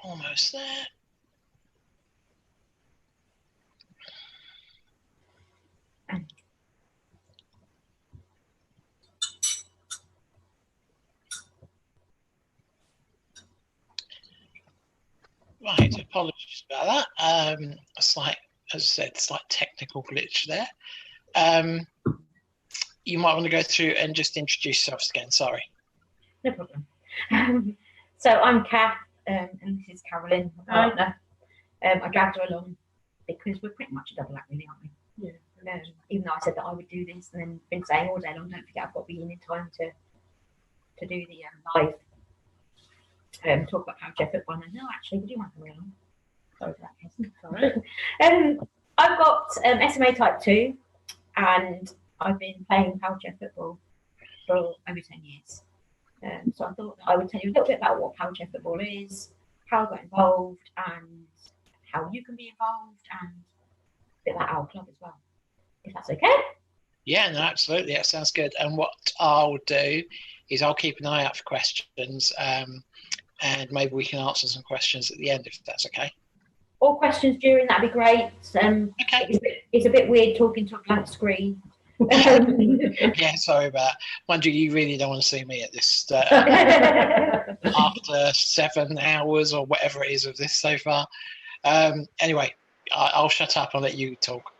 Almost there. Right, apologies about that. It's like, as I said, slight technical glitch there. You might want to go through and just introduce yourself again. Sorry. No problem. So I'm Kath, and this is Carolyn, my partner. I dragged her along because we're pretty much a double act, really, aren't we? Yeah. Even though I said that I would do this, and then been saying all day long, don't forget I've got to be in time to do the live. Talk about how Jeff football. And no, actually, would you mind coming along? Sorry for that, Sorry. I've got SMA type 2, and I've been playing Powerchair football for over 10 years. So I thought that I would tell you a little bit about what Powerchair football is, how I got involved, and how you can be involved, and a bit about our club as well, if that's okay. Yeah, no, absolutely. That sounds good. And what I'll do is I'll keep an eye out for questions, and maybe we can answer some questions at the end, if that's okay. All questions during, that'd be great. Okay. It's a bit weird talking to a blank screen. Yeah, sorry about that. Mind you really don't want to see me at this after 7 hours or whatever it is of this so far. Anyway, I'll shut up and let you talk.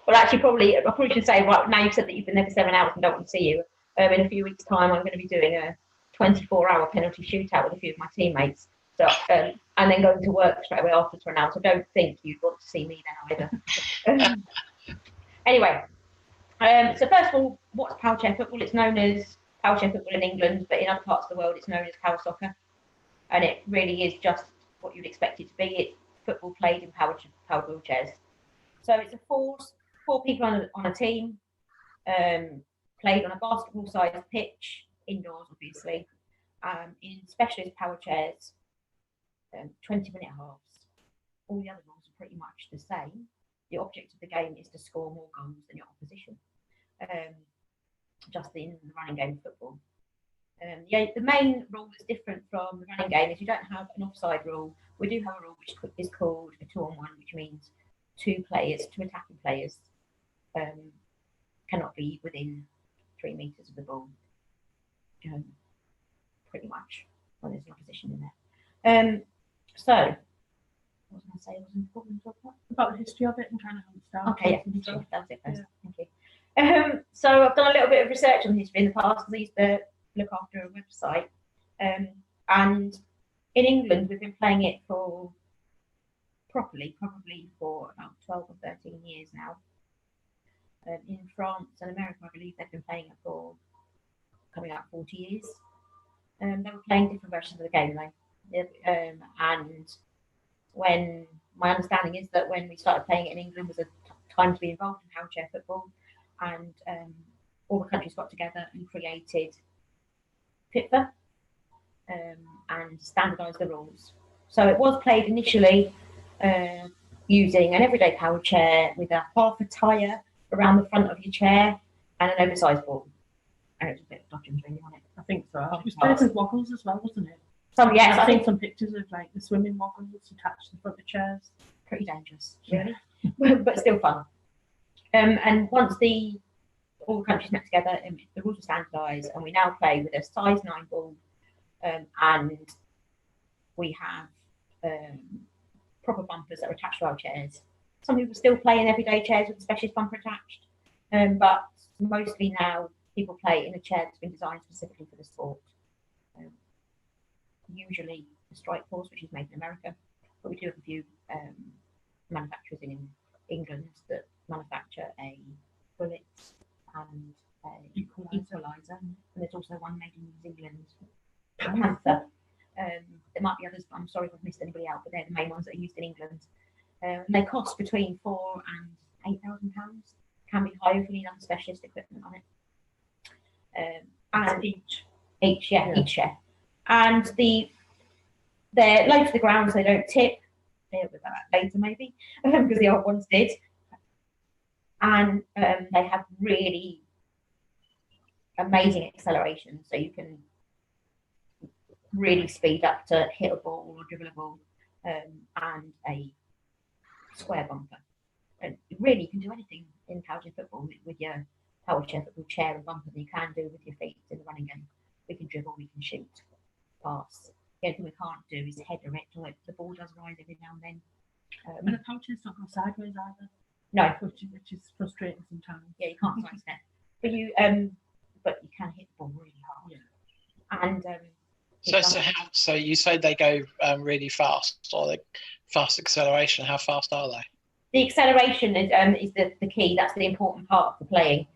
Well, actually, I probably should say, right now you've said that you've been there for 7 hours and don't want to see you. In a few weeks' time, I'm going to be doing a 24-hour penalty shootout with a few of my teammates. So, and then going to work straight away after for an hour. So don't think you'd want to see me then either. Anyway, so first of all, what's Powerchair football? It's known as Powerchair football in England, but in other parts of the world, it's known as power soccer. And it really is just what you'd expect it to be. It's football played in powered wheelchairs. So it's four people on a team, played on a basketball-sized pitch, indoors, obviously, in specialist power chairs, 20-minute halves. All the other rules are pretty much the same. The object of the game is to score more goals than your opposition, just in the running game of football. The main rule that's different from the running game is you don't have an offside rule. We do have a rule which is called a 2-on-1, which means two attacking players cannot be within 3 meters of the ball, pretty much, when there's an opposition in there. So, what was I going to say? Was important to talk about the history of it and kind of how it started. Okay, yeah, that's it. Yeah. Thank you. So I've done a little bit of research on history in the past because I used to look after a website, and in England we've been playing it for properly probably for about 12 or 13 years now. In France and America, I believe they've been playing it for coming out 40 years. They were playing different versions of the game though, and when my understanding is that when we started playing it in England was a time to be involved in Powerchair football, and all the countries got together and created FIFA and standardised the rules. So it was played initially using an everyday power chair with a half a tyre around the front of your chair and an oversized ball. And it was a bit of dodging really on it. I think so. It was played with woggles as well, wasn't it? Yes, I think some pictures of like the swimming woggles attached to the front of chairs. Pretty dangerous, really, but still fun. And once all the countries met together, the rules were standardised, and we now play with a size 9 ball, and we have proper bumpers that are attached to our chairs. Some people still play in everyday chairs with a specialist bumper attached, but mostly now people play in a chair that's been designed specifically for the sport. Usually the Strike Force, which is made in America, but we do have a few manufacturers in England that manufacture a bullet and an equalizer, and there's also one made in New Zealand, Panther. There might be others, but I'm sorry if I've missed anybody out, but they're the main ones that are used in England. They cost between £4,000 and £8,000. Can be higher if you need other specialist equipment on it. And each chair. And they're low to the ground, so they don't tip. They'll be that later maybe, because the old ones did. And they have really amazing acceleration, so you can really speed up to hit a ball or dribble a ball. and a square bumper. And really, you can do anything in power chair football with your power chair football chair and bumper that you can do with your feet in the running game. We can dribble, we can shoot, pass. The only thing we can't do is header it, like the ball does rise every now and then. And the power chairs don't go sideways either. No, which is frustrating sometimes. yeah, you can't sidestep, but you can hit the ball really hard. Yeah. And so you say they go really fast, or the fast acceleration? How fast are they? the acceleration is the key. That's the important part of the playing.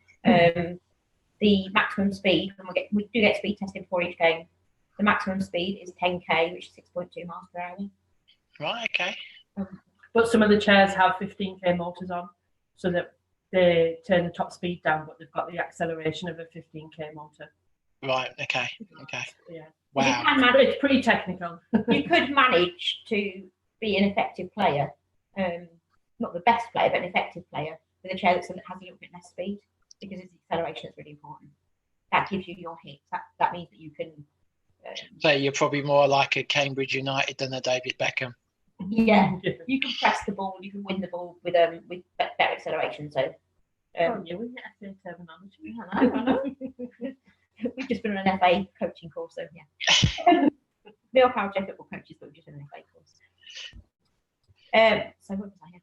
The maximum speed, and we do get speed testing before each game. The maximum speed is 10k, which is 6.2 miles per hour. Right. Okay. But some of the chairs have 15k motors on, so that they turn the top speed down, but they've got the acceleration of a 15k motor. Right. Okay. Okay. Yeah. You Wow. can manage, It's pretty technical. you could manage to be an effective player, not the best player, but an effective player with a chair that has a little bit less speed, because it's the acceleration that's really important. That gives you your hits. That means that you can. So you're probably more like a Cambridge United than a David Beckham. Yeah, you can press the ball. You can win the ball with better acceleration. So. Oh, yeah, we get FA terminology. I know. We've just been on an FA coaching course, so yeah. We are power chair football coaches, but we've just been on an FA course. So what was I here?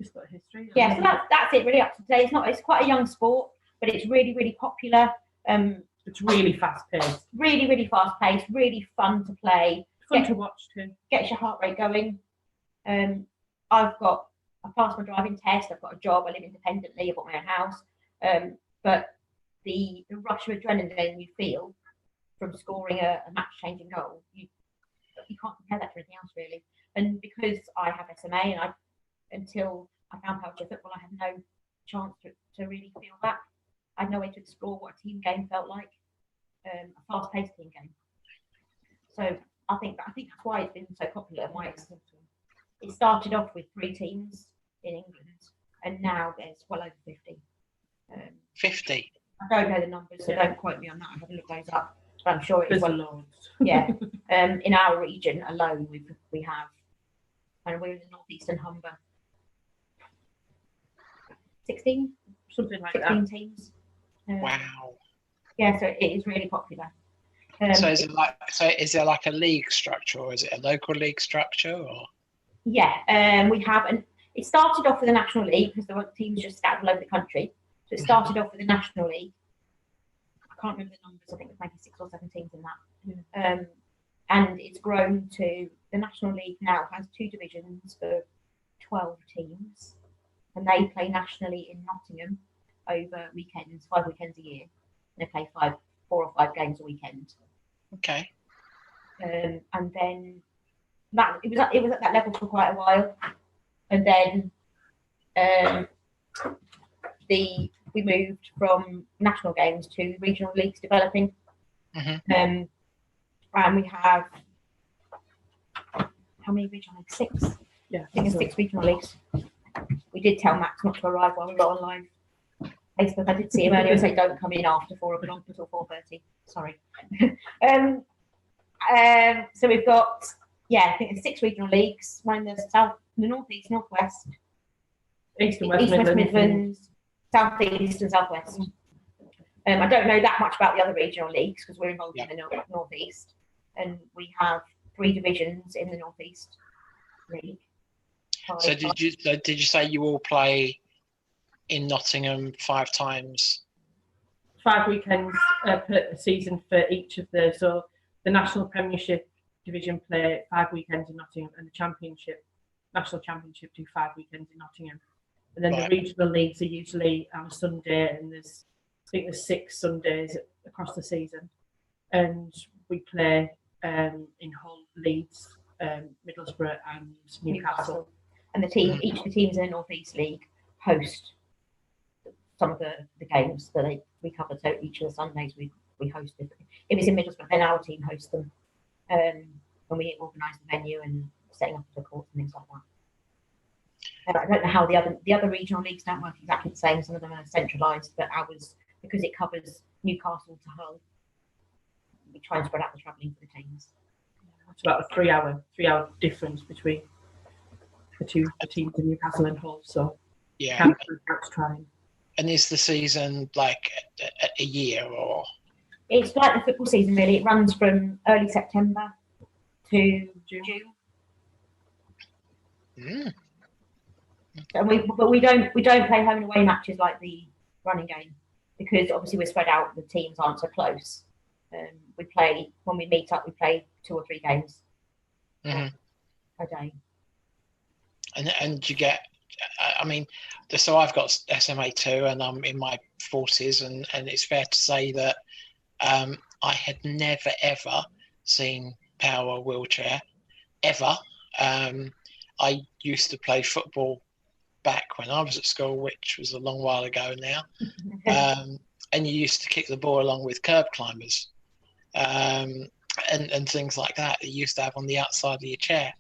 Just got history. Yeah, so that's it really up to today. It's quite a young sport, but it's really, really popular. It's really fast paced. Really, really fast paced, really fun to play. Fun to watch too. Gets your heart rate going. I passed my driving test, I've got a job, I live independently, I've got my own house. But the rush of adrenaline you feel from scoring a match changing goal, you can't compare that to anything else really. And because I have SMA, and until I found power chair football, I had no chance to really feel that. I had no way to explore what a team game felt like, a fast-paced team game. So I think that's why it's been so popular. It started off with 3 teams in England, and now there's well over 50. 50. I don't know the numbers, so don't quote me on that. I haven't looked those up, but I'm sure it's There's loads. Yeah. In our region alone, we have, and we're in the northeastern Humber, 16 Something like 16 that. teams. Wow. Yeah, so it is really popular. So is there like a league structure, or is it a local league structure, or? Yeah, we have, and it started off with a national league because there were teams just scattered all over the country. So it started off with a national league. I can't remember the numbers. I think it was maybe 6 or 7 teams in that. Yeah. And it's grown to the national league now has 2 divisions for 12 teams, and they play nationally in Nottingham over weekends, 5 weekends a year. And they play 4 or 5 games a weekend. Okay. And then it was at that level for quite a while, and then we moved from national games to regional leagues developing. Mm-hmm. And we have how many regional leagues? 6. Yeah. I think there's 6 regional leagues. We did tell Max not to arrive while we were on live Facebook. I did see him earlier and say don't come in after 4 o'clock until 4:30. Sorry. So we've got I think there's 6 regional leagues. One in the northeast, northwest, East and West Midlands. Midlands, southeast and southwest. I don't know that much about the other regional leagues because we're involved in the northeast, and we have 3 divisions in the northeast league. So did you say you all play in Nottingham 5 times? 5 weekends per season for each of so the National Premiership division play 5 weekends in Nottingham, and the National Championship do 5 weekends in Nottingham. And then the regional leagues are usually on a Sunday, and I think there's 6 Sundays across the season. And we play in Hull, Leeds, Middlesbrough and Newcastle. And each of the teams in the North East League host some of the games that we cover. So each of the Sundays we host it. If it's in Middlesbrough, then our team hosts them. When we organise the venue and setting up the courts and things like that. I don't know how the other regional leagues don't work exactly the same. Some of them are centralised, but ours, because it covers Newcastle to Hull, we try and spread out the travelling for the teams. It's about a 3-hour difference between the teams in Newcastle and Hull. So Yeah. kind of that's trying. And is the season like a year or? It's like the football season, really. It runs from early September to June. Mm. And we don't play home and away matches like the running game, because obviously we're spread out. The teams aren't so close. We play when we meet up. We play 2 or 3 games a day. And you get, I mean, so I've got SMA 2 and I'm in my 40s, and it's fair to say that I had never ever seen power wheelchair ever. I used to play football back when I was at school, which was a long while ago now. And you used to kick the ball along with curb climbers and things like that you used to have on the outside of your chair.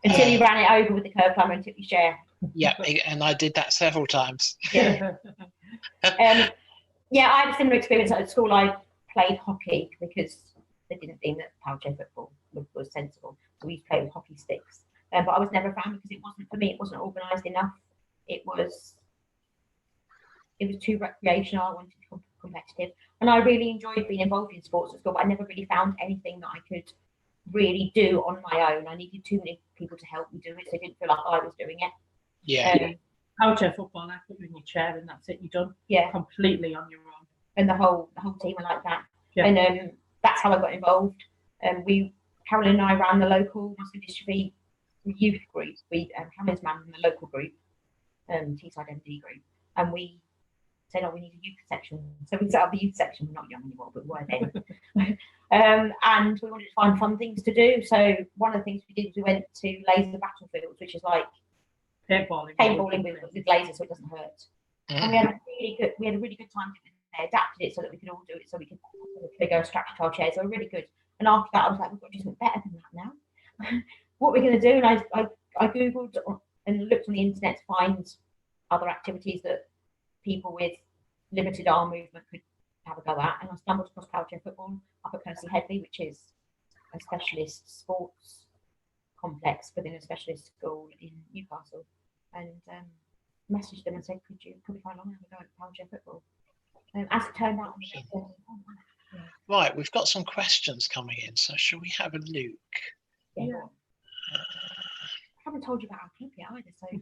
Until you ran it over with the curb climber and took your share. Yeah, and I did that several times. Yeah. Yeah, I had a similar experience at school. I played hockey because they didn't think that power chair football was sensible. So we used to play with hockey sticks. But I was never a fan because it wasn't, for me, it wasn't organised enough. It was too recreational. I wanted to be competitive. And I really enjoyed being involved in sports at school, but I never really found anything that I could really do on my own. I needed too many people to help me do it, so I didn't feel like I was doing it. Yeah. Power chair football, I put you in your chair and that's it, you're done. Yeah. Completely on your own. And the whole team were like that. Yeah. And that's how I got involved. Carolyn and I ran the local muscular dystrophy youth group. Carolyn's man in the local group, Teesside MD group, and we said, we need a youth section. So we set up the youth section. We're not young anymore, but we were then. And we wanted to find fun things to do. So one of the things we did was we went to laser battlefields, which is like paintballing with lasers, so it doesn't hurt. And we had a really good time doing it. They adapted it so that we could all do it, so we could figure strapped to our chairs. They were really good. And after that, I was like, we've got to do something better than that now. What we're going to do? And I googled and looked on the internet to find other activities that people with limited arm movement could have a go at, and I stumbled across power chair football up at Percy Headley, which is a specialist sports complex within a specialist school in Newcastle, and messaged them and said, could we find on have a go at power chair football? As it turned out, right, we've got some questions coming in, so shall we have a look? Yeah. I haven't told you about our club yet either, so you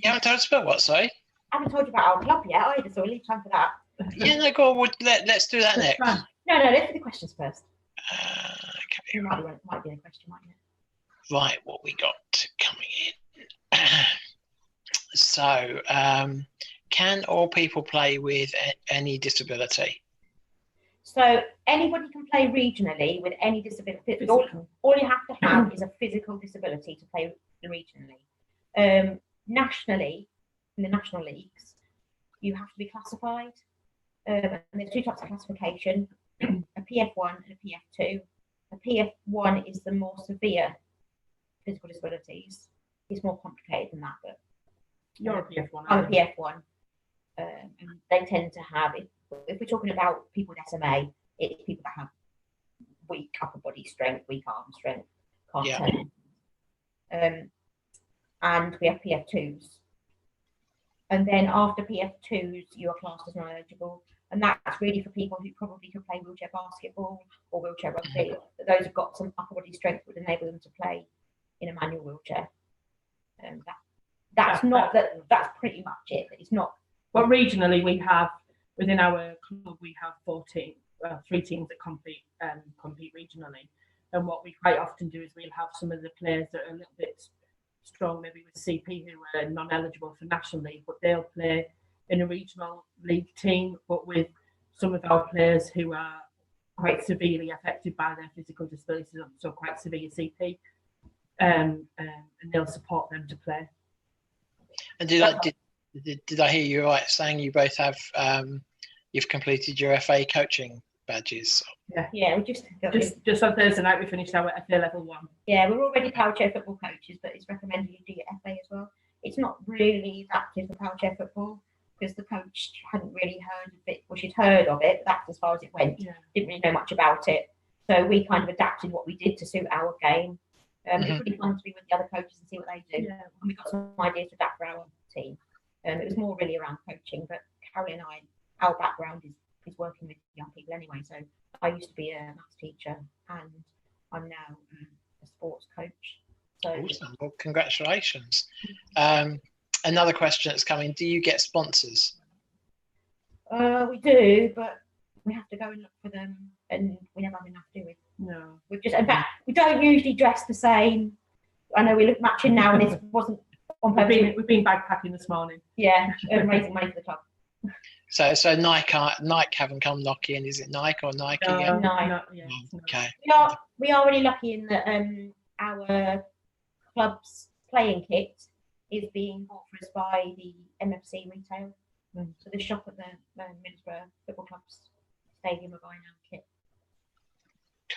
haven't told us about what, sorry? I haven't told you about our club yet either, so we'll leave time for that. Yeah, no, go on. Let's do that next. No, let's do the questions first. Okay. Might be a question, mightn't it? Right, what we got coming in. So, can all people play with any disability? So anybody can play regionally with any disability. All you have to have is a physical disability to play regionally. Nationally, in the national leagues, you have to be classified. And there's 2 types of classification: a PF1 and a PF2. A PF1 is the more severe physical disabilities. It's more complicated than that, but you're a PF1. I'm a PF1. And they tend to have, if we're talking about people with SMA, it's people that have weak upper body strength, weak arm strength, can't turn. And we have PF2s. And then after PF2s, you are classed as non-eligible. And that's really for people who probably could play wheelchair basketball or wheelchair rugby. But those who've got some upper body strength would enable them to play in a manual wheelchair. That's pretty much it. It's not. Well, regionally, we have, within our club, we have 3 teams that compete regionally. And what we quite often do is we'll have some of the players that are a little bit strong, maybe with CP, who are non-eligible for National League, but they'll play in a regional league team, but with some of our players who are quite severely affected by their physical disabilities, so quite severe CP, and they'll support them to play. And did I hear you right saying you both have you've completed your FA coaching badges? Yeah, we just on Thursday night we finished our FA level 1. Yeah, we're already power chair football coaches, but it's recommended you do your FA as well. It's not really adapted for power chair football because the coach hadn't really heard of it, or she'd heard of it, but that's as far as it went. Yeah. Didn't really know much about it. So we kind of adapted what we did to suit our game. It's Mhm. really fun to be with the other coaches and see what they do. Yeah. And we got some ideas to adapt for our team. It was more really around coaching, but Carrie and I, our background is working with young people anyway. So I used to be a maths teacher, and I'm now a sports coach. So Awesome. Well, congratulations. Another question that's coming: do you get sponsors? we do, but we have to go and look for them, and we never have enough, do we? No. We've just, in fact, we don't usually dress the same. I know we look matching now, and it wasn't on purpose. We've been backpacking this morning. Yeah, raising money for the club. So Nike haven't come knocking. Is it Nike or Nike? No, Yeah. No. Yeah, Oh, okay. We are really lucky in that our club's playing kit is being bought for us by the MFC retail. So the shop at the Middlesbrough Football Club's stadium are buying our kit.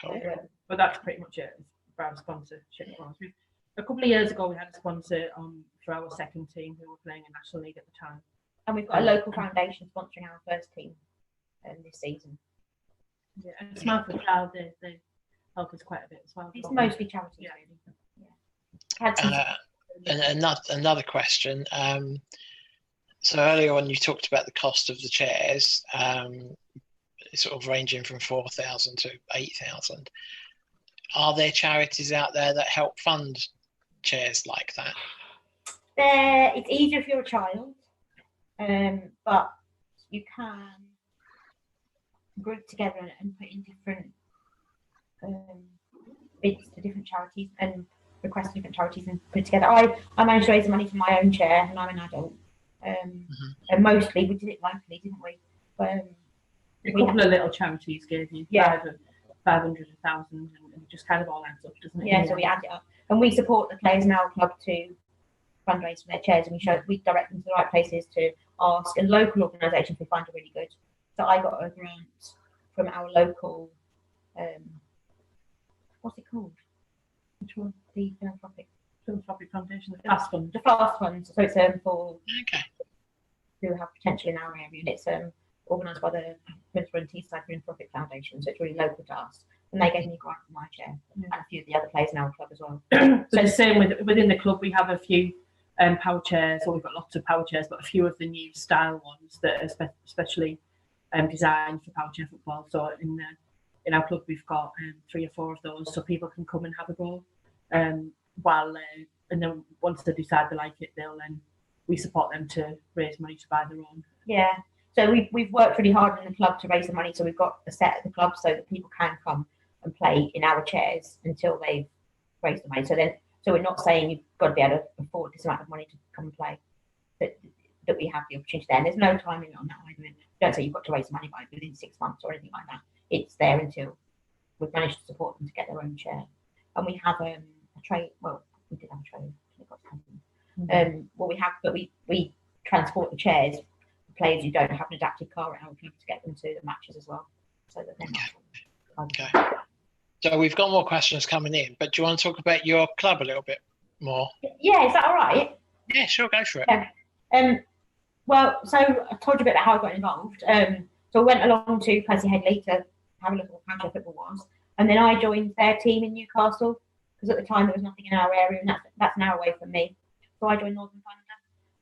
Cool. So, but that's pretty much it for our sponsorship. A couple of years ago, we had a sponsor for our second team who were playing in National League at the time. and we've got a local foundation sponsoring our first team this season. Yeah, and Smile for the Child, they help us quite a bit as well. It's mostly charities, Yeah. really. Yeah. Had some And another question. So earlier on, you talked about the cost of the chairs, sort of ranging from 4,000 to 8,000. Are there charities out there that help fund chairs like that? it's easier if you're a child, but you can group together and put in different bids to different charities and request different charities and put it together. I managed to raise the money for my own chair, and I'm an adult. And mostly we did it locally, didn't we? A couple of little charities gave you 500, 1,000, and it just kind of all adds up, doesn't it? Yeah, so we add it up, and we support the players in our club to fundraise for their chairs, and we direct them to the right places to ask, and local organisations we find are really good. So I got a grant from our local, what's it called? Which one? The Philanthropic Foundation, the Fast Fund. The Fast Fund. So it's for Okay. who have potential in our area, and it's organised by the Middlesbrough and Teesside Philanthropic Foundation. So it's really local to us, and they gave me a grant for my chair and a few of the other players in our club as well. So the same within the club, we have a few power chairs, or we've got lots of power chairs, but a few of the new style ones that are especially designed for power chair football. So in our club, we've got 3 or 4 of those, so people can come and have a go. And then once they decide they like it, we support them to raise money to buy their own. Yeah. So we've worked really hard in the club to raise the money. So we've got a set at the club so that people can come and play in our chairs until they've raised the money. So we're not saying you've got to be able to afford this amount of money to come and play. That we have the opportunity there. And there's no time limit on that either. Don't say you've got to raise the money by within 6 months or anything like that. It's there until we've managed to support them to get their own chair. And we have a trade. Well, we did have a trade. We transport the chairs for players who don't have an adapted car at our club to get them to the matches as well. So that they're not. Okay. So we've got more questions coming in, but do you want to talk about your club a little bit more? Yeah, is that all right? Yeah, sure, go for it. Yeah. Well, so I told you a bit about how I got involved. So I went along to Percy Headley to have a look at what county football was, and then I joined their team in Newcastle because at the time there was nothing in our area, and that's an hour away from me. So I joined Northern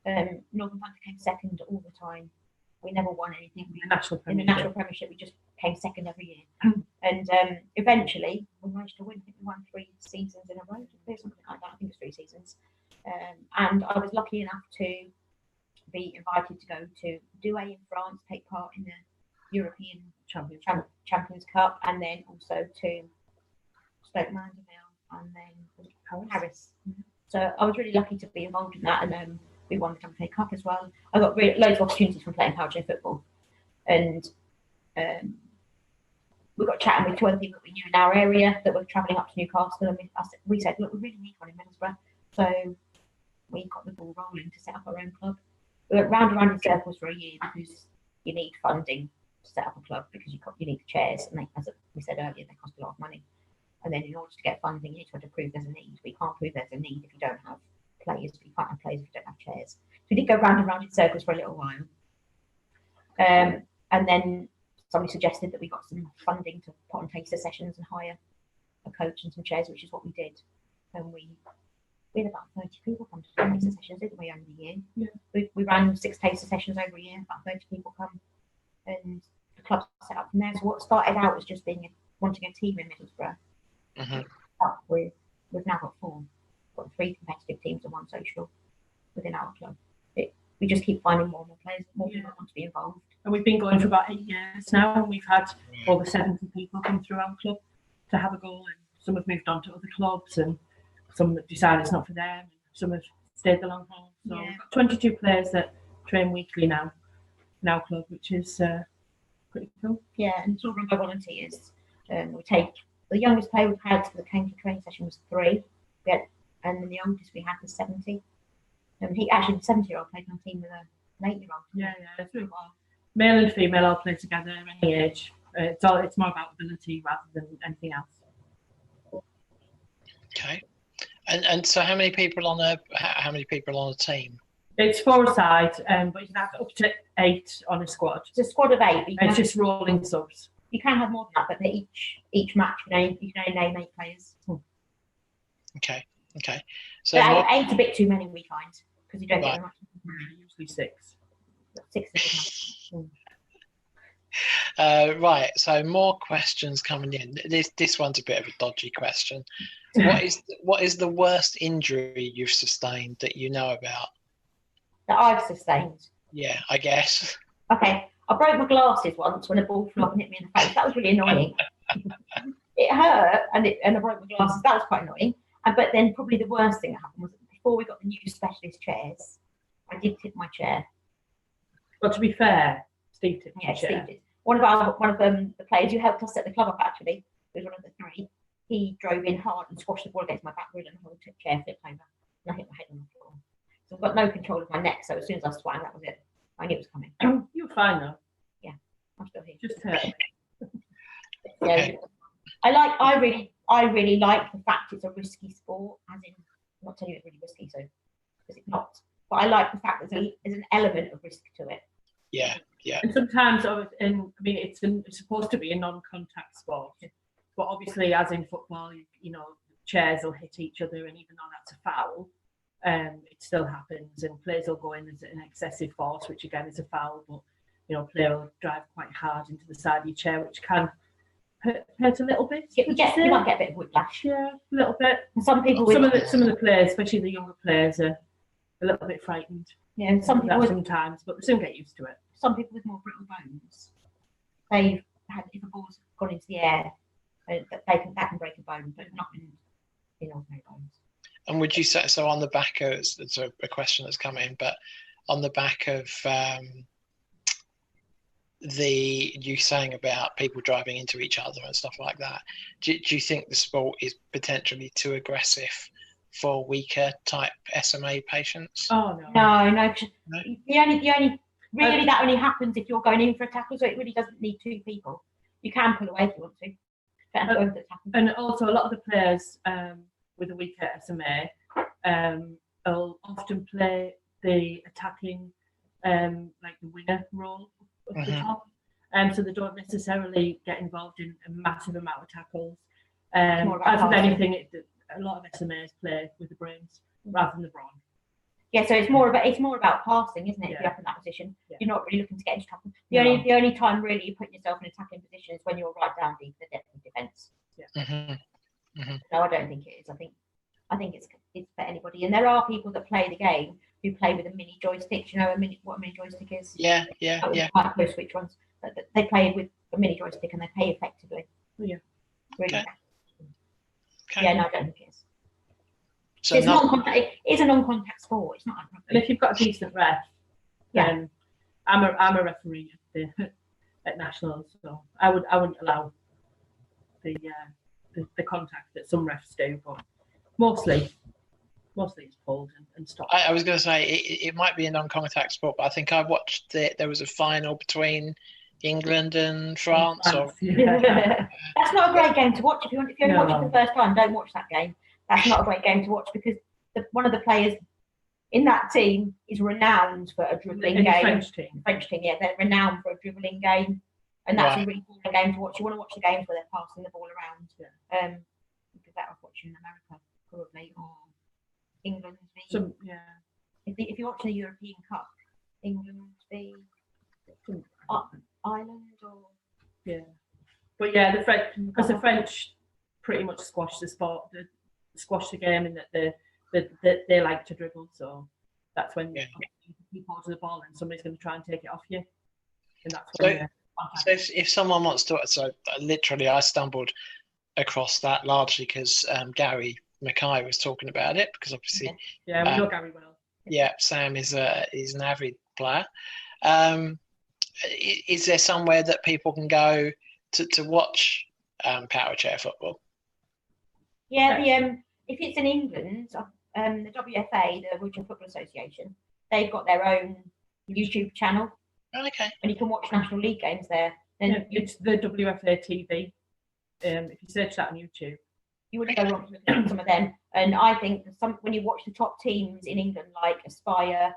Thunder. Northern Thunder came second all the time. We never won anything. In the National Premiership, we just came second every year. And eventually, we managed to win. I think we won 3 seasons in a row, something like that. I think it was 3 seasons. And I was lucky enough to be invited to go to Douai in France, take part in the European Champions Cup, and then also to Stoke Mandeville and then Paris. So I was really lucky to be involved in that, and we won the WFA Cup as well. I got loads of opportunities from playing power chair football, and we got chatting with 2 other people that we knew in our area that were travelling up to Newcastle, and we said, look, we really need one in Middlesbrough. So we got the ball rolling to set up our own club. We went round and round in circles for a year because you need funding to set up a club because you need the chairs, and as we said earlier, they cost a lot of money. And then in order to get funding, you need to prove there's a need. We can't prove there's a need if you don't have players. You can't have players if you don't have chairs. So we did go round and round in circles for a little while. And then somebody suggested that we got some funding to put on taster sessions and hire a coach and some chairs, which is what we did. And we had about 30 people come to taster sessions, didn't we, over the year? Yeah. We ran 6 taster sessions over a year, about 30 people come, and the club set up from there. So what started out was just wanting a team in Middlesbrough. But we've now got 4. We've got 3 competitive teams and 1 social within our club. We just keep finding more and more players, more people that want to be involved. And we've been going for about 8 years now, and we've had over 70 people come through our club to have a go. And some have moved on to other clubs, and some have decided it's not for them, and some have stayed the long haul. So we've got 22 players that train weekly now in our club, which is pretty cool. Yeah, and it's all run by volunteers. We take the youngest player we've had that came to training session was 3. And then the oldest we had was 70. And he actually, the 70-year-old played on a team with an 8-year-old. Yeah, it's really well. Male and female all play together any age. It's more about ability rather than anything else. Okay. And so how many people on a team? It's 4 aside, but you can have up to 8 on a squad. It's a squad of 8. It's just rolling subs. You can have more than that, but each match you can only name 8 players. Okay. So 8's a bit too many, we find, because you don't get much. Usually 6. 6 is enough. Right, so more questions coming in. This one's a bit of a dodgy question. What is the worst injury you've sustained that you know about? That I've sustained? Yeah, I guess. Okay, I broke my glasses once when a ball flew up and hit me in the face. That was really annoying. It hurt, and I broke my glasses. That was quite annoying. But then probably the worst thing that happened was that before we got the new specialist chairs, I did tip my chair. But to be fair, Steve tipped my chair. Steve did. One of the players who helped us set the club up, actually, who was one of the 3, he drove in hard and squashed the ball against my back wheel, and the whole chair flipped over, and I hit my head on the floor. So I've got no control of my neck, so as soon as I swung, that was it. I knew it was coming. You were fine though. Yeah, I'm still here. Just hurt. Okay. I really like the fact it's a risky sport, as in, I'm not telling you it's really risky, so because it's not. But I like the fact that there's an element of risk to it. Yeah. And sometimes, it's supposed to be a non-contact sport, but obviously, as in football, chairs will hit each other, and even though that's a foul, it still happens, and players will go in as an excessive force, which again is a foul. But player will drive quite hard into the side of your chair, which can hurt a little bit. You might get a bit of whiplash. Yeah, a little bit. And some people, some of the players, especially the younger players, are a little bit frightened. Yeah, and some people sometimes, but they soon get used to it. Some people with more brittle bones, if a ball's gone into the air, that can break a bone, but not in ordinary bones. And would you say, so on the back of, it's a question that's come in, but on the back of you saying about people driving into each other and stuff like that, do you think the sport is potentially too aggressive for weaker type SMA patients? Oh no. That only happens if you're going in for a tackle, so it really doesn't need 2 people. You can pull away if you want to. And also a lot of the players with a weaker SMA will often play the attacking, like the winger role up the top. So they don't necessarily get involved in a massive amount of tackles. As with anything, a lot of SMAs play with the brains rather than the brawn. Yeah, so it's more about passing, isn't it? If you're up in that position, you're not really looking to get into tackle. The only time really you're putting yourself in a tackling position is when you're right down deep in the depth of defence. Yeah. No, I don't think it is. I think it's for anybody. And there are people that play the game who play with a mini joystick. Do you know what a mini joystick is? Yeah. Quite close switch ones. But they play with a mini joystick and they play effectively. Yeah. Really. Okay. Yeah, no, I don't think it is. So it's it is a non-contact sport. It's not like rugby. And if you've got a decent ref, then I'm a referee at nationals, so I wouldn't allow the contact that some refs do, but mostly it's pulled and stopped. I was going to say it might be a non-contact sport, but I think I watched there was a final between England and France. That's not a great game to watch. If you only watch it for the first time, don't watch that game. That's not a great game to watch because one of the players in that team is renowned for a dribbling game. French team, yeah, they're renowned for a dribbling game. and that's Right. a really boring game to watch. You want to watch the games where they're passing the ball around. You'd be better off watching America probably, or England. If you're watching a European Cup, England v Ireland, or but yeah, the French pretty much squash the sport, squash the game, in that they like to dribble. So that's when you pass the ball and somebody's going to try and take it off you, and that's when. So if someone wants to, so literally I stumbled across that largely because Gary Mackay was talking about it, because obviously we know Gary well. Yeah, Sam is an avid player. Is there somewhere that people can go to watch power chair football? Yeah, if it's in England, the WFA, the Wheelchair Football Association, they've got their own YouTube channel. Okay. And you can watch National League games there. Then it's the WFA TV. If you search that on YouTube, you wouldn't go wrong looking at some of them. And I think when you watch the top teams in England, like Aspire,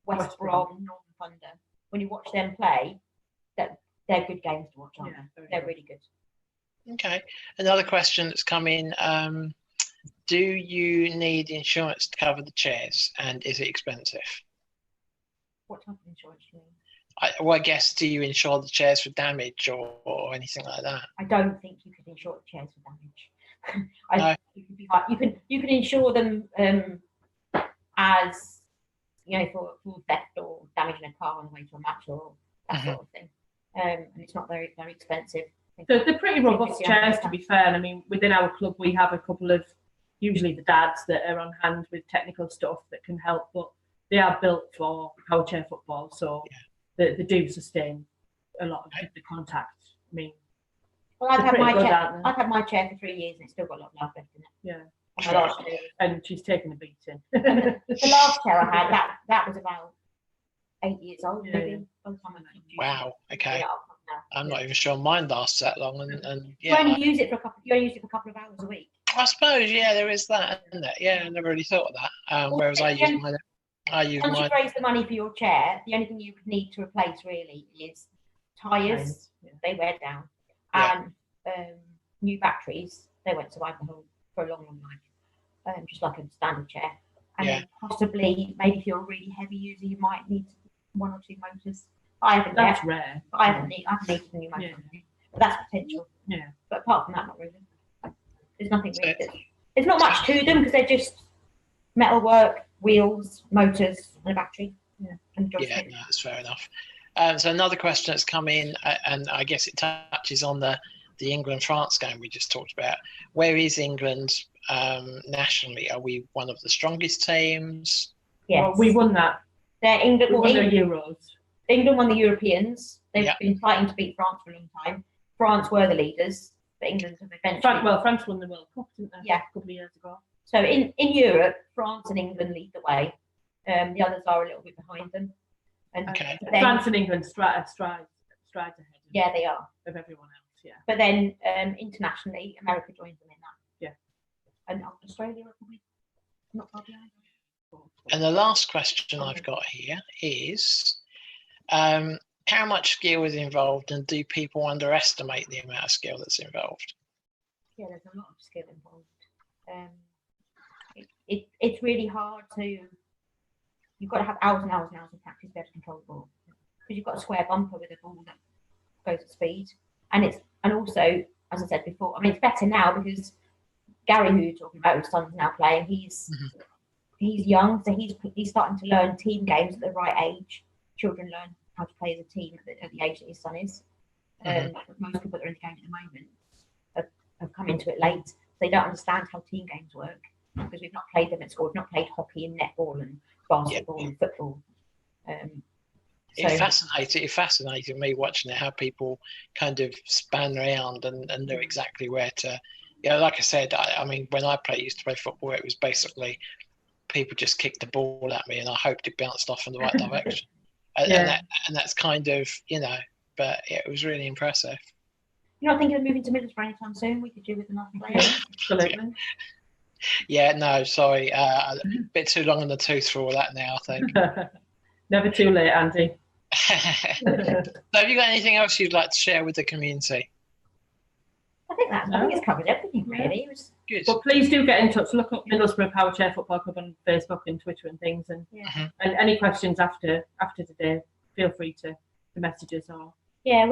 West Brom, Northern Thunder, when you watch them play, that they're good games to watch, aren't they? They're really good. Okay. Another question that's come in. Do you need insurance to cover the chairs, and is it expensive? What type of insurance do you mean? I guess, do you insure the chairs for damage or anything like that? I don't think you could insure the chairs for damage. No. You can insure them as for theft or damaging a car on the way to a match or that sort of thing. And it's not very, very expensive. So they're pretty robust chairs, to be fair. And I mean, within our club, we have a couple of, usually the dads, that are on hand with technical stuff that can help, but they are built for power chair football, so they do sustain a lot of the contact. I mean, well, I've had my chair for 3 years and it's still got a lot of life left in it. Yeah. And she's taken a beating. The last chair I had, that was about 8 years old, maybe. Wow. Okay. I'm not even sure mine lasts that long, and you only use it for a couple of hours a week. I suppose, there is that, isn't it? Yeah, I never really thought of that. Whereas I use mine. Once you've raised the money for your chair, the only thing you would need to replace really is tyres. They wear down, and new batteries. They won't survive for a long, long life. Just like a standard chair, and then possibly maybe if you're a really heavy user, you might need 1 or 2 motors. That's rare. I haven't needed a new motor, but that's potential. Yeah. But apart from that, not really. There's nothing really. There's not much to them because they're just metalwork, wheels, motors, and a battery. And no, that's fair enough. So another question that's come in, and I guess it touches on the England-France game we just talked about. Where is England nationally? Are we one of the strongest teams? Yes. Well, we won that. England won the Euros. England won the Europeans. They've been fighting to beat France for a long time. France were the leaders, but England have eventually. France won the World Cup, didn't they? Yeah, a couple of years ago. So in Europe, France and England lead the way. The others are a little bit behind them. And France and England strides ahead. Yeah, they are of everyone else. Yeah. But then internationally, America joins them in that. Yeah. And Australia are probably not far behind. And the last question I've got here is, how much skill is involved, and do people underestimate the amount of skill that's involved? Yeah, there's a lot of skill involved. It's really hard to. You've got to have hours and hours and hours of practice to be able to control the ball, because you've got a square bumper with a ball that goes at speed, and also, as I said before, I mean, it's better now because Gary, who you're talking about, his son's now playing. He's young, so he's starting to learn team games at the right age. Children learn how to play as a team at the age that his son is. Most people that are in the game at the moment have come into it late. So they don't understand how team games work because we've not played them at school. We've not played hockey and netball and basketball and football. It fascinated me watching it, how people kind of span around and know exactly where to. Like I said, I mean, when I used to play football, it was basically people just kicked the ball at me and I hoped it bounced off in the right direction. And that's kind of, but it was really impressive. You're not thinking of moving to Middlesbrough anytime soon? We could do with another player. Absolutely. Yeah, no, sorry. A bit too long in the tooth for all that now, I think. Never too late, Andy. So have you got anything else you'd like to share with the community? I think it's covered everything really. It was Good. But please do get in touch. Look up Middlesbrough Power Chair Football Club on Facebook and Twitter and things. And and any questions after today, feel free to message us or. Yeah,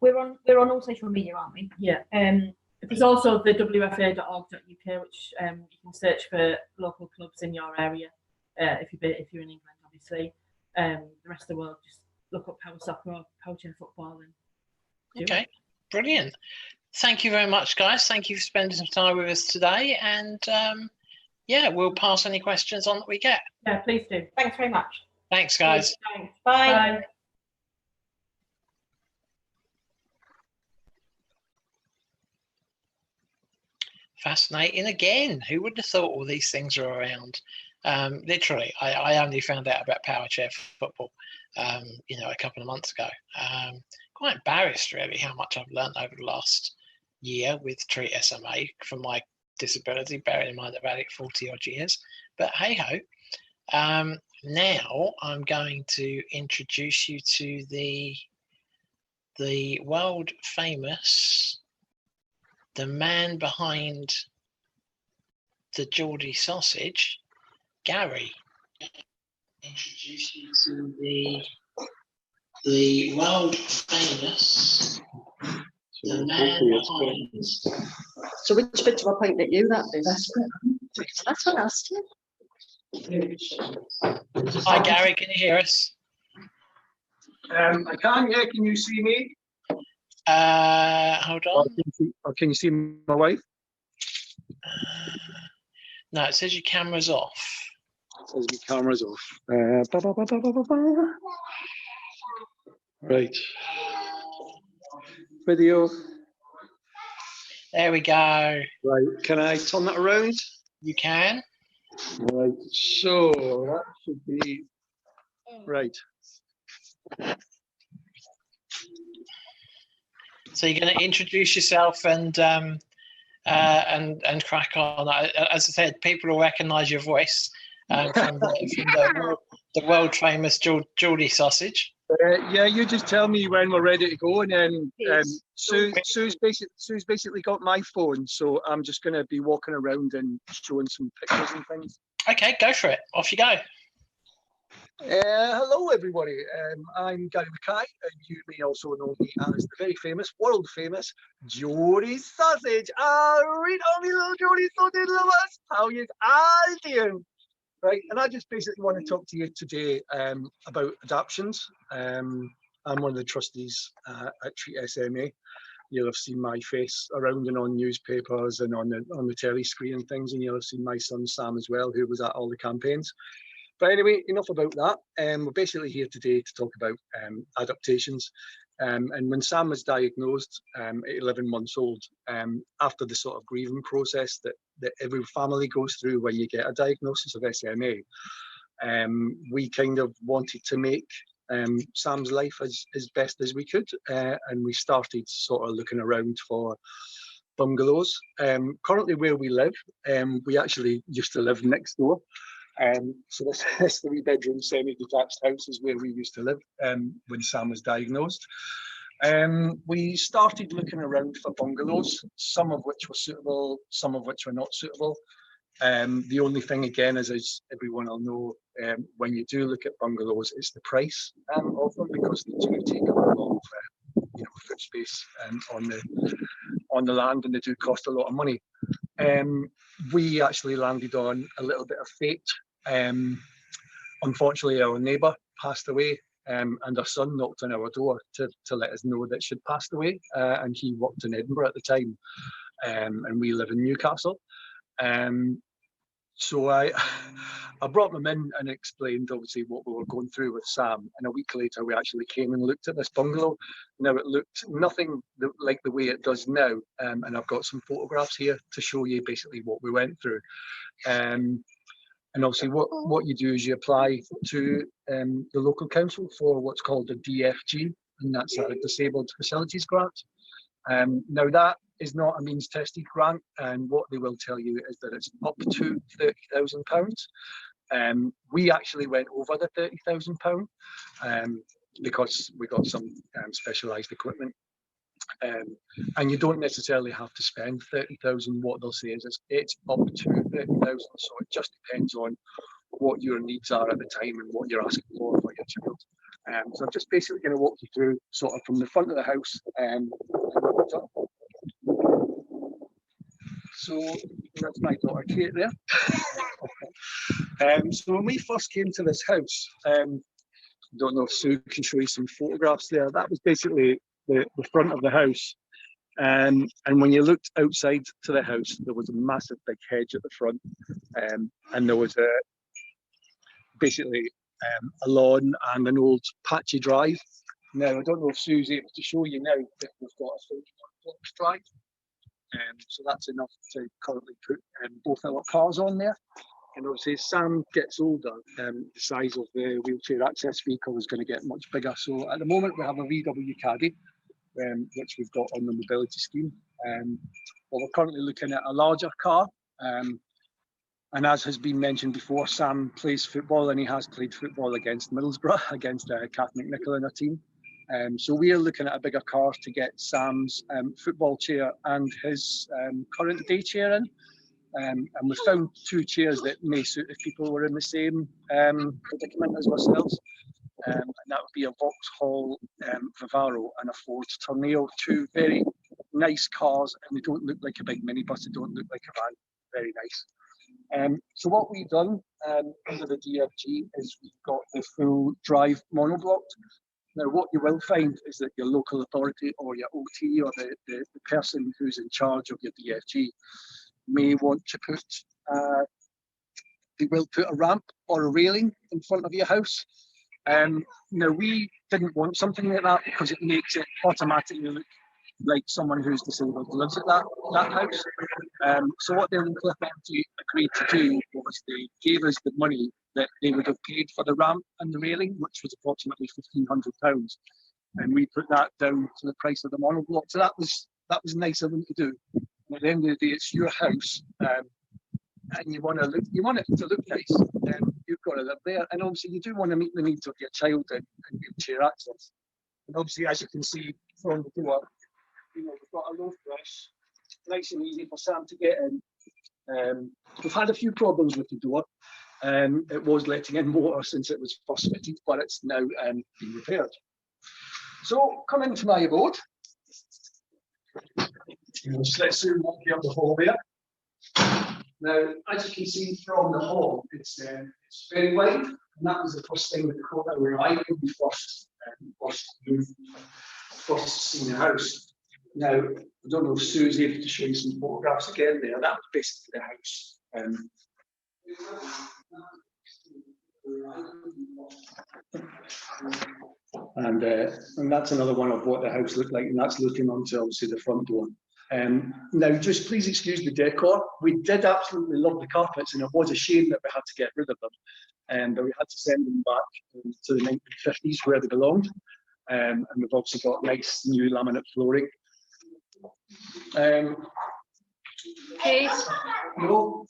we're on all social media, aren't we? Yeah. There's also the wfa.org.uk, which you can search for local clubs in your area. If you're in England, obviously. The rest of the world, just look up Power Soccer or Power Chair Football and. Okay, brilliant. Thank you very much, guys. Thank you for spending some time with us today. And yeah, we'll pass any questions on that we get. Yeah, please do. Thanks very much. Thanks, guys. Thanks. Bye. Bye. Fascinating again. Who would have thought all these things are around? Literally, I only found out about Power Chair Football, a couple of months ago. Quite embarrassed, really, how much I've learned over the last year with TreatSMA for my disability, bearing in mind I've had it 40 odd years. But hey ho. Now I'm going to introduce you to the world famous, the man behind the Geordie sausage, Gary. Introduce you to the world famous, the man behind. So which bit do I point at you? That bit? That's what I asked you. Hi Gary, can you hear us? I can, yeah. Can you see me? Hold on. Can you see my wife? No, it says your camera's off. It says my camera's off. Right. Video. There we go. Right. Can I turn that around? You can. Right. So that should be right. So you're going to introduce yourself and crack on. As I said, people will recognise your voice from the world famous Geordie sausage. Yeah, you just tell me when we're ready to go, and then Sue's basically got my phone, so I'm just going to be walking around and showing some pictures and things. Okay, go for it. Off you go. Hello, everybody. I'm Gary Mackay, and you may also know me as the very famous, world famous Geordie sausage. Read on me, little Geordie sausage lovers. How you all doing? Right, and I just basically want to talk to you today about adoptions. I'm one of the trustees at TreatSMA. You'll have seen my face around and on newspapers and on the telly screen and things, and you'll have seen my son Sam as well, who was at all the campaigns. But anyway, enough about that. We're basically here today to talk about adaptations. And when Sam was diagnosed at 11 months old, after the sort of grieving process that every family goes through when you get a diagnosis of SMA, we kind of wanted to make Sam's life as best as we could. And we started sort of looking around for bungalows. Currently where we live, we actually used to live next door. So this 3-bedroom semi-detached house is where we used to live when Sam was diagnosed. We started looking around for bungalows, some of which were suitable, some of which were not suitable. The only thing again is, as everyone will know, when you do look at bungalows, it's the price of them, because they do take up a lot of foot space on the land, and they do cost a lot of money. We actually landed on a little bit of fate. Unfortunately, our neighbour passed away, and our son knocked on our door to let us know that she'd passed away, and he worked in Edinburgh at the time, and we live in Newcastle. So I brought them in and explained obviously what we were going through with Sam, and a week later we actually came and looked at this bungalow. Now it looked nothing like the way it does now, and I've got some photographs here to show you basically what we went through. And obviously what you do is you apply to the local council for what's called a DFG, and that's a Disabled Facilities Grant. Now that is not a means tested grant, and what they will tell you is that it's up to £30,000. We actually went over the £30,000. because we got some specialised equipment. And you don't necessarily have to spend 30,000. What they'll say is it's up to 30,000. So it just depends on what your needs are at the time and what you're asking for your child. So I'm just basically going to walk you through sort of from the front of the house. So that's my daughter Kate there. So when we first came to this house, don't know if Sue can show you some photographs there. That was basically the front of the house. And when you looked outside to the house, there was a massive big hedge at the front. And there was basically a lawn and an old patchy drive. Now, I don't know if Sue's able to show you now that we've got a 31-box drive. So that's enough to currently put both our cars on there. And obviously, as Sam gets older, the size of the wheelchair access vehicle is going to get much bigger. So at the moment, we have a VW Caddy, which we've got on the mobility scheme. But we're currently looking at a larger car. And as has been mentioned before, Sam plays football, and he has played football against Middlesbrough, against Kath McNichol in our team. So we are looking at a bigger car to get Sam's football chair and his current day chair in. And we found two chairs that may suit if people were in the same predicament as ourselves. And that would be a Vauxhall Vivaro and a Ford Tourneo, two very nice cars, and they don't look like a big minibus, they don't look like a van, very nice. So what we've done under the DFG is we've got the full drive monoblocked. Now what you will find is that your local authority or your OT or the person who's in charge of your DFG may want to put, they will put a ramp or a railing in front of your house. Now we didn't want something like that because it makes it automatically look like someone who's disabled lives at that house. So what the local authority agreed to do was they gave us the money that they would have paid for the ramp and the railing, which was approximately £1,500, and we put that down to the price of the monoblock. So that was nice of them to do. And at the end of the day, it's your house, and you want it to look nice. You've got to live there, and obviously you do want to meet the needs of your child and wheelchair access. And obviously, as you can see from the door, we've got a low brush, nice and easy for Sam to get in. We've had a few problems with the door. It was letting in water since it was first fitted, but it's now been repaired. So come into my abode. Let's soon walk you up the hall there. Now, as you can see from the hall, it's very wide, and that was the first thing that caught our eye when we first seen the house. Now, I don't know if Sue's able to show you some photographs again there. That was basically the house. And that's another one of what the house looked like, and that's looking onto obviously the front door. Now, just please excuse the decor. We did absolutely love the carpets, and it was a shame that we had to get rid of them. But we had to send them back to the 1950s where they belonged. And we've also got nice new laminate flooring. Please. No.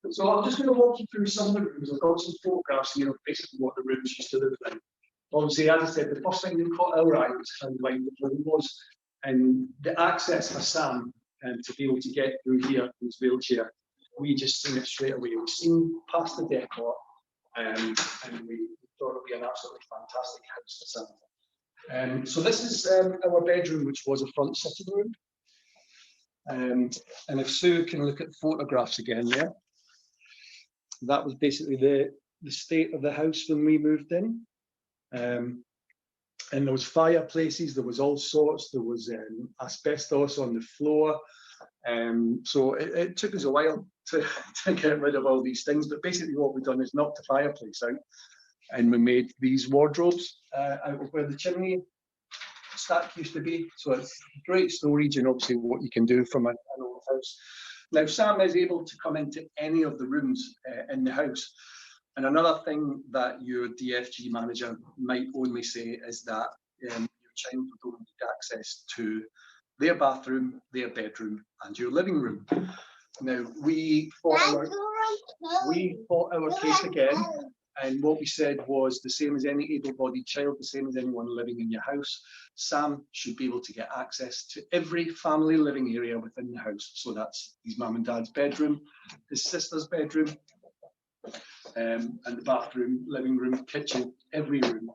So I'm just going to walk you through some of the rooms. I've got some photographs here of basically what the rooms used to look like. Obviously, as I said, the first thing that caught our eye was how wide the room was, and the access for Sam to be able to get through here in his wheelchair. We just seen it straight away. We've seen past the decor, and we thought it would be an absolutely fantastic house for Sam. So this is our bedroom, which was a front sitting room. And if Sue can look at the photographs again there, that was basically the state of the house when we moved in. And there was fireplaces, there was all sorts, there was asbestos on the floor. So it took us a while to get rid of all these things, but basically what we've done is knocked the fireplace out, and we made these wardrobes out of where the chimney stack used to be. So it's great storage, and obviously what you can do from an old house. Now Sam is able to come into any of the rooms in the house. And another thing that your DFG manager might only say is that your child would only need access to their bathroom, their bedroom, and your living room. Now, we fought our case again, and what we said was the same as any able-bodied child, the same as anyone living in your house. Sam should be able to get access to every family living area within the house. So that's his mum and dad's bedroom, his sister's bedroom, and the bathroom, living room, kitchen, every room.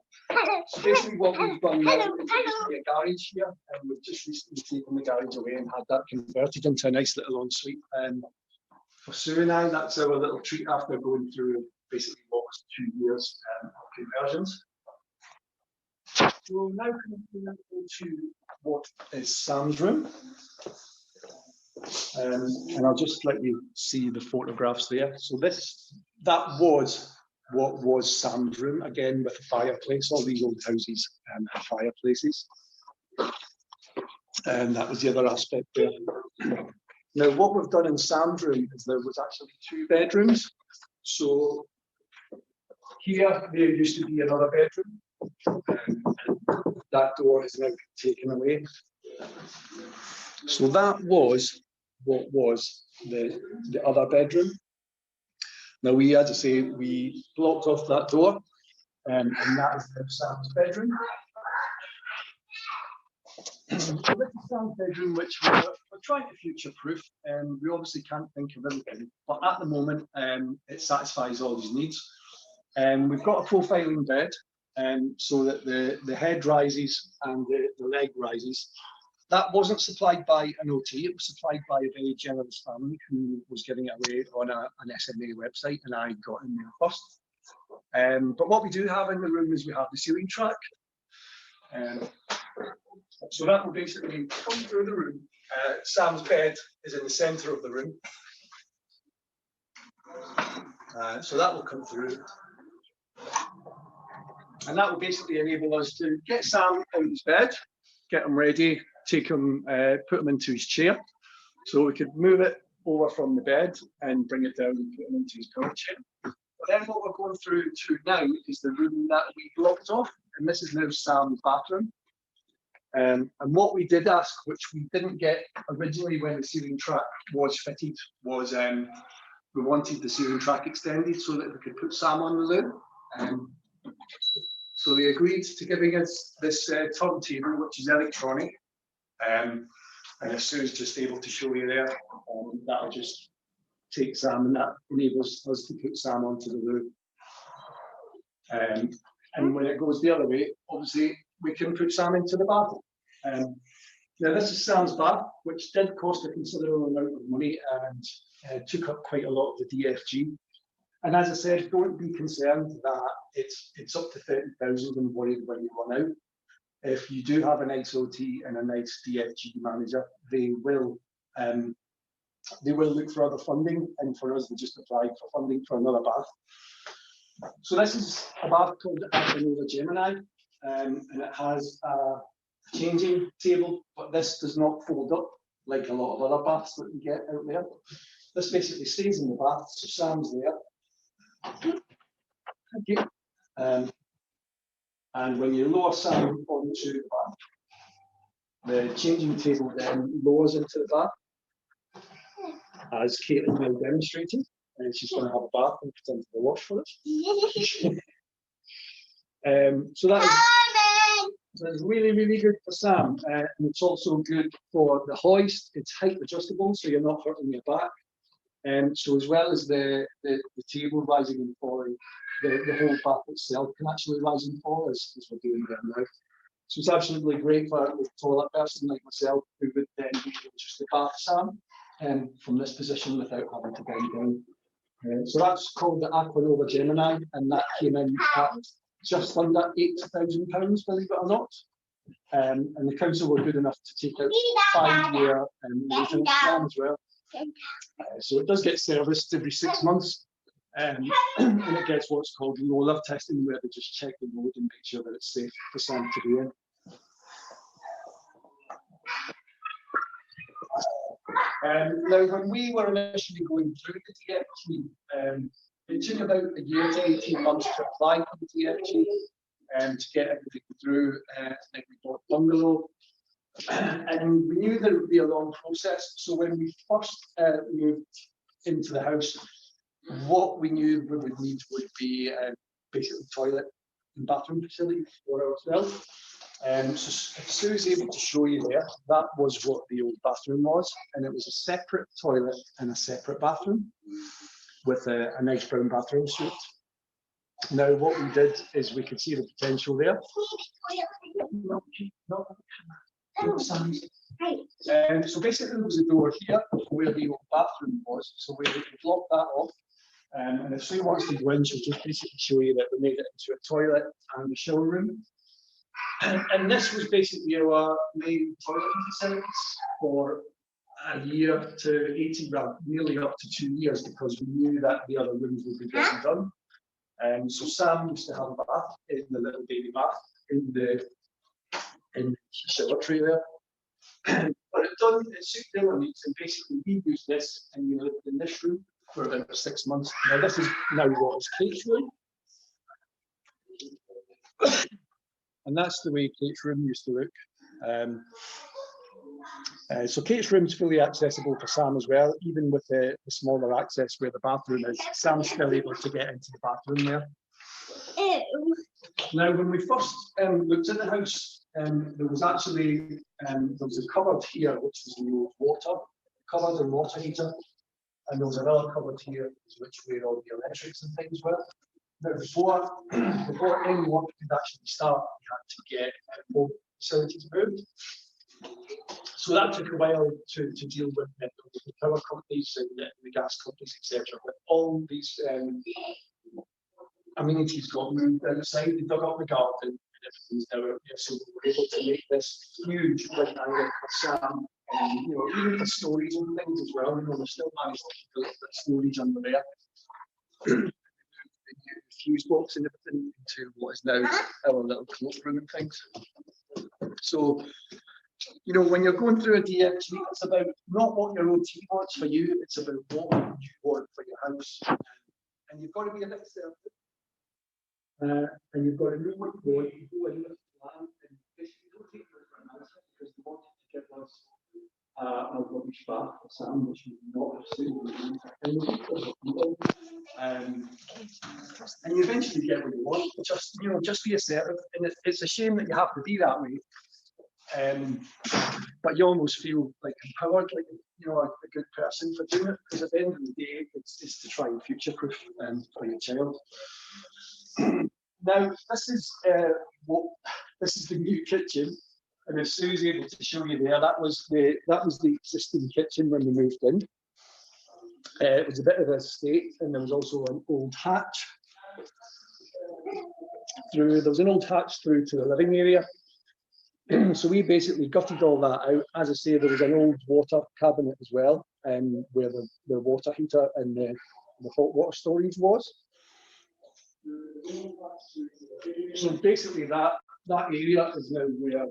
So basically what we've done now is a garage here, and we've just recently taken the garage away and had that converted into a nice little ensuite. For Sue and I, that's our little treat after going through basically what was 2 years of conversions. So now coming to what is Sam's room. And I'll just let you see the photographs there. So that was what was Sam's room, again with a fireplace. All these old houses have fireplaces. And that was the other aspect there. Now, what we've done in Sam's room is there was actually 2 bedrooms. So here, there used to be another bedroom. That door is now taken away. So that was what was the other bedroom. Now, we, as I say, we blocked off that door, and that is Sam's bedroom. So this is Sam's bedroom, which we're trying to future-proof, and we obviously can't think of everything, but at the moment, it satisfies all his needs. We've got a profiling bed, so that the head rises and the leg rises. That wasn't supplied by an OT, it was supplied by a very generous family who was giving it away on an SMA website, and I got in there first. But what we do have in the room is we have the ceiling track. So that will basically come through the room. Sam's bed is in the centre of the room. So that will come through. And that will basically enable us to get Sam out of his bed, get him ready, take him, put him into his chair. So we could move it over from the bed and bring it down and put him into his pillow chair. But then what we're going through to now is the room that we blocked off, and this is now Sam's bathroom. And what we did ask, which we didn't get originally when the ceiling track was fitted, was we wanted the ceiling track extended so that we could put Sam on the loo. So they agreed to giving us this turntable, which is electronic. And as Sue's just able to show you there, that'll just take Sam, and that enables us to put Sam onto the loo. And when it goes the other way, obviously, we can put Sam into the bath. Now, this is Sam's bath, which did cost a considerable amount of money and took up quite a lot of the DFG. And as I said, don't be concerned that it's up to 30,000 and worried when you run out. If you do have a nice OT and a nice DFG manager, they will look for other funding, and for us, we just applied for funding for another bath. So this is a bath called the Gemini, and it has a changing table, but this does not fold up like a lot of other baths that you get out there. This basically stays in the bath, so Sam's there. Okay. And when you lower Sam onto the bath, the changing table then lowers into the bath, as Caitlin now demonstrated, and she's going to have a bath and put into the wash for us. So that is really, really good for Sam, and it's also good for the hoist. It's height adjustable, so you're not hurting your back. So as well as the table rising and falling, the whole bath itself can actually rise and fall as we're doing there now. So it's absolutely great for a toilet person like myself who would then be able just to bath Sam from this position without having to bend down. So that's called the Aquanova Gemini, and that came in at just under £8,000, believe it or not. And the council were good enough to take out a 5-year maintenance plan as well. So it does get serviced every 6 months, and it gets what's called roller testing, where they just check the road and make sure that it's safe for Sam to be in. Now, when we were initially going through the DFG, it took about a year to 18 months to apply for the DFG to get everything through. Like we bought bungalow, And we knew that it would be a long process. So when we first moved into the house, what we knew we would need would be basically toilet and bathroom facilities for ourselves. So if Sue's able to show you there, that was what the old bathroom was, and it was a separate toilet and a separate bathroom with a nice brown bathroom suite. Now what we did is we could see the potential there. So basically there was a door here where the old bathroom was, so we blocked that off. And if Sue wants to go in, she'll just basically show you that we made it into a toilet and a shower room. And this was basically our main toilet facilities for a year to 18, well, nearly up to 2 years, because we knew that the other rooms would be getting done. So Sam used to have a bath in the little baby bath in the shower tray there. But it suited their needs, and basically we used this and we lived in this room for about 6 months. Now this is now what is Kate's room. And that's the way Kate's room used to look. So Kate's room is fully accessible for Sam as well, even with the smaller access where the bathroom is. Sam's still able to get into the bathroom there. Now, when we first looked at the house, there was actually there was a cupboard here, which was the old water cupboard and water heater, and there was another cupboard here, which were all the electrics and things were. Now, before any work could actually start, we had to get all facilities moved. So that took a while to deal with the power companies and the gas companies, etc. But all these amenities got moved outside. They dug up the garden and everything's now out there. So we were able to make this huge rectangle for Sam, and even for storage and things as well. We still managed to keep a little bit of storage under there. The fuse box and everything into what is now our little cloakroom and things. So, when you're going through a DMT, it's about not what your OT wants for you, it's about what you want for your house. And you've got to be a bit certain. And you've got to know what you want. You go in with a plan, and basically don't take it for an answer, because they wanted to give us a rubbish bath for Sam, which we not have seen. And you eventually get what you want. Just be assertive. And it's a shame that you have to be that way. But you almost feel like empowered, like a good person for doing it, because at the end of the day, it's to try and future-proof for your child. Now, this is the new kitchen, and if Sue's able to show you there, that was the existing kitchen when we moved in. It was a bit of a state, and there was also an old hatch through. There was an old hatch through to the living area. So we basically gutted all that out. As I say, there was an old water cabinet as well, where the water heater and the hot water storage was. So basically that area is now where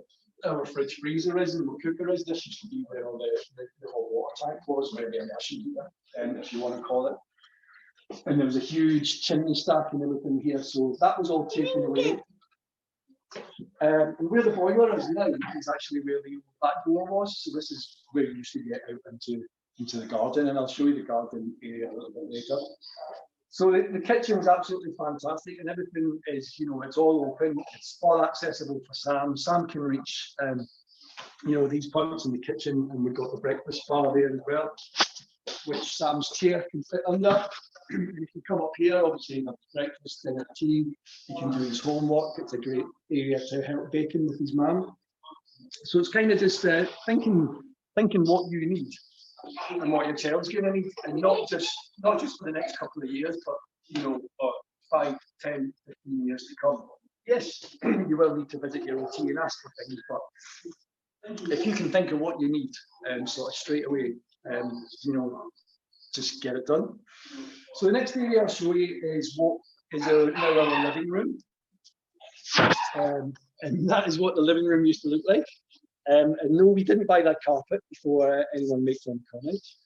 our fridge freezer is and the cooker is. This used to be where all the hot water tank was, maybe an immersion heater, if you want to call it. And there was a huge chimney stack and everything here, so that was all taken away. And where the boiler is now is actually where the back door was. So this is where you used to get out into the garden, and I'll show you the garden area a little bit later. So the kitchen was absolutely fantastic, and everything is, it's all open. It's all accessible for Sam. Sam can reach, these points in the kitchen, and we've got the breakfast bar there as well, which Sam's chair can fit under. He can come up here, obviously, have breakfast, dinner, tea. He can do his homework. It's a great area to help baking with his mum. So it's kind of just thinking what you need and what your child's going to need, and not just for the next couple of years, but for 5, 10, 15 years to come. Yes, you will need to visit your OT and ask for things, but if you can think of what you need, sort of straight away, just get it done. So the next area I'll show you is what is now our living room. And that is what the living room used to look like. And no, we didn't buy that carpet before anyone makes any comments.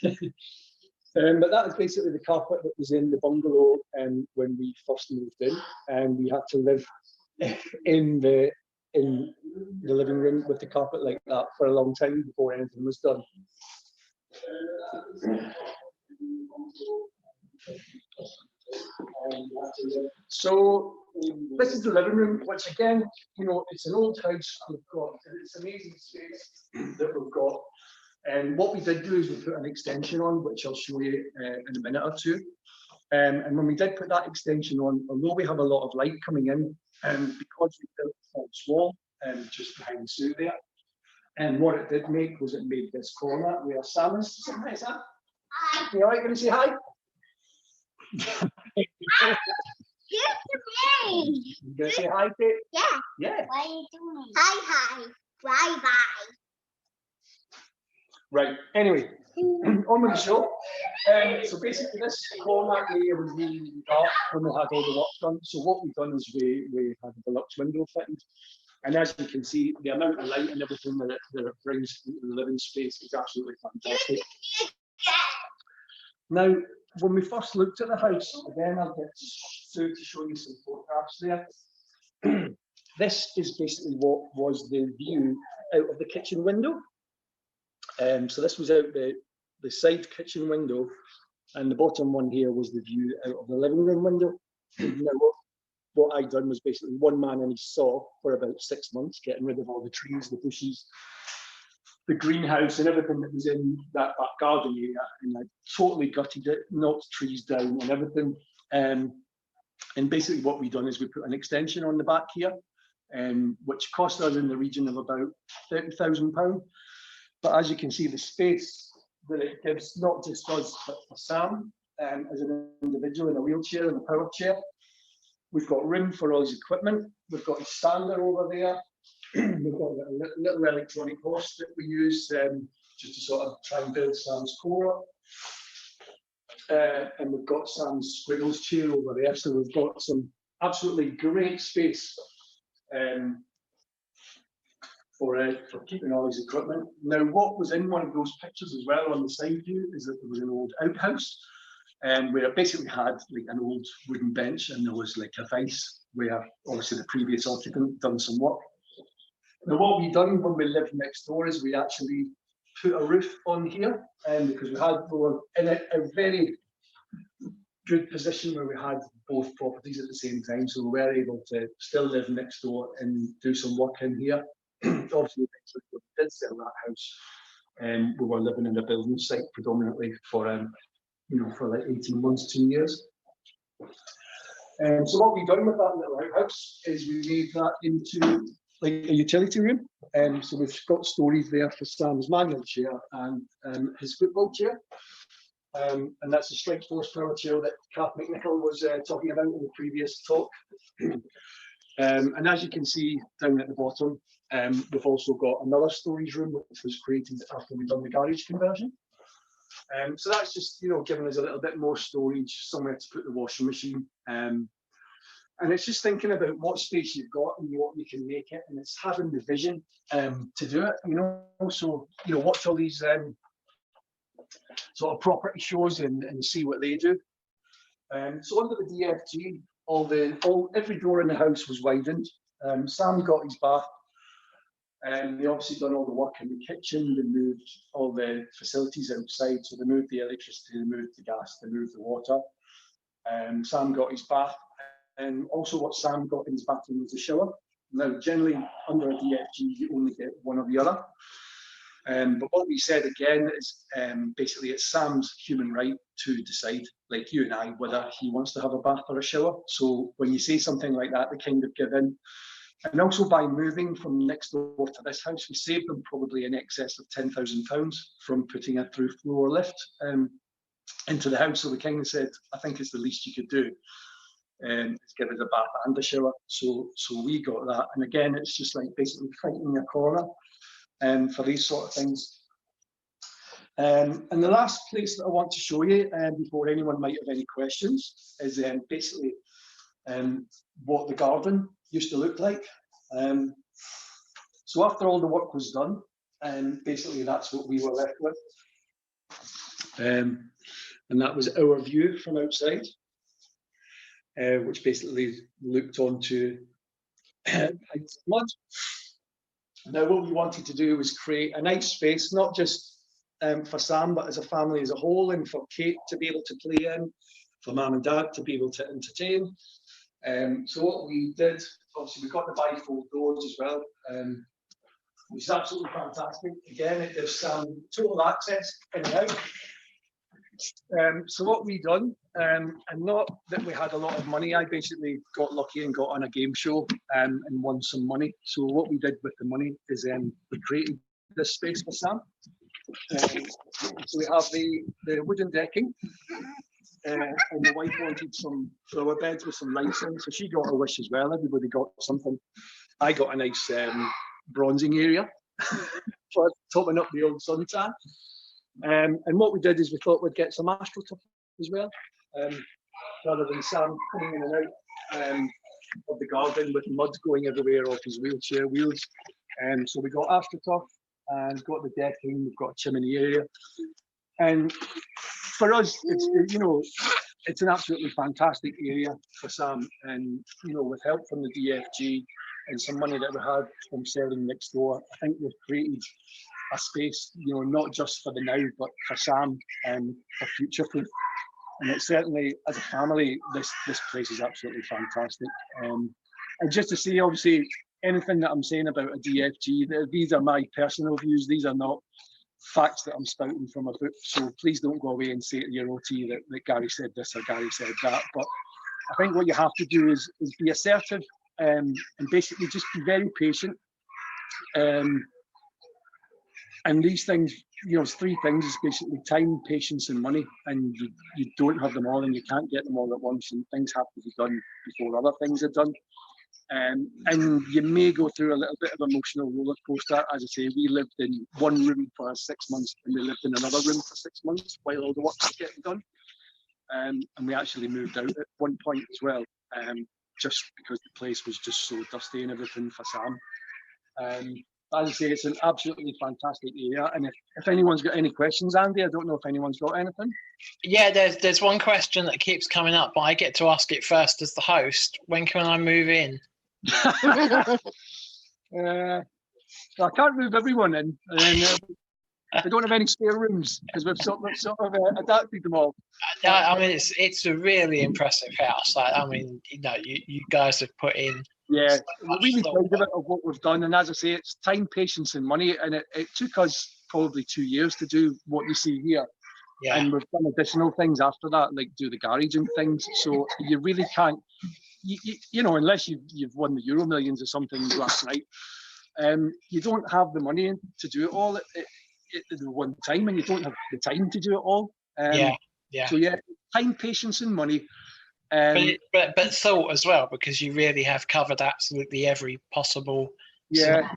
But that is basically the carpet that was in the bungalow when we first moved in. And we had to live in the in the living room with the carpet like that for a long time before anything was done. So this is the living room, which again, you know, it's an old house. We've got, it's amazing space that we've got. And what we did do is we put an extension on, which I'll show you in a minute or two. And when we did put that extension on, although we have a lot of light coming in, because we built a false wall just behind Sue there, and what it did make was it made this corner where Sam is. Hi, Sam. Hi. You all right? Going to say hi? You going to say hi, Kate? Yeah. Yeah. What are you doing? Hi. Bye. Right. Anyway, on with the show. So basically, this corner area was really dark when we had all the work done. So what we've done is we had a deluxe window fitted. And as you can see, the amount of light and everything that it brings into the living space is absolutely fantastic. Now, when we first looked at the house, again, I'll get Sue to show you some photographs there. This is basically what was the view out of the kitchen window. So this was out the side kitchen window, and the bottom one here was the view out of the living room window. Now, what I'd done was basically one man and his saw for about 6 months, getting rid of all the trees, the bushes, the greenhouse and everything that was in that back garden area, and I totally gutted it, knocked trees down and everything. And basically what we've done is we put an extension on the back here, which cost us in the region of about £30,000. But as you can see, the space that it gives, not just us, but for Sam as an individual in a wheelchair and a power chair. We've got room for all his equipment. We've got his stander over there. We've got a little electronic horse that we use just to sort of try and build Sam's core up. And we've got Sam's squiggles chair over there. So we've got some absolutely great space for keeping all his equipment. Now, what was in one of those pictures as well on the side view is that there was an old outhouse, where it basically had like an old wooden bench, and there was like a vise where obviously the previous occupant done some work. Now, what we done when we lived next door is we actually put a roof on here, because we were in a very good position where we had both properties at the same time, so we were able to still live next door and do some work in here. Obviously, eventually when we did sell that house, we were living in a building site predominantly for for like 18 months, 2 years. So what we've done with that little outhouse is we made that into like a utility room. So we've got storage there for Sam's manual chair and his football chair. And that's a strength force power chair that Kath McNichol was talking about in the previous talk. And as you can see down at the bottom, we've also got another storage room which was created after we've done the garage conversion. So that's just giving us a little bit more storage, somewhere to put the washing machine. And it's just thinking about what space you've got and what you can make it, and it's having the vision to do it. So watch all these sort of property shows and see what they do. So under the DFG, every door in the house was widened. Sam got his bath, and they obviously done all the work in the kitchen. They moved all the facilities outside, so they moved the electricity, they moved the gas, they moved the water. Sam got his bath, and also what Sam got in his bathroom was a shower. Now, generally under a DFG, you only get one or the other. But what we said again is basically it's Sam's human right to decide, like you and I, whether he wants to have a bath or a shower. So when you say something like that, they kind of give in. And also by moving from next door to this house, we saved them probably in excess of £10,000 from putting a through floor lift into the house. So we kind of said, I think it's the least you could do. Is give us a bath and a shower. So we got that. And again, it's just like basically fighting a corner for these sort of things. And the last place that I want to show you before anyone might have any questions is basically what the garden used to look like. So after all the work was done, basically that's what we were left with. And that was our view from outside, which basically looked onto pints of blood. Now, what we wanted to do was create a nice space, not just for Sam, but as a family as a whole, and for Kate to be able to play in, for Mum and Dad to be able to entertain. So what we did, obviously, we got the bifold doors as well, which is absolutely fantastic. Again, it gives Sam total access in and out. So what we done, and not that we had a lot of money, I basically got lucky and got on a game show and won some money. So what we did with the money is we created this space for Sam. So we have the wooden decking, and the wife wanted some flower beds with some lights in, so she got a wish as well. Everybody got something. I got a nice bronzing area for topping up the old suntan. And what we did is we thought we'd get some AstroTurf as well, rather than Sam coming in and out of the garden with mud going everywhere off his wheelchair wheels. So we got AstroTurf and got the decking. We've got a chimney area, and for us, it's an absolutely fantastic area for Sam. And with help from the DFG and some money that we had from selling next door, I think we've created a space, not just for the now, but for Sam and for future proof. And it's certainly, as a family, this place is absolutely fantastic. And just to see, obviously, anything that I'm saying about a DFG, these are my personal views. These are not facts that I'm spouting from a book. So please don't go away and say to your OT that Gary said this or Gary said that. But I think what you have to do is be assertive and basically just be very patient. And these things, it's three things. It's basically time, patience, and money. And you don't have them all, and you can't get them all at once. And things have to be done before other things are done. And you may go through a little bit of emotional roller coaster. As I say, we lived in one room for 6 months, and we lived in another room for 6 months while all the work was getting done. And we actually moved out at one point as well, just because the place was just so dusty and everything for Sam. As I say, it's an absolutely fantastic area. And if anyone's got any questions, Andy, I don't know if anyone's got anything. Yeah, there's one question that keeps coming up, but I get to ask it first as the host. When can I move in? I can't move everyone in. And we don't have any spare rooms because we've sort of adapted them all. I mean, it's a really impressive house. You guys have put in. Yeah, we're really proud of what we've done. And as I say, it's time, patience, and money. And it took us probably 2 years to do what you see here. Yeah. And we've done additional things after that, like do the garage and things. So you really can't, unless you've won the Euro Millions or something last night, you don't have the money to do it all at one time, and you don't have the time to do it all. So time, patience, and money. But thought as well, because you really have covered absolutely every possible. Yeah,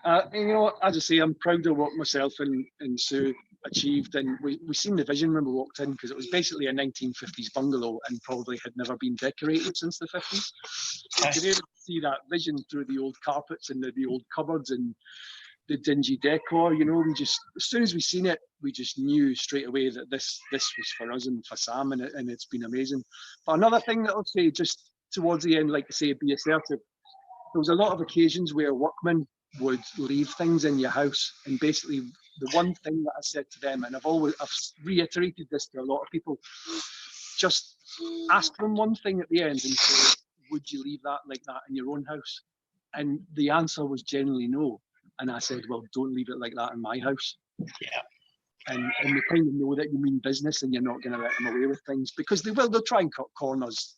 as I say, I'm proud of what myself and Sue achieved, and we seen the vision when we walked in, because it was basically a 1950s bungalow and probably had never been decorated since the 50s. So to be able to see that vision through the old carpets and the old cupboards and the dingy decor, we just, as soon as we seen it, we just knew straight away that this was for us and for Sam, and it's been amazing. But another thing that I'll say just towards the end, like I say, be assertive. There was a lot of occasions where workmen would leave things in your house, and basically the one thing that I said to them, and I've reiterated this to a lot of people, just ask them one thing at the end and say, would you leave that like that in your own house? And the answer was generally no. And I said, well, don't leave it like that in my house. Yeah. And they kind of know that you mean business, and you're not going to let them away with things, because they'll try and cut corners.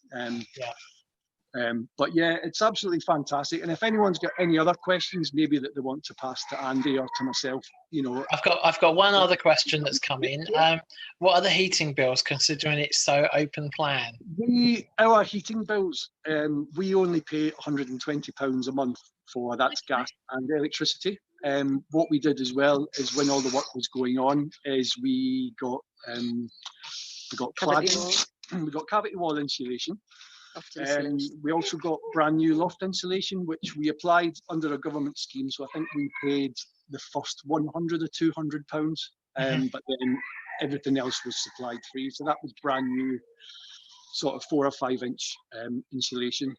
But yeah, it's absolutely fantastic. And if anyone's got any other questions, maybe that they want to pass to Andy or to myself, I've got one other question that's come in. What are the heating bills, considering it's so open plan? Our heating bills, we only pay £120 a month for that's gas and electricity. What we did as well is, when all the work was going on, is we got cladding, we got cavity wall insulation. We also got brand new loft insulation, which we applied under a government scheme. So I think we paid the first £100 or £200, but then everything else was supplied free. So that was brand new, sort of 4 or 5 inch insulation.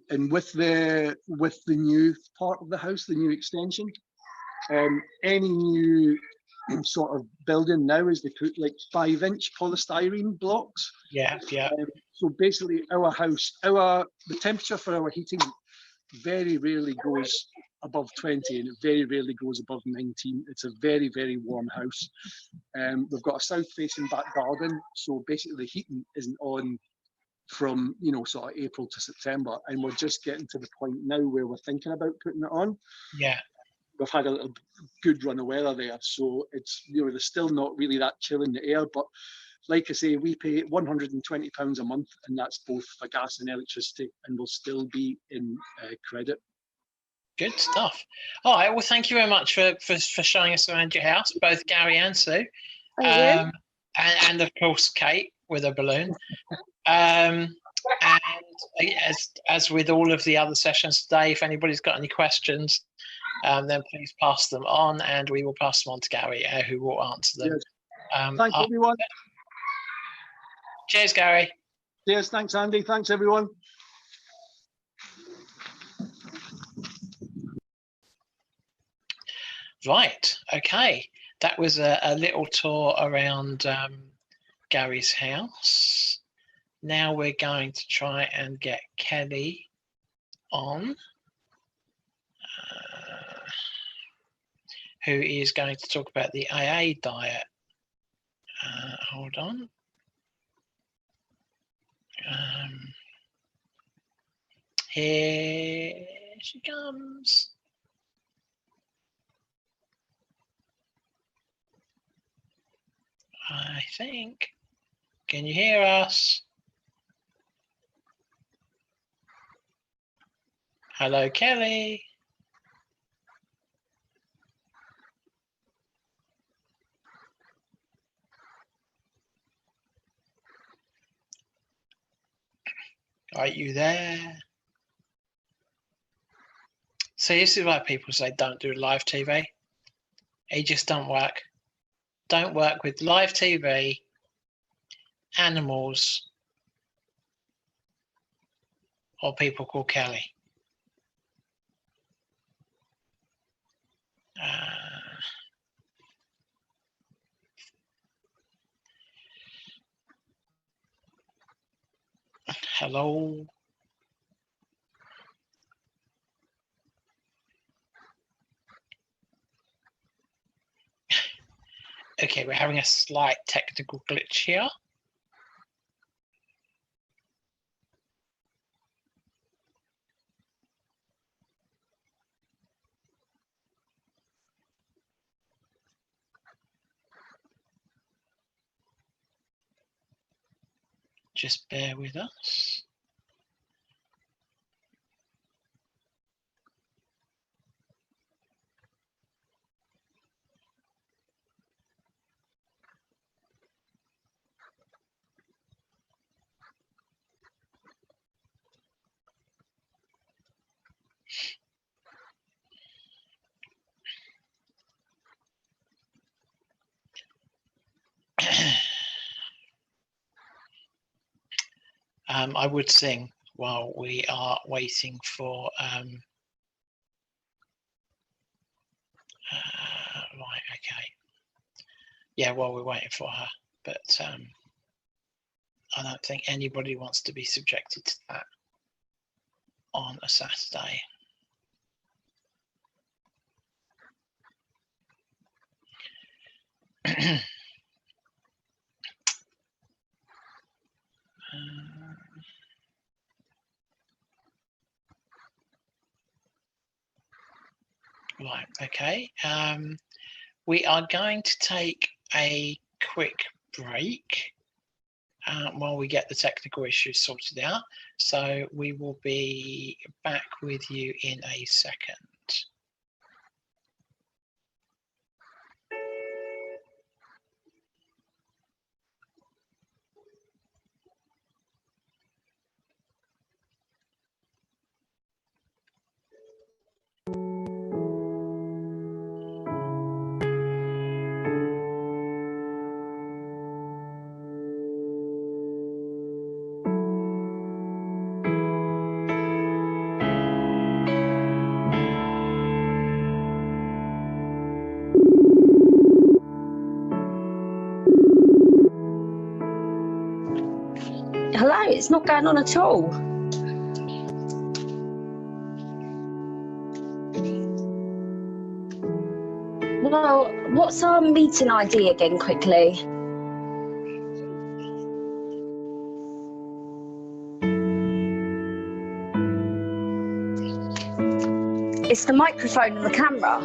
And with the new part of the house, the new extension, any new sort of building now is they put like 5-inch polystyrene blocks. Yeah. So basically, our house, the temperature for our heating very rarely goes above 20, and it very rarely goes above 19. It's a very, very warm house. We've got a south-facing back garden, so basically the heating isn't on from, you know, sort of April to September, and we're just getting to the point now where we're thinking about putting it on. Yeah. We've had a little good run of weather there, so it's, you know, there's still not really that chill in the air, but like I say, we pay £120 a month, and that's both for gas and electricity, and we'll still be in credit. Good stuff. All right. Well, thank you very much for showing us around your house, both Gary and Sue, and of course Kate with a balloon. And as with all of the other sessions today, if anybody's got any questions, then please pass them on, and we will pass them on to Gary, who will answer them. Yes. Thanks, everyone. Cheers, Gary. Cheers. Thanks, Andy. Thanks, everyone. Right. Okay. That was a little tour around Gary's house. Now we're going to try and get Kelly on, who is going to talk about the AA diet. Hold on. Here she comes. I think. Can you hear us? Hello, Kelly. Are you there? So this is why people say don't do live TV. It just don't work. Don't work with live TV, animals, or people called Kelly. Hello. Okay, we're having a slight technical glitch here. Just bear with us. I would sing while we are waiting for right, okay. Yeah, while we're waiting for her, but I don't think anybody wants to be subjected to that on a Saturday. Right, okay. We are going to take a quick break while we get the technical issues sorted out. So we will be back with you in a second. it's not going on at all. Well, what's our meeting ID again, quickly? It's the microphone and the camera.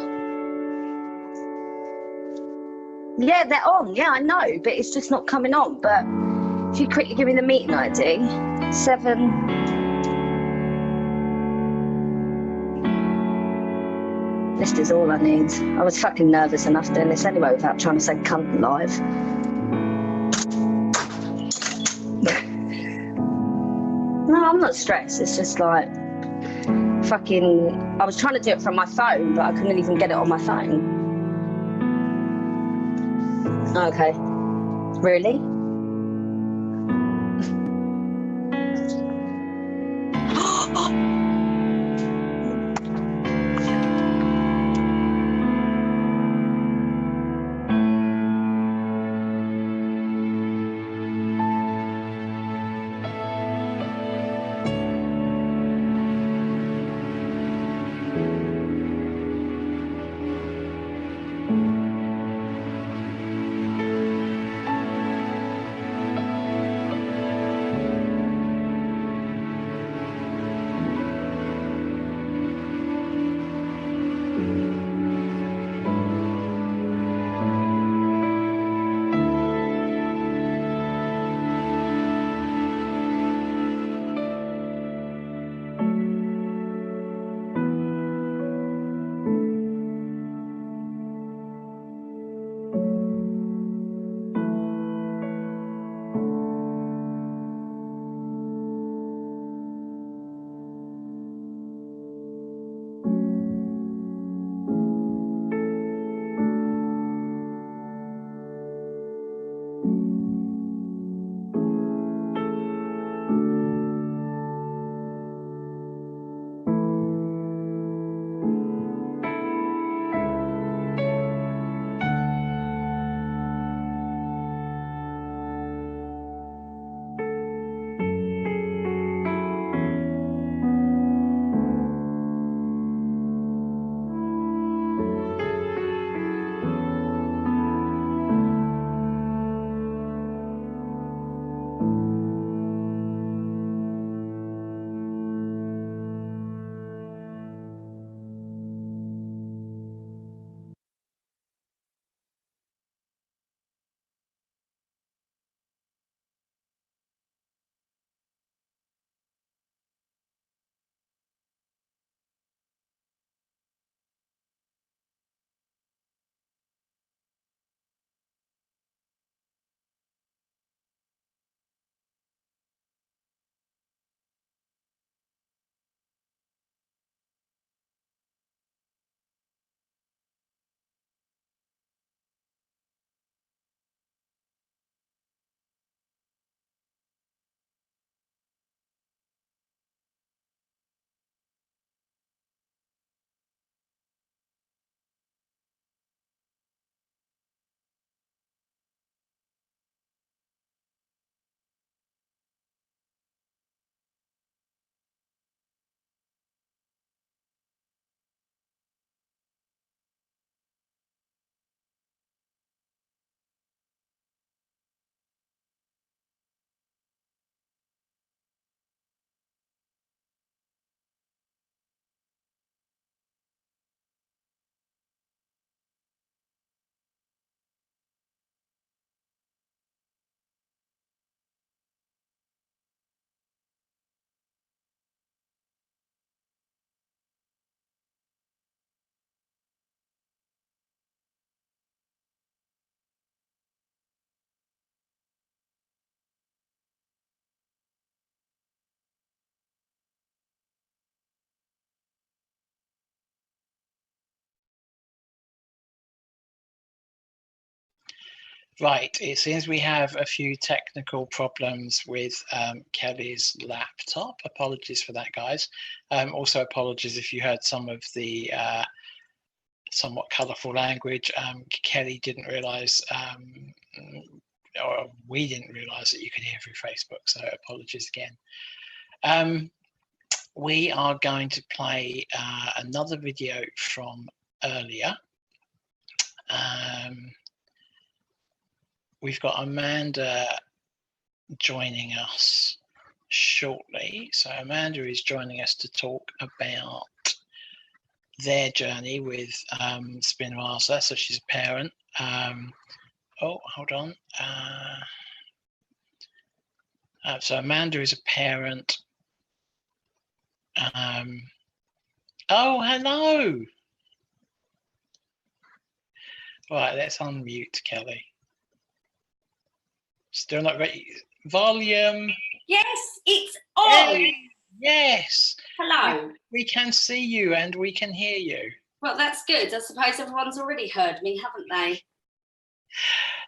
Yeah, they're on. Yeah, I know, but it's just not coming on. But if you quickly give me the meeting ID, 7. This is all I need. I was fucking nervous enough doing this anyway without trying to say cunt live. No, I'm not stressed. It's just like fucking. I was trying to do it from my phone, but I couldn't even get it on my phone. Okay. Really? Right, it seems we have a few technical problems with Kelly's laptop. Apologies for that, guys. Also, apologies if you heard some of the somewhat colourful language. Kelly didn't realise we didn't realise that you could hear through Facebook, so apologies again. We are going to play another video from earlier. We've got Amanda joining us shortly. So Amanda is joining us to talk about their journey with Spinraza. So she's a parent. Oh, hold on. So Amanda is a parent. Oh, hello. Right, let's unmute Kelly. Still not ready. Volume. Yes, it's on. Hey, yes. Hello. We can see you and we can hear you. Well, that's good. I suppose everyone's already heard me, haven't they?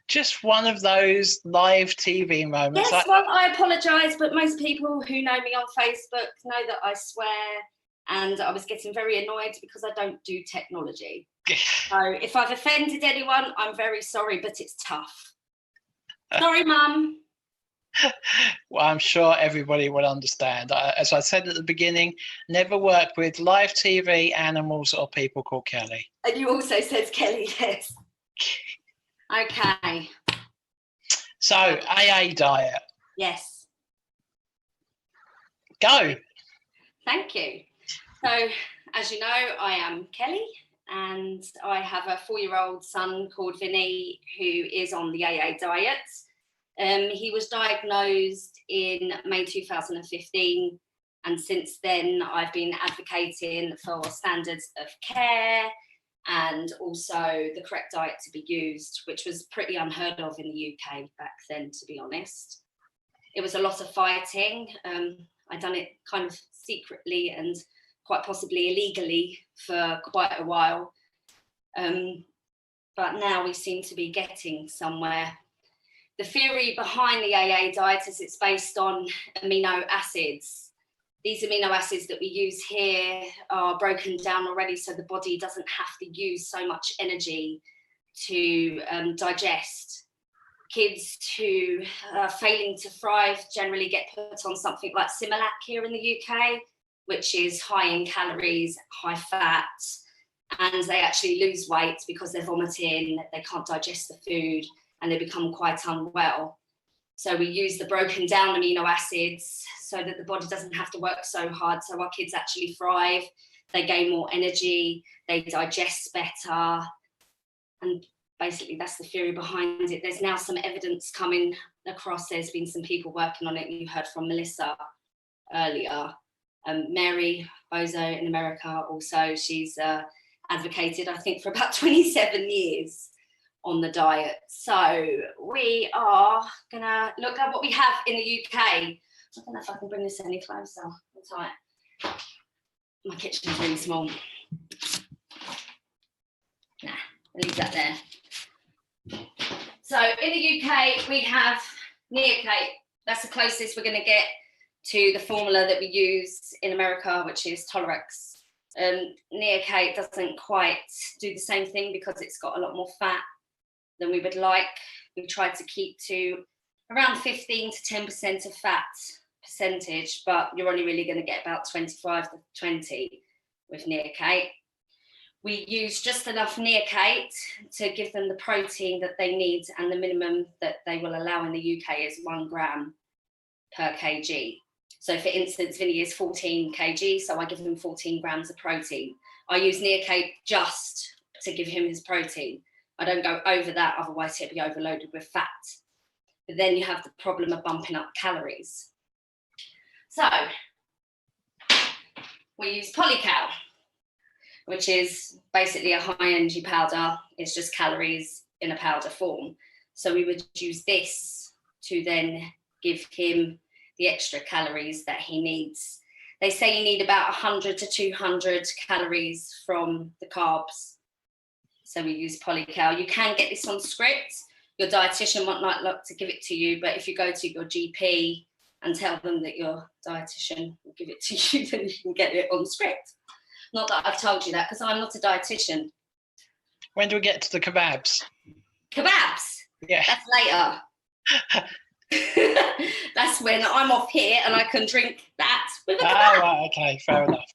Just one of those live TV moments. Yes, well, I apologise, but most people who know me on Facebook know that I swear, and I was getting very annoyed because I don't do technology. So if I've offended anyone, I'm very sorry, but it's tough. Sorry, Mum. Well, I'm sure everybody will understand. As I said at the beginning, never work with live TV, animals, or people called Kelly. And you also said Kelly, yes. Okay. So, AA diet. Yes. Go. Thank you. So, as you know, I am Kelly, and I have a 4-year-old son called Vinny who is on the AA diet. He was diagnosed in May 2015, and since then I've been advocating for standards of care and also the correct diet to be used, which was pretty unheard of in the UK back then, to be honest. It was a lot of fighting. I'd done it kind of secretly and quite possibly illegally for quite a while. But now we seem to be getting somewhere. The theory behind the AA diet is it's based on amino acids. These amino acids that we use here are broken down already, so the body doesn't have to use so much energy to digest. Kids who are failing to thrive generally get put on something like Similac here in the UK, which is high in calories, high fat, and they actually lose weight because they're vomiting, they can't digest the food, and they become quite unwell. So we use the broken down amino acids so that the body doesn't have to work so hard. So our kids actually thrive, they gain more energy, they digest better. And basically that's the theory behind it. There's now some evidence coming across. There's been some people working on it. You heard from Melissa earlier. Mary Bozo in America also, she's advocated, I think, for about 27 years on the diet. So we are gonna look at what we have in the UK. I don't know if I can bring this any closer. That's all right. My kitchen's really small. Nah, I'll leave that there. So in the UK, we have Neocate. That's the closest we're gonna get to the formula that we use in America, which is Tolerex. Neocate doesn't quite do the same thing because it's got a lot more fat than we would like. We try to keep to around 15 to 10% of fat percentage, but you're only really going to get about 25 to 20 with Neocate. We use just enough Neocate to give them the protein that they need, and the minimum that they will allow in the UK is 1 gram per kg. So for instance, Vinny is 14 kg, so I give him 14 grams of protein. I use Neocate just to give him his protein. I don't go over that, otherwise he'll be overloaded with fat. But then you have the problem of bumping up calories. So we use Polycal, which is basically a high energy powder. It's just calories in a powder form. So we would use this to then give him the extra calories that he needs. They say you need about 100 to 200 calories from the carbs. So we use Polycal. You can get this on script. Your dietitian might not like to give it to you, but if you go to your GP and tell them that your dietitian will give it to you, then you can get it on script. Not that I've told you that, because I'm not a dietitian. When do we get to the kebabs? Kebabs? Yeah. That's later. That's when I'm off here and I can drink that with a Ah, kebab. right, okay, fair enough.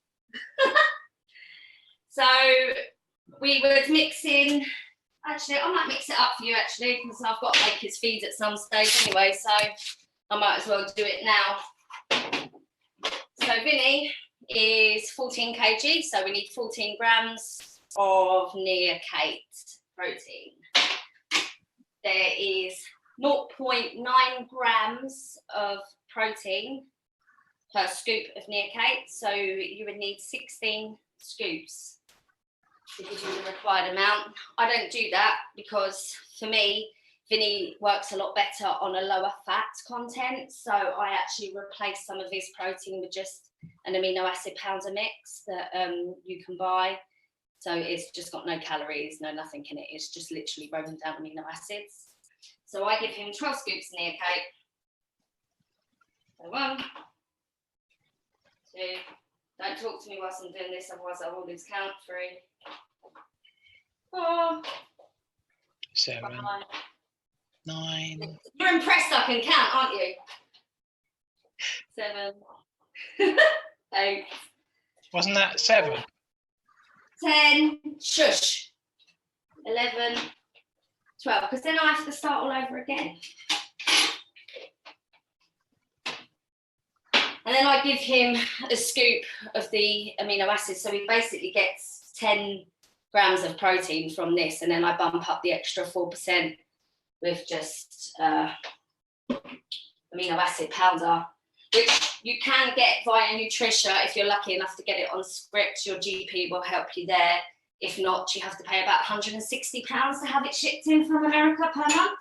So we would mix in. Actually, I might mix it up for you actually, because I've got to make his feed at some stage anyway, so I might as well do it now. So Vinny is 14 kg, so we need 14 grams of neocate protein. There is 0.9 grams of protein per scoop of neocate, so you would need 16 scoops to give you the required amount. I don't do that because for me, Vinny works a lot better on a lower fat content, so I actually replace some of his protein with just an amino acid powder mix that you can buy. So it's just got no calories, no nothing in it. It's just literally broken down amino acids. So I give him 12 scoops of neocate. So 1, 2, don't talk to me whilst I'm doing this, otherwise I will lose count. 3, 4, 7, 5. 9. You're impressed I can count, aren't you? 7, 8, Wasn't that 7? 10, shush, 11, 12, because then I have to start all over again. And then I give him a scoop of the amino acids, so he basically gets 10 grams of protein from this, and then I bump up the extra 4% with just amino acid powder, which you can get via Nutricia if you're lucky enough to get it on script. Your GP will help you there. If not, you have to pay about £160 to have it shipped in from America per month,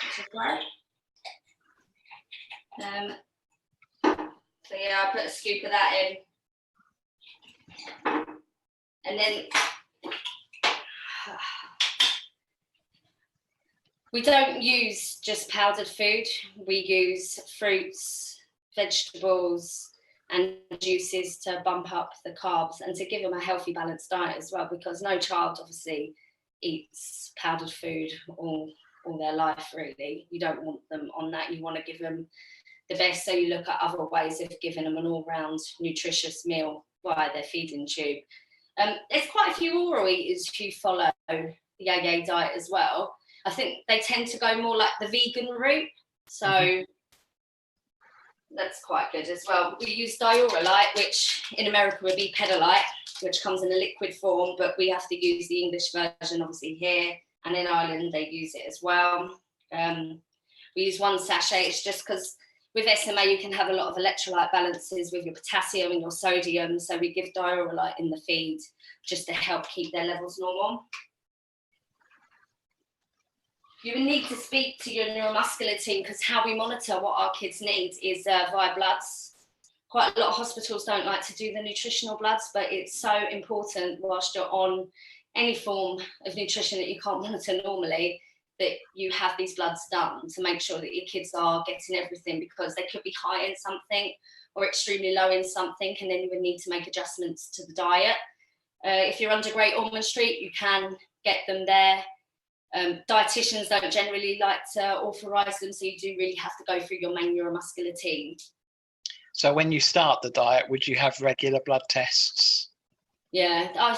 which is great. So yeah, I put a scoop of that in. And then we don't use just powdered food. We use fruits, vegetables, and juices to bump up the carbs and to give them a healthy, balanced diet as well, because no child obviously eats powdered food all their life, really. You don't want them on that. You want to give them the best, so you look at other ways of giving them an all-round nutritious meal via their feeding tube. There's quite a few oral eaters who follow the AA diet as well. I think they tend to go more like the vegan route, so that's quite good as well. We use Diorolite, which in America would be Pedalite, which comes in a liquid form, but we have to use the English version obviously here, and in Ireland they use it as well. We use 1 sachet. It's just because with SMA you can have a lot of electrolyte balances with your potassium and your sodium, so we give Diorolite in the feed just to help keep their levels normal. You will need to speak to your neuromuscular team, because how we monitor what our kids need is via bloods. Quite a lot of hospitals don't like to do the nutritional bloods, but it's so important whilst you're on any form of nutrition that you can't monitor normally, that you have these bloods done to make sure that your kids are getting everything, because they could be high in something or extremely low in something, and then you would need to make adjustments to the diet. If you're under Great Ormond Street, you can get them there. Dietitians don't generally like to authorise them, so you do really have to go through your main neuromuscular team. So when you start the diet, would you have regular blood tests? Yeah,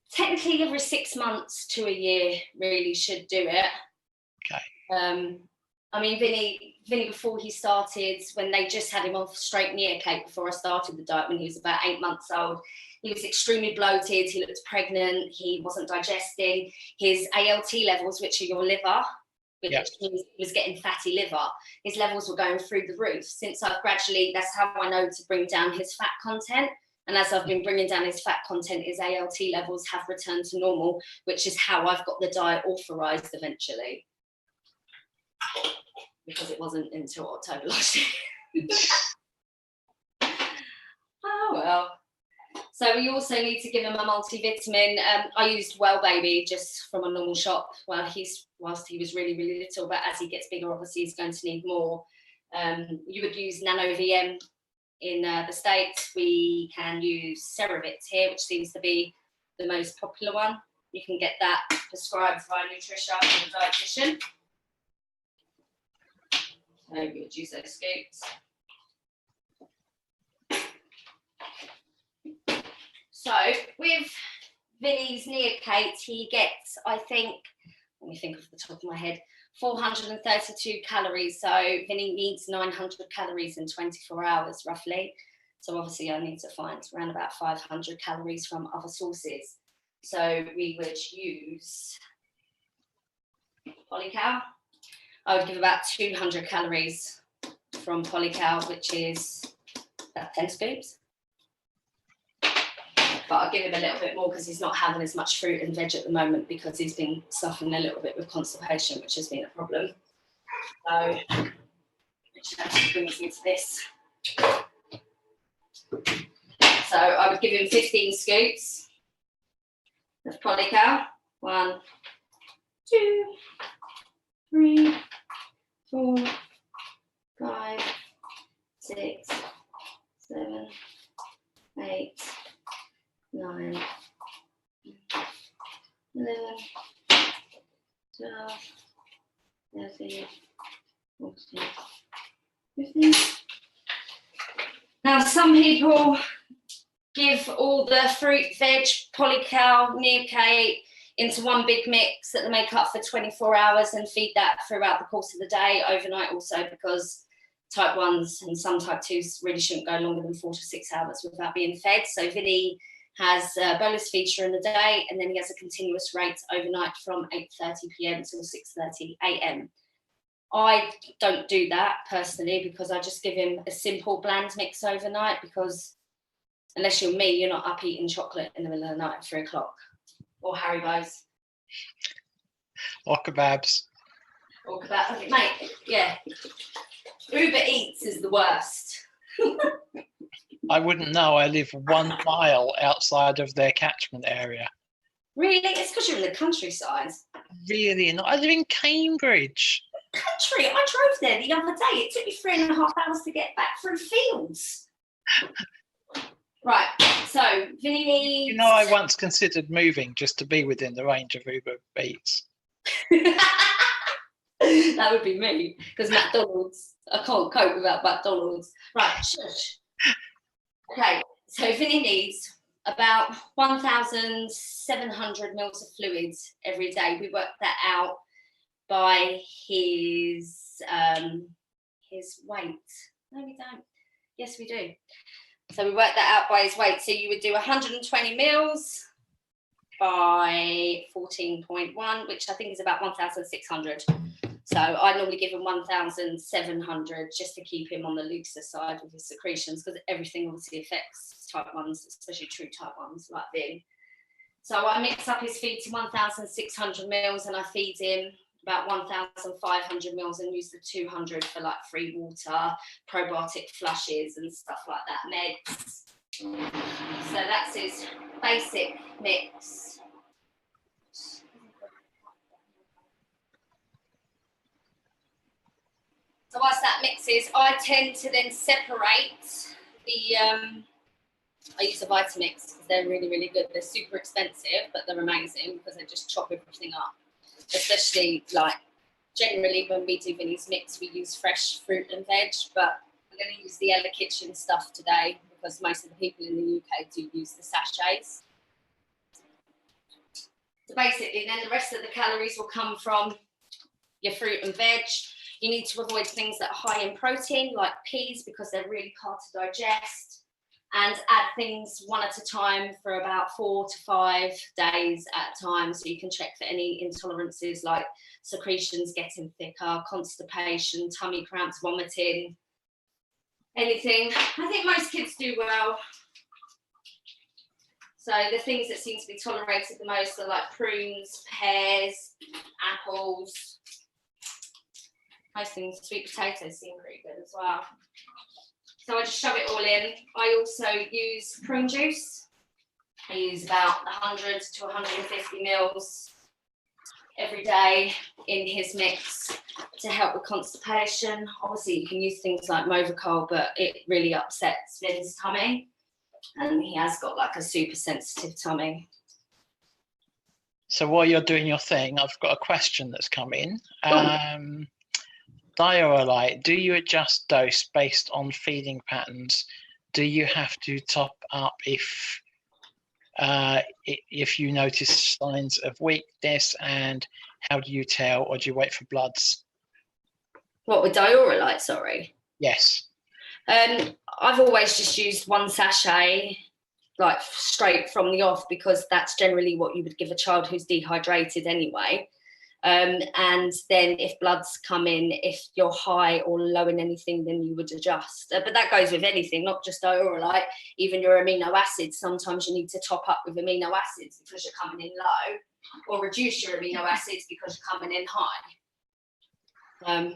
technically every 6 months to a year really should do it. Okay. I mean, Vinny before he started, when they just had him off straight neocate before I started the diet, when he was about 8 months old, he was extremely bloated, he looked pregnant, he wasn't digesting. His ALT levels, which are your liver, which means he was getting fatty liver, his levels were going through the roof. Since I've gradually, that's how I know to bring down his fat content. And as I've been bringing down his fat content, his ALT levels have returned to normal, which is how I've got the diet authorised eventually. Because it wasn't until October last year. Oh, well. So we also need to give him a multivitamin. I used Well Baby just from a normal shop whilst he was really, really little, but as he gets bigger, obviously he's going to need more. You would use Nano VM in the States. We can use Ceravit here, which seems to be the most popular one. You can get that prescribed by a nutrition and a dietitian. So we would use those scoops. So with Vinny's Neocate, he gets, I think, let me think off the top of my head, 432 calories. So Vinny needs 900 calories in 24 hours, roughly. So obviously I need to find around about 500 calories from other sources. So we would use Polycow. I would give about 200 calories from Polycow, which is about 10 scoops. But I'll give him a little bit more because he's not having as much fruit and veg at the moment because he's been suffering a little bit with constipation, which has been a problem. So, which actually brings me to this. So I would give him 15 scoops of Polycow. 1, 2, 3, 4, 5, 6, 7, 8, 9, 11, 12, 13, 14, 15. Now, some people give all the fruit, veg, Polycow, Neocate into one big mix that they make up for 24 hours and feed that throughout the course of the day, overnight also, because type 1s and some type 2s really shouldn't go longer than 4 to 6 hours without being fed. So Vinny has a bolus feature in the day, and then he has a continuous rate overnight from 8:30 p.m. till 6:30 a.m. I don't do that personally because I just give him a simple bland mix overnight because unless you're me, you're not up eating chocolate in the middle of the night at 3 o'clock or Haribo's. Or kebabs. Or kebab, mate, yeah. Uber Eats is the worst. I wouldn't know. I live 1 mile outside of their catchment area. Really? It's because you're in the countryside. Really not. I live in Cambridge. Country? I drove there the other day. It took me 3.5 hours to get back through fields. Right, so Vinny needs... You know, I once considered moving just to be within the range of Uber Eats. That would be me, because McDonald's, I can't cope without McDonald's. Right, shush. Okay, so Vinny needs about 1,700 mils of fluids every day. We work that out by his weight. No, we don't. Yes, we do. So we work that out by his weight. So you would do 120 mils by 14.1, which I think is about 1,600. So I normally give him 1,700 just to keep him on the looser side with his secretions because everything obviously affects type 1s, especially true type 1s like Vin. So I mix up his feed to 1,600 mils and I feed him about 1,500 mils and use the 200 for like free water, probiotic flushes and stuff like that, meds. So that's his basic mix. So whilst that mixes, I tend to then separate the, I use a Vitamix because they're really, really good. They're super expensive, but they're amazing because they just chop everything up. Especially like generally when we do Vinny's mix, we use fresh fruit and veg, but I'm going to use the Ella Kitchen stuff today because most of the people in the UK do use the sachets. So basically then the rest of the calories will come from your fruit and veg. You need to avoid things that are high in protein like peas because they're really hard to digest, and add things one at a time for about 4 to 5 days at a time so you can check for any intolerances like secretions getting thicker, constipation, tummy cramps, vomiting, anything. I think most kids do well. So the things that seem to be tolerated the most are like prunes, pears, apples. Most things, sweet potatoes seem pretty good as well. So I just shove it all in. I also use prune juice. I use about 100 to 150 mils every day in his mix to help with constipation. Obviously, you can use things like Movicol, but it really upsets Vin's tummy. And he has got like a super sensitive tummy. So while you're doing your thing, I've got a question that's come in. Diorolite, do you adjust dose based on feeding patterns? Do you have to top up if you notice signs of weakness, and how do you tell, or do you wait for bloods? What, with Diorolite, sorry? Yes. I've always just used one sachet, like straight from the off, because that's generally what you would give a child who's dehydrated anyway. And then if bloods come in, if you're high or low in anything, then you would adjust. But that goes with anything, not just Diorolite, even your amino acids. Sometimes you need to top up with amino acids because you're coming in low, or reduce your amino acids because you're coming in high. Does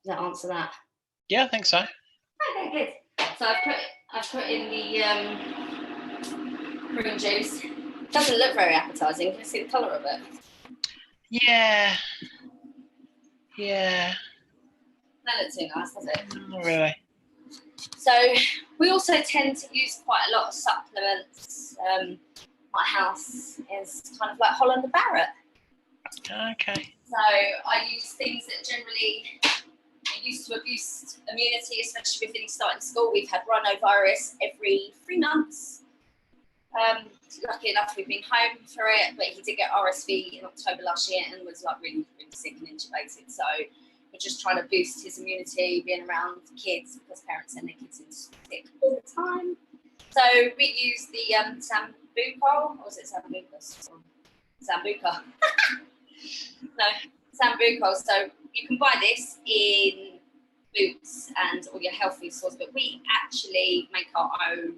that answer that? Yeah, I think so. Okay, good. So I've put in the prune juice. Doesn't look very appetizing. Can you see the colour of it? Yeah. That looks too nice, does it? Not really. So we also tend to use quite a lot of supplements. My house is kind of like Holland and Barrett. Okay. So I use things that generally are used to boost immunity, especially with things starting school. We've had rhinovirus every 3 months. Lucky enough, we've been home for it, but he did get RSV in October last year and was like really, really sick and intubated. So we're just trying to boost his immunity, being around kids, because parents send their kids in sick all the time. So we use the Sambuca, or was it Sambucus? Sambuca. No, Sambuca. So you can buy this in Boots and all your health food stores, but we actually make our own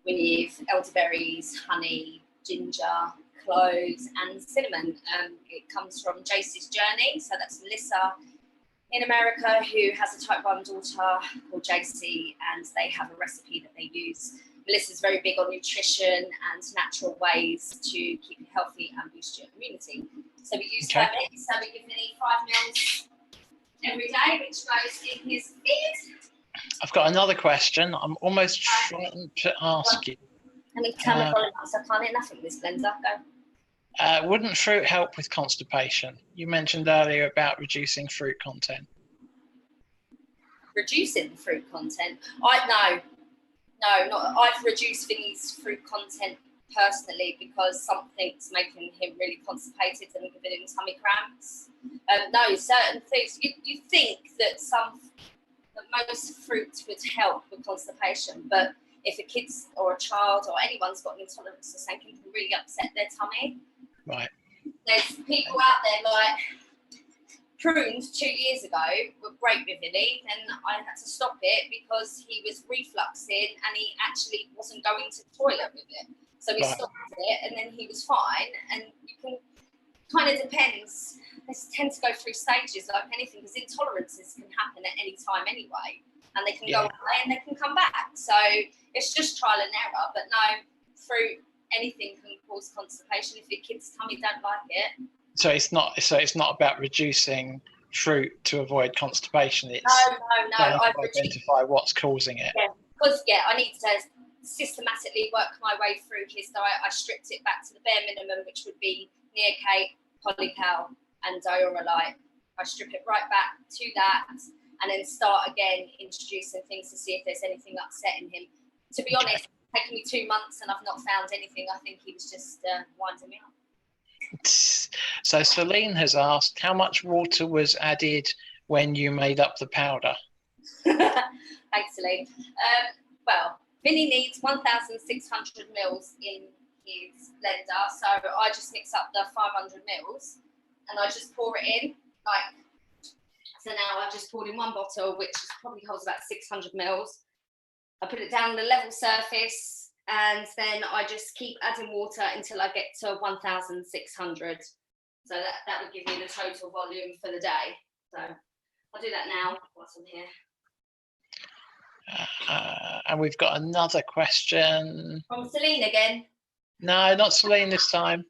with elderberries, honey, ginger, cloves, and cinnamon. It comes from Jace's Journey, so that's Melissa in America who has a type 1 daughter called Jace, and they have a recipe that they use. Melissa's very big on nutrition and natural ways to keep you healthy and boost your immunity. So we use her mix, so we give Vinny 5 mils every day, which goes in his feed. I've got another question. I'm almost trying to ask you. Let me turn the volume up so I can't hear nothing in this blender. Go. Wouldn't fruit help with constipation? You mentioned earlier about reducing fruit content. Reducing the fruit content? No, I've reduced Vinny's fruit content personally because something's making him really constipated and giving him tummy cramps. No, certain things. You think that most fruit would help with constipation, but if a kid's or a child or anyone's got an intolerance to something, it can really upset their tummy. Right. There's people out there like prunes 2 years ago were great with Vinny, then I had to stop it because he was refluxing and he actually wasn't going to the toilet with it. So we stopped it and then he was fine. And you can kind of depends. They tend to go through stages like anything, because intolerances can happen at any time anyway, and they can go away and they can come back. So it's just trial and error. But no, fruit, anything can cause constipation if your kid's tummy don't like it. So it's not about reducing fruit to avoid constipation. It's no. I've identify what's causing it. Yeah, because I need to systematically work my way through his diet. I stripped it back to the bare minimum, which would be Neocate, Polycal, and Diorolite. I strip it right back to that, and then start again introducing things to see if there's anything upsetting him. To be honest, it's taken me 2 months and I've not found anything. I think he was just winding me up. So Celine has asked, how much water was added when you made up the powder? Thanks, Celine. Well, Vinny needs 1,600 mils in his blender, so I just mix up the 500 mils and I just pour it in. So now I've just poured in one bottle, which probably holds about 600 mils. I put it down on the level surface, and then I just keep adding water until I get to 1,600. So that would give me the total volume for the day. So I'll do that now whilst I'm here. And we've got another question. From Celine again. No, not Celine this time.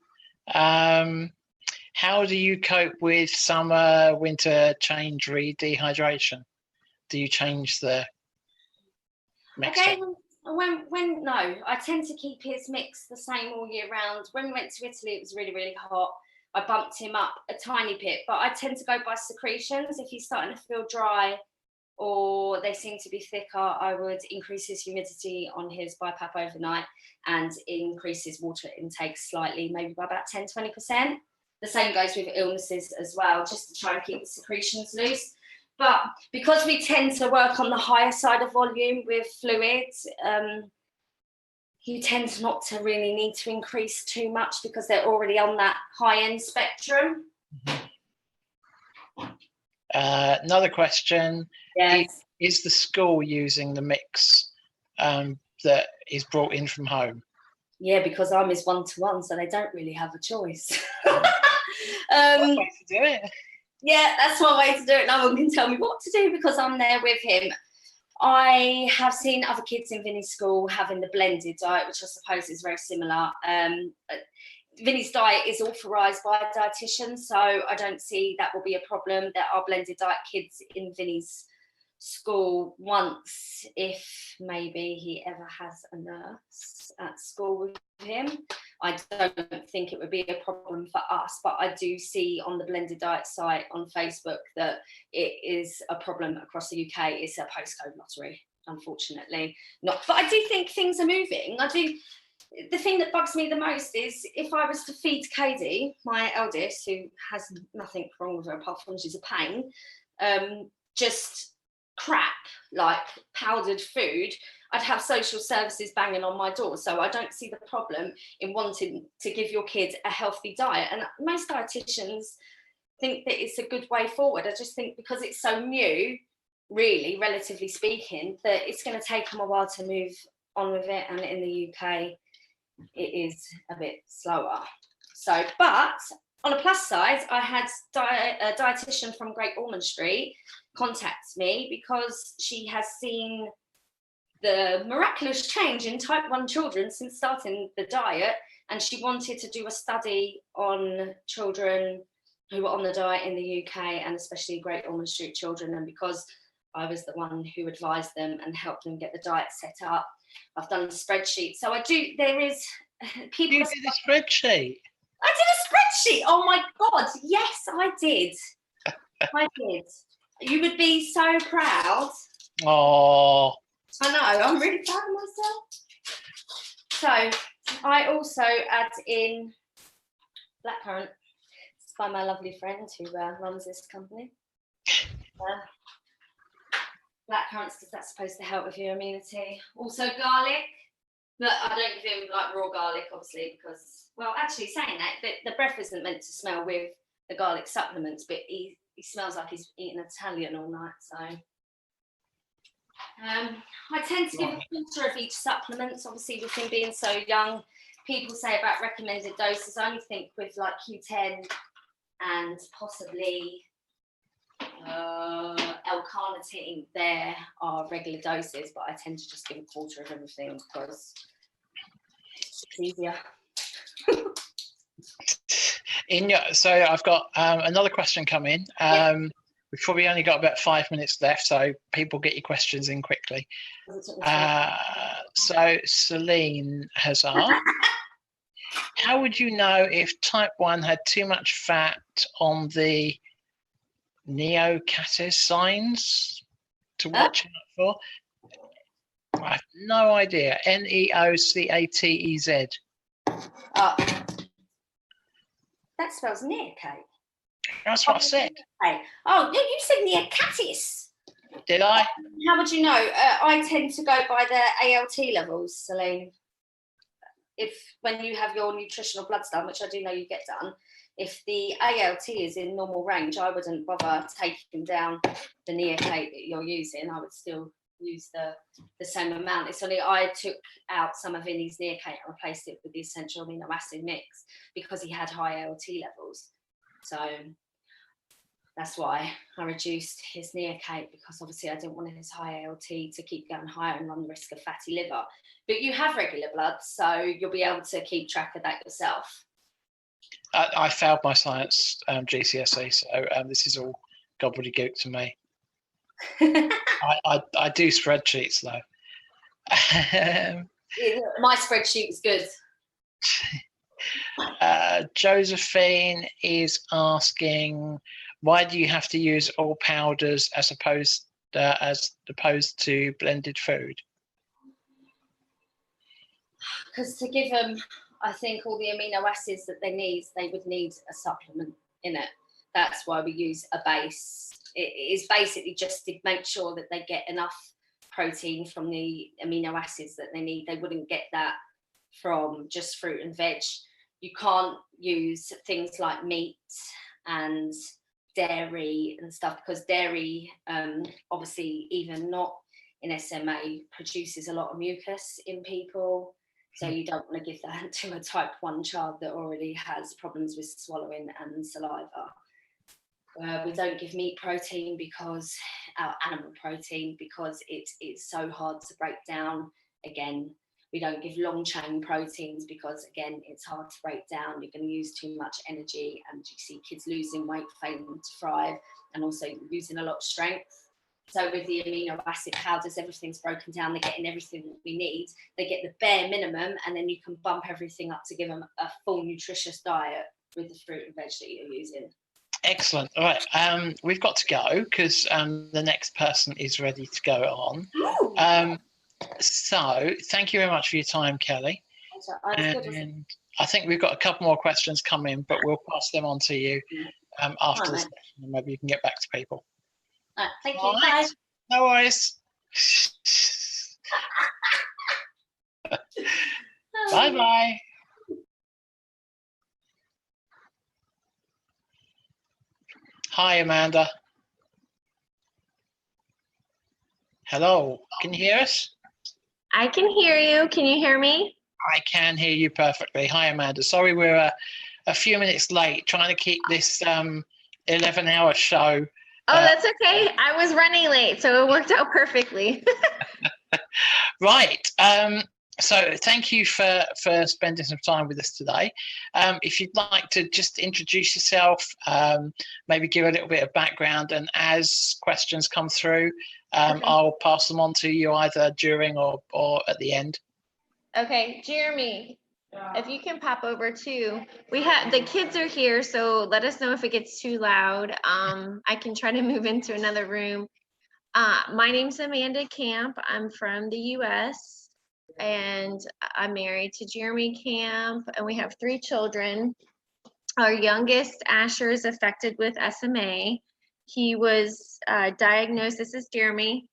How do you cope with summer, winter change dehydration? Do you change the mixture? Okay, when no, I tend to keep his mix the same all year round. When we went to Italy, it was really, really hot. I bumped him up a tiny bit, but I tend to go by secretions. If he's starting to feel dry or they seem to be thicker, I would increase his humidity on his BiPAP overnight and increase his water intake slightly, maybe by about 10-20%. The same goes with illnesses as well, just to try and keep the secretions loose. But because we tend to work on the higher side of volume with fluids, you tend not to really need to increase too much because they're already on that high-end spectrum. Another question. Yes. Is the school using the mix that is brought in from home? Yeah, because I'm his one-to-one, so they don't really have a choice. That's the way to do it. Yeah, that's one way to do it. No one can tell me what to do because I'm there with him. I have seen other kids in Vinny's school having the blended diet, which I suppose is very similar. Vinny's diet is authorised by a dietitian, so I don't see that will be a problem. There are blended diet kids in Vinny's school once, if maybe he ever has a nurse at school with him. I don't think it would be a problem for us, but I do see on the blended diet site on Facebook that it is a problem across the UK. It's a postcode lottery, unfortunately. But I do think things are moving. The thing that bugs me the most is if I was to feed Katie, my eldest, who has nothing wrong with her apart from she's a pain, just crap, like powdered food, I'd have social services banging on my door. So I don't see the problem in wanting to give your kids a healthy diet. And most dietitians think that it's a good way forward. I just think because it's so new, really, relatively speaking, that it's going to take them a while to move on with it. And in the UK, it is a bit slower. So, but on a plus side, I had a dietitian from Great Ormond Street contact me because she has seen the miraculous change in type 1 children since starting the diet, and she wanted to do a study on children who were on the diet in the UK and especially Great Ormond Street children. And because I was the one who advised them and helped them get the diet set up, I've done a spreadsheet. So there is people. You did a spreadsheet? I did a spreadsheet. Oh my God. Yes, I did. I did. You would be so proud. Oh. I know, I'm really proud of myself. So I also add in blackcurrant. It's by my lovely friend who runs this company. Blackcurrants, because that's supposed to help with your immunity. Also garlic, but I don't give him like raw garlic, obviously, because, well, actually saying that, the breath isn't meant to smell with the garlic supplements, but he smells like he's eating Italian all night, so. I tend to give a quarter of each supplement, obviously with him being so young. People say about recommended doses. I only think with like Q10 and possibly L-carnitine, there are regular doses, but I tend to just give a quarter of everything because it's easier. So I've got another question coming. We've probably only got about 5 minutes left, so people get your questions in quickly. So Celine has asked, how would you know if type 1 had too much fat on the neocatesis signs to watch out for? I have no idea. Neocatez. That spells neocate. That's what I said. Oh, you said neocatesis. Did I? How would you know? I tend to go by the ALT levels, Celine. When you have your nutritional bloods done, which I do know you get done, if the ALT is in normal range, I wouldn't bother taking down the neocate that you're using. I would still use the same amount. It's only I took out some of Vinny's neocate and replaced it with the essential amino acid mix because he had high ALT levels. So that's why I reduced his neocate, because obviously I didn't want his high ALT to keep going higher and run the risk of fatty liver. But you have regular blood, so you'll be able to keep track of that yourself. I failed my science GCSE, so this is all gobbledygook to me. I do spreadsheets though. My spreadsheet is good. Josephine is asking, why do you have to use all powders as opposed to blended food? Because to give them, I think, all the amino acids that they need, they would need a supplement in it. That's why we use a base. It is basically just to make sure that they get enough protein from the amino acids that they need. They wouldn't get that from just fruit and veg. You can't use things like meat and dairy and stuff, because dairy, obviously, even not in SMA, produces a lot of mucus in people. So you don't want to give that to a type 1 child that already has problems with swallowing and saliva. We don't give meat protein because animal protein, because it's so hard to break down. Again, we don't give long chain proteins because, again, it's hard to break down. You're going to use too much energy, and you see kids losing weight, failing to thrive, and also losing a lot of strength. So with the amino acid powders, everything's broken down. They're getting everything that we need. They get the bare minimum, and then you can bump everything up to give them a full nutritious diet with the fruit and veg that you're using. Excellent. All right. We've got to go because the next person is ready to go on. So thank you very much for your time, Kelly. And I think we've got a couple more questions coming, but we'll pass them on to you after the session, and maybe you can get back to people. Thank you. Right. Bye. No worries. Bye-bye. Hi, Amanda. Hello. Can you hear us? I can hear you. Can you hear me? I can hear you perfectly. Hi, Amanda. Sorry we're a few minutes late trying to keep this 11-hour show. Oh, that's okay. I was running late, so it worked out perfectly. Right. So thank you for spending some time with us today. If you'd like to just introduce yourself, maybe give a little bit of background, and as questions come through, Okay. I'll pass them on to you either during or at the end. Okay, Jeremy, if you can pop over too. The kids are here, so let us know if it gets too loud. I can try to move into another room. My name's Amanda Camp. I'm from the US, and I'm married to Jeremy Camp, and we have 3 children. Our youngest, Asher, is affected with SMA. He was diagnosed, this is Jeremy.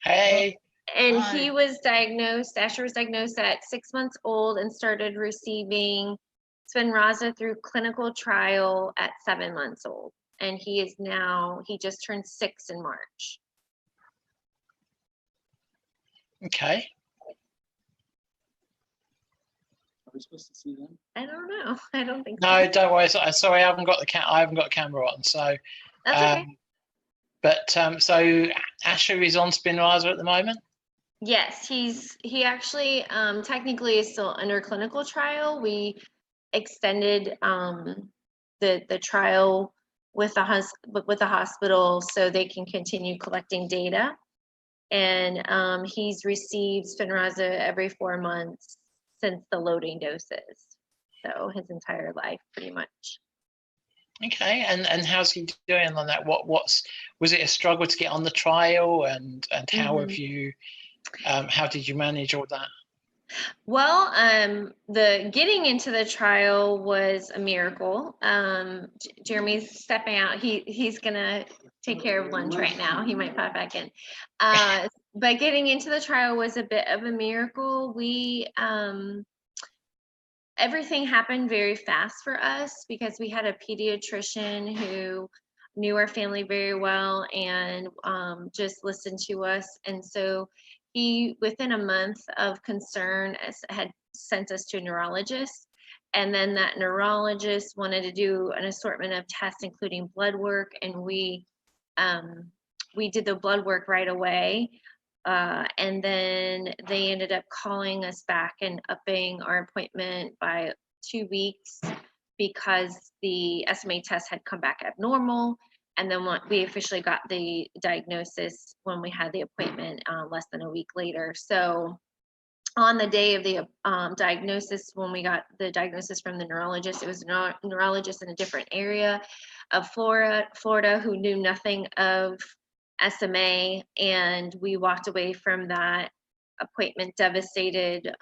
Hey. And he was diagnosed, Asher was diagnosed at 6 months old and started receiving Spinraza through clinical trial at 7 months old. And he just turned 6 in March. Okay. Are we supposed to see them? I don't know. I don't think No, so. don't worry. Sorry, I haven't got the camera on. So, That's okay. But so Asher is on Spinraza at the moment. Yes, he actually technically is still under clinical trial. We extended the trial with the hospital so they can continue collecting data. And he's received Spinraza every 4 months since the loading doses. So his entire life, pretty much. Okay, and how's he doing on that? Was it a struggle to get on the trial, and how have you how did you manage all that? Well, the getting into the trial was a miracle. Jeremy's stepping out. He's gonna take care of lunch right now. He might pop back in. But getting into the trial was a bit of a miracle. We everything happened very fast for us because we had a pediatrician who knew our family very well and just listened to us. And so he, within a month of concern, had sent us to a neurologist. And then that neurologist wanted to do an assortment of tests, including blood work. And we did the blood work right away. And then they ended up calling us back and upping our appointment by 2 weeks because the SMA test had come back abnormal. And then we officially got the diagnosis when we had the appointment less than a week later. So on the day of the diagnosis, when we got the diagnosis from the neurologist, it was a neurologist in a different area of Florida who knew nothing of SMA, and we walked away from that appointment devastated.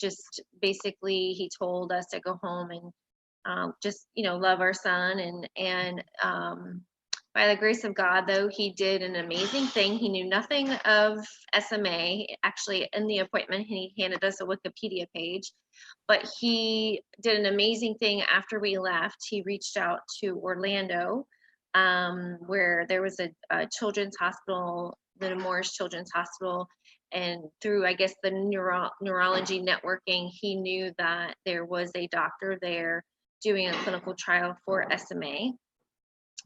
Just basically, he told us to go home and just, you know, love our son, and by the grace of God, though, he did an amazing thing. He knew nothing of SMA. Actually, in the appointment, he handed us a Wikipedia page, but he did an amazing thing after we left. He reached out to Orlando, where there was a children's hospital, the Nemours Children's Hospital, and through, I guess, the neurology networking, he knew that there was a doctor there doing a clinical trial for SMA.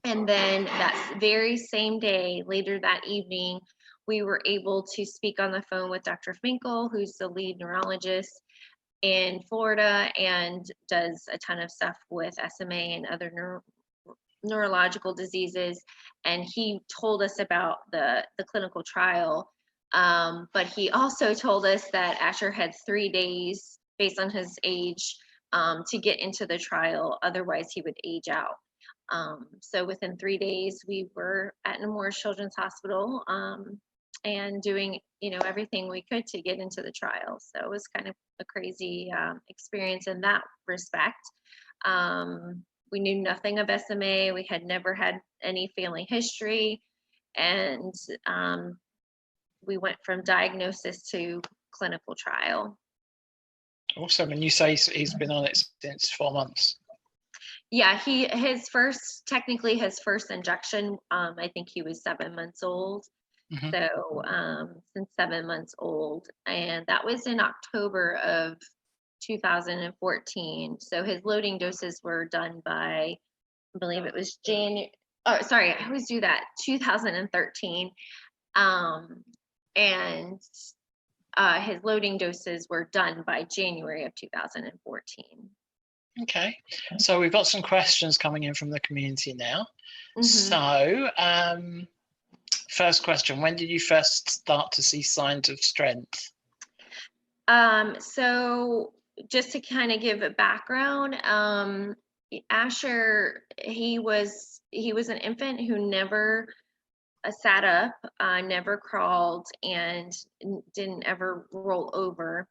And then that very same day, later that evening, we were able to speak on the phone with Dr. Finkel, who's the lead neurologist in Florida and does a ton of stuff with SMA and other neurological diseases. And he told us about the clinical trial. But he also told us that Asher had 3 days, based on his age, to get into the trial. Otherwise, he would age out. So within 3 days, we were at Nemours Children's Hospital and doing, you know, everything we could to get into the trial. So it was kind of a crazy experience in that respect. We knew nothing of SMA. We had never had any family history, and we went from diagnosis to clinical trial. Awesome. And you say he's been on it since 4 months. Yeah, his first injection, I think he was 7 months old. Mm-hmm. So since 7 months old, and that was in October of 2014. So his loading doses were done by, I believe it was January. Oh, sorry, I always do that. 2013, and his loading doses were done by January of 2014. Okay, so we've got some questions coming in from the community now. Mm-hmm. So, first question: when did you first start to see signs of strength? So just to kind of give a background, Asher, he was an infant who never sat up, never crawled, and didn't ever roll over.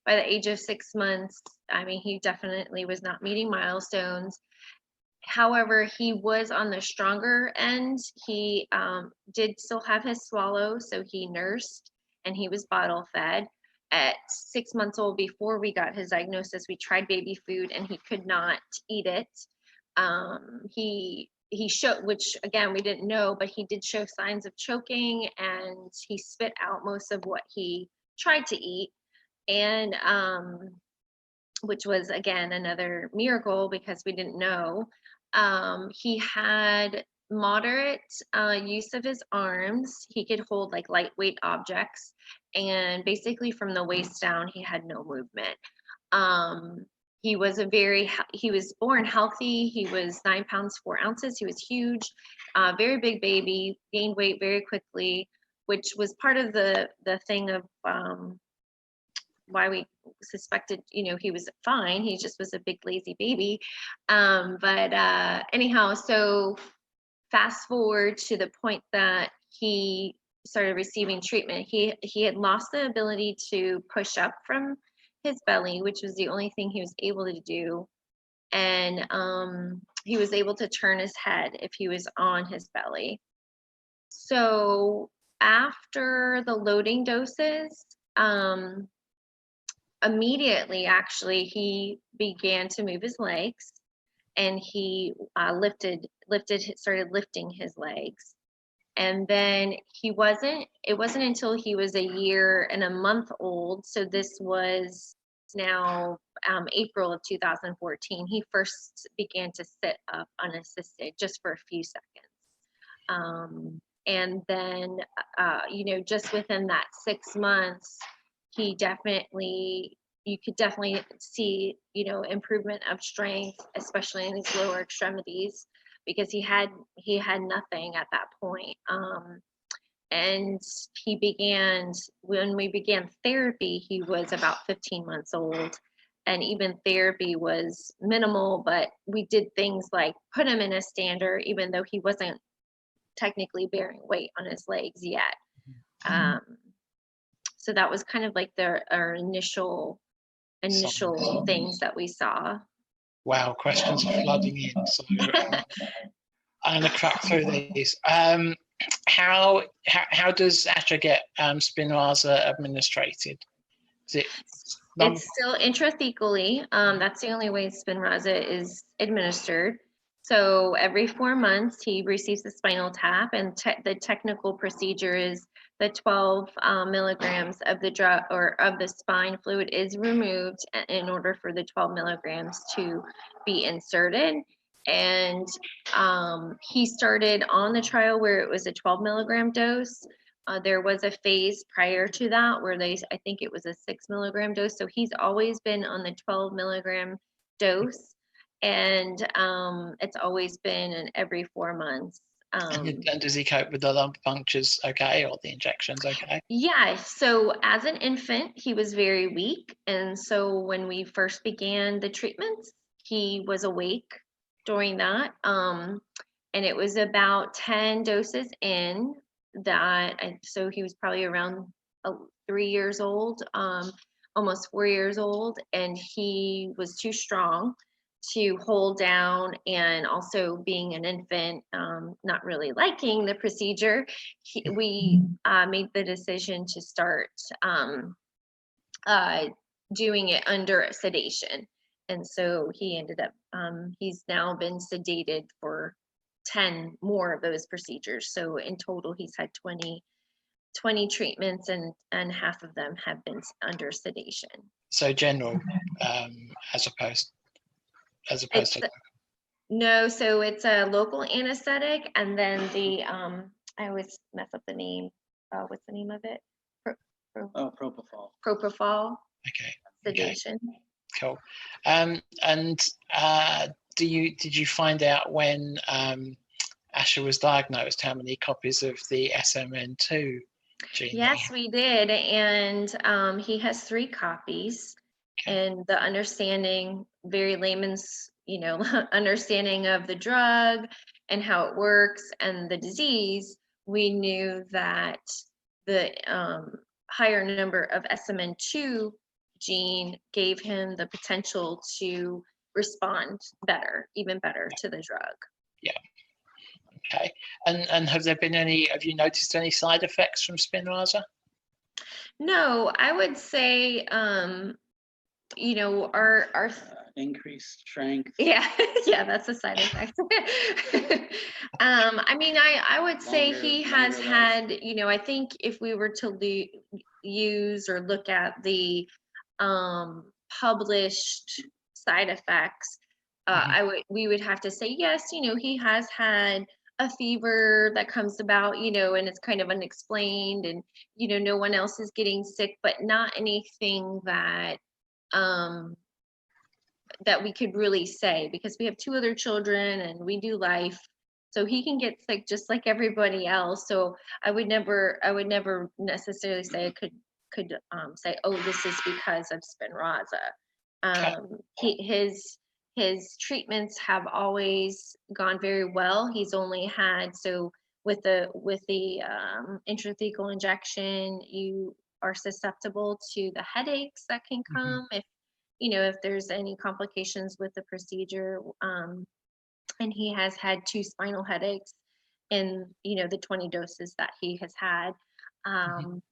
By the age of 6 months, I mean, he definitely was not meeting milestones. However, he was on the stronger end. He did still have his swallow, so he nursed and he was bottle fed. At 6 months old, before we got his diagnosis, we tried baby food and he could not eat it. He showed, which again, we didn't know, but he did show signs of choking, and he spit out most of what he tried to eat. And which was, again, another miracle because we didn't know. He had moderate use of his arms. He could hold like lightweight objects, and basically from the waist down, he had no movement. He was born healthy. He was 9 pounds 4 ounces. He was huge, very big baby, gained weight very quickly, which was part of the thing of why we suspected, you know, he was fine. He just was a big lazy baby. But anyhow, so fast forward to the point that he started receiving treatment. He had lost the ability to push up from his belly, which was the only thing he was able to do. And he was able to turn his head if he was on his belly. So after the loading doses, immediately, actually, he began to move his legs, and he started lifting his legs. And then it wasn't until he was 1 year and a month old, so this was now April of 2014, he first began to sit up unassisted just for a few seconds. And then, you know, just within that 6 months, you could definitely see, you know, improvement of strength, especially in his lower extremities, because he had nothing at that point. and when we began therapy, he was about 15 months old. And even therapy was minimal, but we did things like put him in a stander, even though he wasn't technically bearing weight on his legs yet. So that was kind of like our initial things that we saw. Wow, questions are flooding in. So I'm going to crack through these. How does Asher get Spinraza administrated? It's still intrathecally. That's the only way Spinraza is administered. So every 4 months, he receives the spinal tap, and the technical procedure is the 12 milligrams of the drug or of the spine fluid is removed in order for the 12 milligrams to be inserted. And he started on the trial where it was a 12 milligram dose. There was a phase prior to that where I think it was a 6 milligram dose. So he's always been on the 12 milligram dose, and it's always been an every 4 months. And does he cope with the lump punctures okay, or the injections okay? Yeah, so as an infant, he was very weak. And so when we first began the treatments, he was awake during that. And it was about 10 doses in that. So he was probably around 3 years old, almost 4 years old. And he was too strong to hold down, and also being an infant, not really liking the procedure, we made the decision to start doing it under sedation. And so he ended up, he's now been sedated for 10 more of those procedures. So in total, he's had 20 treatments, and half of them have been under sedation. So general, as opposed to no, so it's a local anesthetic, and then the I always mess up the name. What's the name of it? Propofol. Propofol. Okay. Sedation. Cool. And did you find out when Asher was diagnosed how many copies of the SMN2 gene? Yes, we did, and he has 3 copies. Okay. And the understanding, very layman's, understanding of the drug and how it works and the disease, we knew that the higher number of SMN2 gene gave him the potential to respond even better to the drug. Yeah. Okay. And have you noticed any side effects from Spinraza? No, I would say, our increased strength. Yeah, that's a side effect. I would say he has had, I think if we were to use or look at the published side effects, we would have to say yes, he has had a fever that comes about, and it's kind of unexplained, and no one else is getting sick, but not anything that that we could really say, because we have 2 other children and we do life, so he can get sick just like everybody else. So I would never necessarily say I could say, oh, this is because of Spinraza. His treatments have always gone very well. He's only had, so with the intrathecal injection, you are susceptible to the headaches that can come if there's any complications with the procedure. And he has had 2 spinal headaches in the 20 doses that he has had.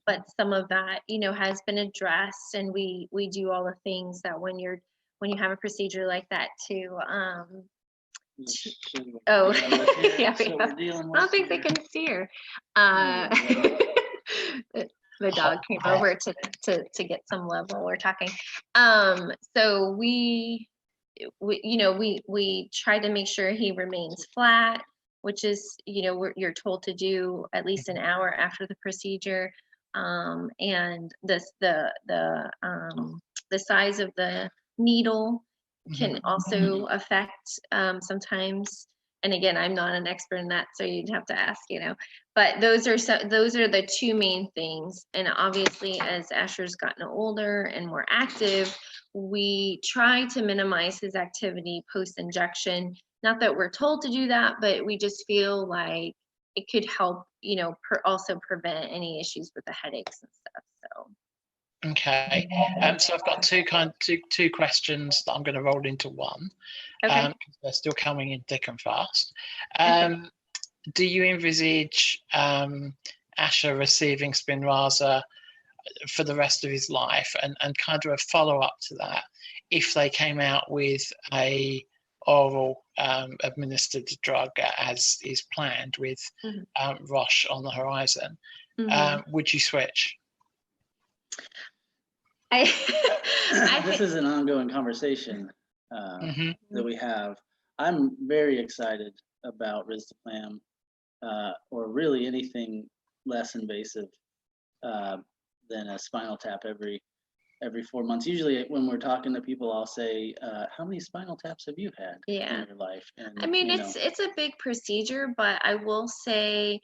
But some of that has been addressed, and we do all the things that when you have a procedure like that yeah, I don't think they can see her. The dog came over to get some love while we're talking. So we try to make sure he remains flat, which is, you're told to do at least an hour after the procedure. And the size of the needle can also affect sometimes and again, I'm not an expert in that, so you'd have to ask, but those are the two main things. And obviously, as Asher's gotten older and more active, we try to minimize his activity post-injection. Not that we're told to do that, but we just feel like it could help, also prevent any issues with the headaches and stuff. So. Okay. So I've got two questions that I'm going to roll into one. Okay. They're still coming in thick and fast. Okay. Do you envisage Asher receiving Spinraza for the rest of his life, and kind of a follow-up to that, if they came out with a oral administered drug as is planned with Roche on the horizon, would you switch? This is an ongoing conversation that we have. I'm very excited about risdiplam, or really anything less invasive than a spinal tap every 4 months. Usually when we're talking to people, I'll say, how many spinal taps have you had in your life? And, I mean, it's a big procedure, but I will say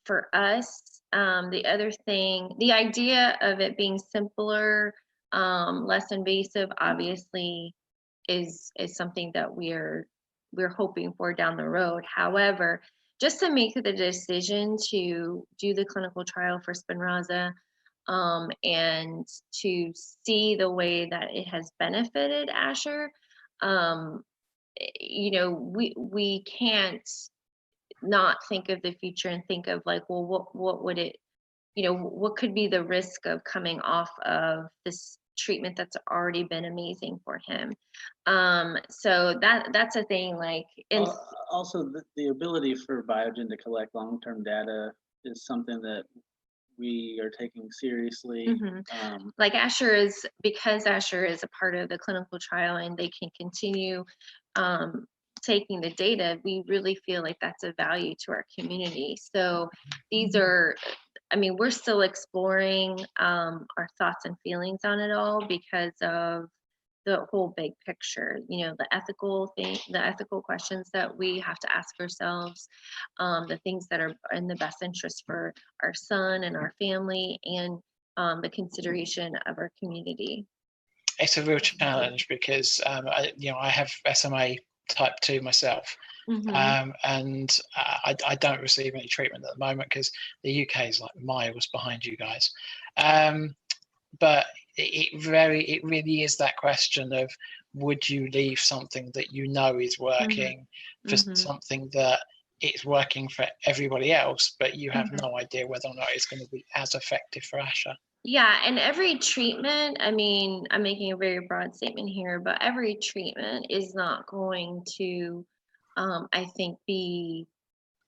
for us, the other thing, the idea of it being simpler, less invasive, obviously is something that we're hoping for down the road. However, just to make the decision to do the clinical trial for Spinraza, and to see the way that it has benefited Asher, we can't not think of the future and think of like, well, what would it, what could be the risk of coming off of this treatment that's already been amazing for him. So that's a thing, like also the ability for Biogen to collect long-term data is something that we are taking seriously. Like because Asher is a part of the clinical trial and they can continue taking the data, we really feel like that's a value to our community. So these are, I mean, we're still exploring our thoughts and feelings on it all because of the whole big picture, the ethical questions that we have to ask ourselves, the things that are in the best interest for our son and our family, and the consideration of our community. It's a real challenge because I have SMA type 2 myself, and I don't receive any treatment at the moment because the UK is like miles behind you guys. But it really is that question of, would you leave something that is working for something that it's working for everybody else, but you have no idea whether or not it's going to be as effective for Asher? Yeah, and every treatment, I mean, I'm making a very broad statement here, but every treatment is not going to, I think,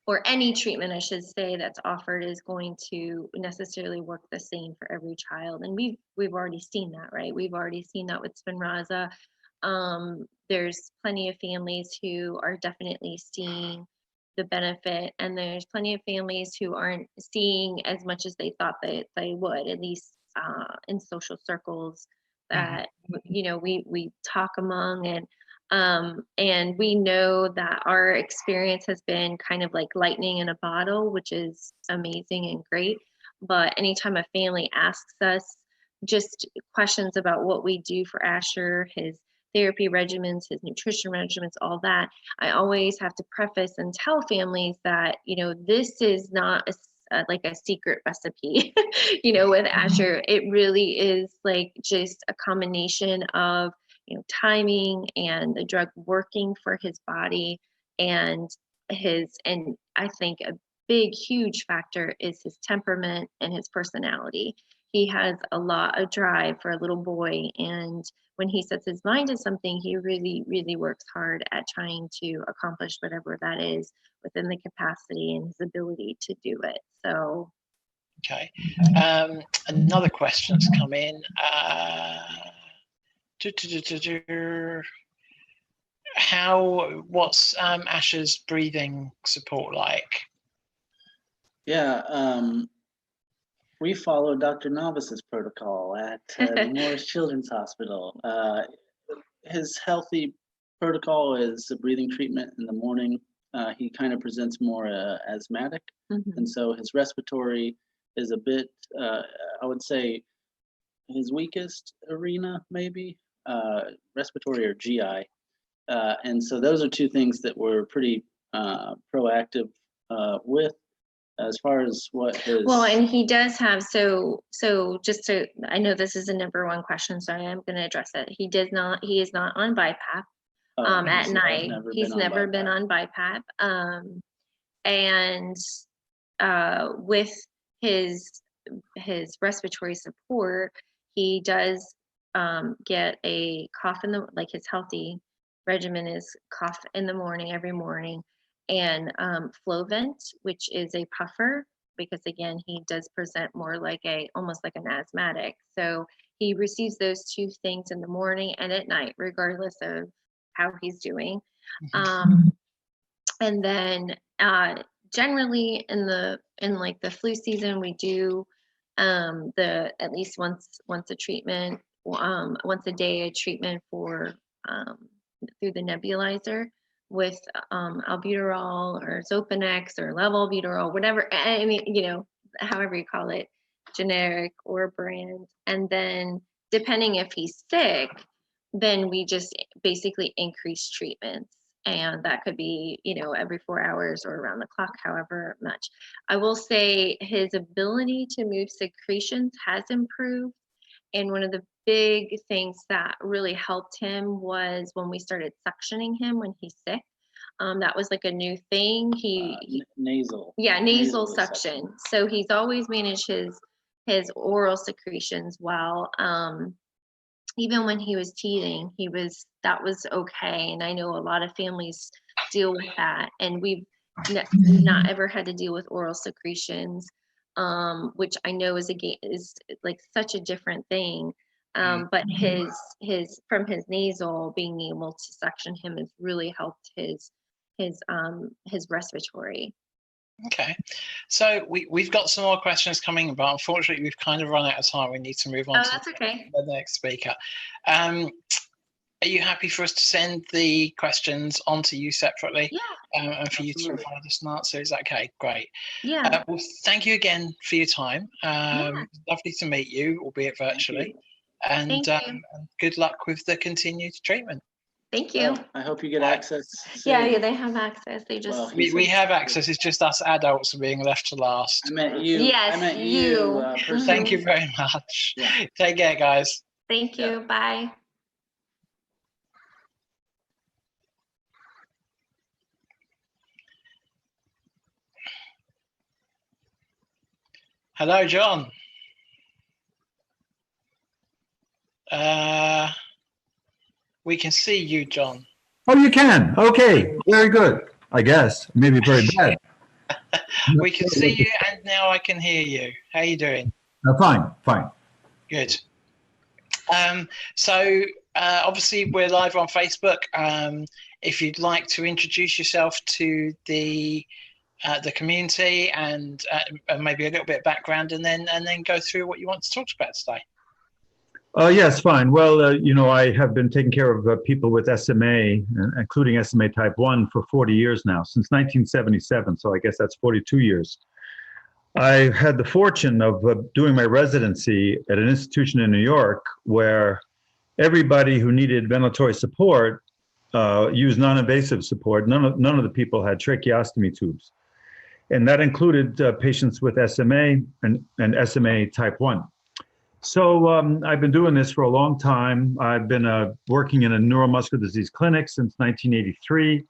or any treatment, I should say, that's offered is going to necessarily work the same for every child. And we've already seen that, right? We've already seen that with Spinraza. There's plenty of families who are definitely seeing the benefit, and there's plenty of families who aren't seeing as much as they thought that they would, at least in social circles that we talk among, and we know that our experience has been kind of like lightning in a bottle, which is amazing and great. But anytime a family asks us just questions about what we do for Asher, his therapy regimens, his nutrition regimens, all that, I always have to preface and tell families that, this is not like a secret recipe, with Asher. It really is like just a combination of, timing and the drug working for his body, and I think a big, huge factor is his temperament and his personality. He has a lot of drive for a little boy, and when he sets his mind to something, he really, really works hard at trying to accomplish whatever that is within the capacity and his ability to do it. So. Okay. Another question's come in. What's Asher's breathing support like? Yeah, we follow Dr. Novice's protocol at Morris Children's Hospital. His healthy protocol is a breathing treatment in the morning, he kind of presents more asthmatic, Mhm. and so his respiratory is a bit, I would say, his weakest arena, maybe, respiratory or GI. And so those are two things that we're pretty proactive with as far as what his. Well, and he does have, so just to, I know this is a number one question, so I am going to address it. He is not on BiPAP at night. He's never been on BiPAP. And with his respiratory support, he does get a cough like his healthy regimen is cough in the morning, every morning, and Flovent, which is a puffer, because again, he does present more like almost like an asthmatic. So he receives those two things in the morning and at night, regardless of how he's doing. And then generally in like the flu season, we do at least once a treatment, once a day a treatment for through the nebulizer with albuterol or Xopenex or levobuterol, whatever, I mean, however you call it, generic or brand. And then depending if he's sick, then we just basically increase treatments. And that could be, every 4 hours or around the clock, however much. I will say his ability to move secretions has improved. And one of the big things that really helped him was when we started suctioning him when he's sick. That was like a new thing. Nasal. Yeah, nasal suction. So he's always managed his oral secretions well. Even when he was teething, that was okay. And I know a lot of families deal with that. And we've not ever had to deal with oral secretions, which I know is like such a different thing. But from his nasal, being able to suction him has really helped his respiratory. Okay, so we've got some more questions coming, but unfortunately we've kind of run out of time. We need to move on to that's okay. the next speaker. Are you happy for us to send the questions on to you separately? Yeah. And for you to provide us an answer? Is that okay? Great. Yeah. Well, thank you again for your time. Lovely to meet you, albeit virtually. And good luck with the continued treatment. Thank you. Well, I hope you get access. Yeah, they have access. They just we have access. It's just us adults are being left to last. I meant you. Yes, I meant you. Thank you very much. Yeah. Take care, guys. Thank you. Bye. Hello, John. We can see you, John. Oh, you can. Okay, very good. I guess maybe very bad. We can see you, and now I can hear you. How are you doing? Fine. Good. So obviously we're live on Facebook. If you'd like to introduce yourself to the community and maybe a little bit of background, and then go through what you want to talk about today. Yes, fine. Well, I have been taking care of people with SMA, including SMA type 1, for 40 years now, since 1977. So I guess that's 42 years. I had the fortune of doing my residency at an institution in New York where everybody who needed ventilatory support used non-invasive support. None of the people had tracheostomy tubes. And that included patients with SMA and SMA type 1. So I've been doing this for a long time. I've been working in a neuromuscular disease clinic since 1983,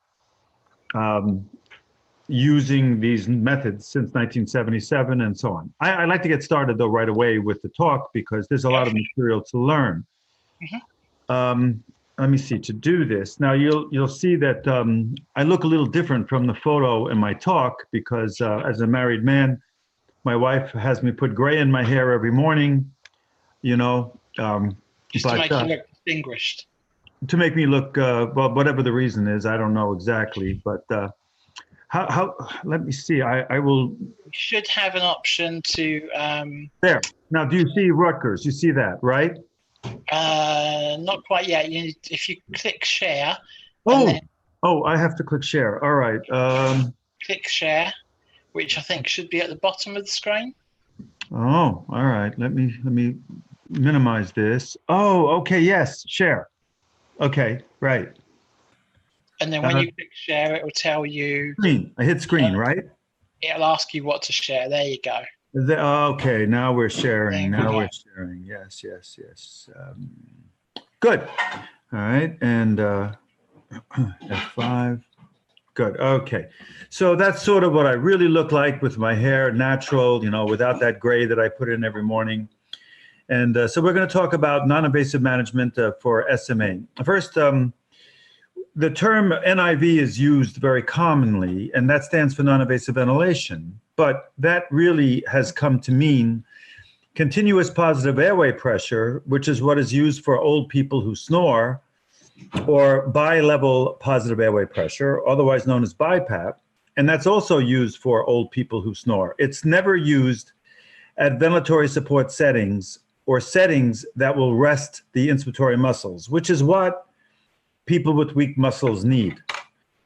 using these methods since 1977 and so on. I'd like to get started though right away with the talk because there's a lot of material to learn. Let me see, to do this. Now you'll see that I look a little different from the photo in my talk because as a married man, my wife has me put gray in my hair every morning. Just to make you look distinguished. To make me look, well, whatever the reason is, I don't know exactly, but how let me see, I will. You should have an option to. There, now do you see Rutgers? You see that, right? Not quite yet. If you click share. Oh, Oh, I have to click share. All right. Click share, which I think should be at the bottom of the screen. Oh, all right. Let me minimize this. Oh, okay. Yes, share. Okay, right. And then when you click share, it will tell you. Screen. I hit screen, right? It'll ask you what to share. There you go. Okay, now we're sharing. We're sharing. Yes. Good. All right, and F5. Good. Okay. So that's sort of what I really look like with my hair, natural, without that gray that I put in every morning. And so we're going to talk about non-invasive management for SMA. First, the term NIV is used very commonly, and that stands for non-invasive ventilation. But that really has come to mean continuous positive airway pressure, which is what is used for old people who snore, or bi-level positive airway pressure, otherwise known as BiPAP. And that's also used for old people who snore. It's never used at ventilatory support settings or settings that will rest the inspiratory muscles, which is what people with weak muscles need.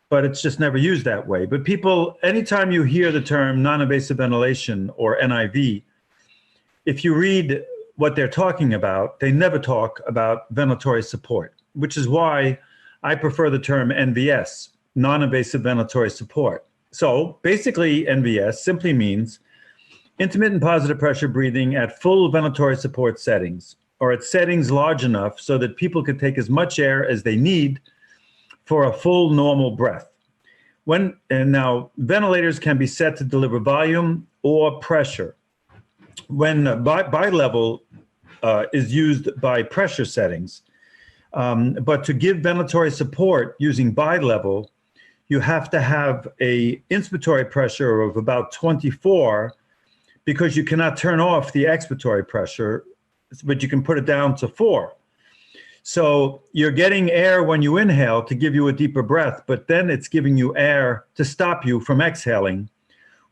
But it's just never used that way. But people, anytime you hear the term non-invasive ventilation or NIV, if you read what they're talking about, they never talk about ventilatory support, which is why I prefer the term NVS, non-invasive ventilatory support. So basically, NVS simply means intermittent positive pressure breathing at full ventilatory support settings, or at settings large enough so that people can take as much air as they need for a full normal breath. And now ventilators can be set to deliver volume or pressure. When bi-level is used by pressure settings, but to give ventilatory support using bi-level, you have to have a inspiratory pressure of about 24, because you cannot turn off the expiratory pressure, but you can put it down to 4. So you're getting air when you inhale to give you a deeper breath, but then it's giving you air to stop you from exhaling,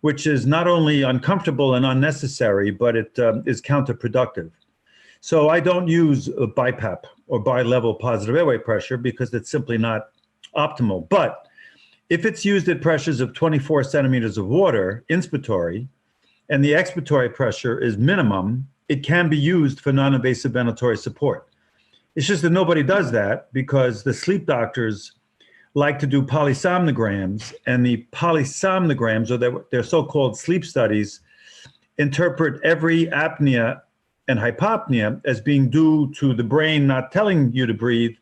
which is not only uncomfortable and unnecessary, but it is counterproductive. So I don't use a BiPAP or bi-level positive airway pressure because it's simply not optimal. But if it's used at pressures of 24 centimeters of water, inspiratory, and the expiratory pressure is minimum, it can be used for non-invasive ventilatory support. It's just that nobody does that because the sleep doctors like to do polysomnograms, and the polysomnograms, or their so-called sleep studies, interpret every apnea and hypopnea as being due to the brain not telling you to breathe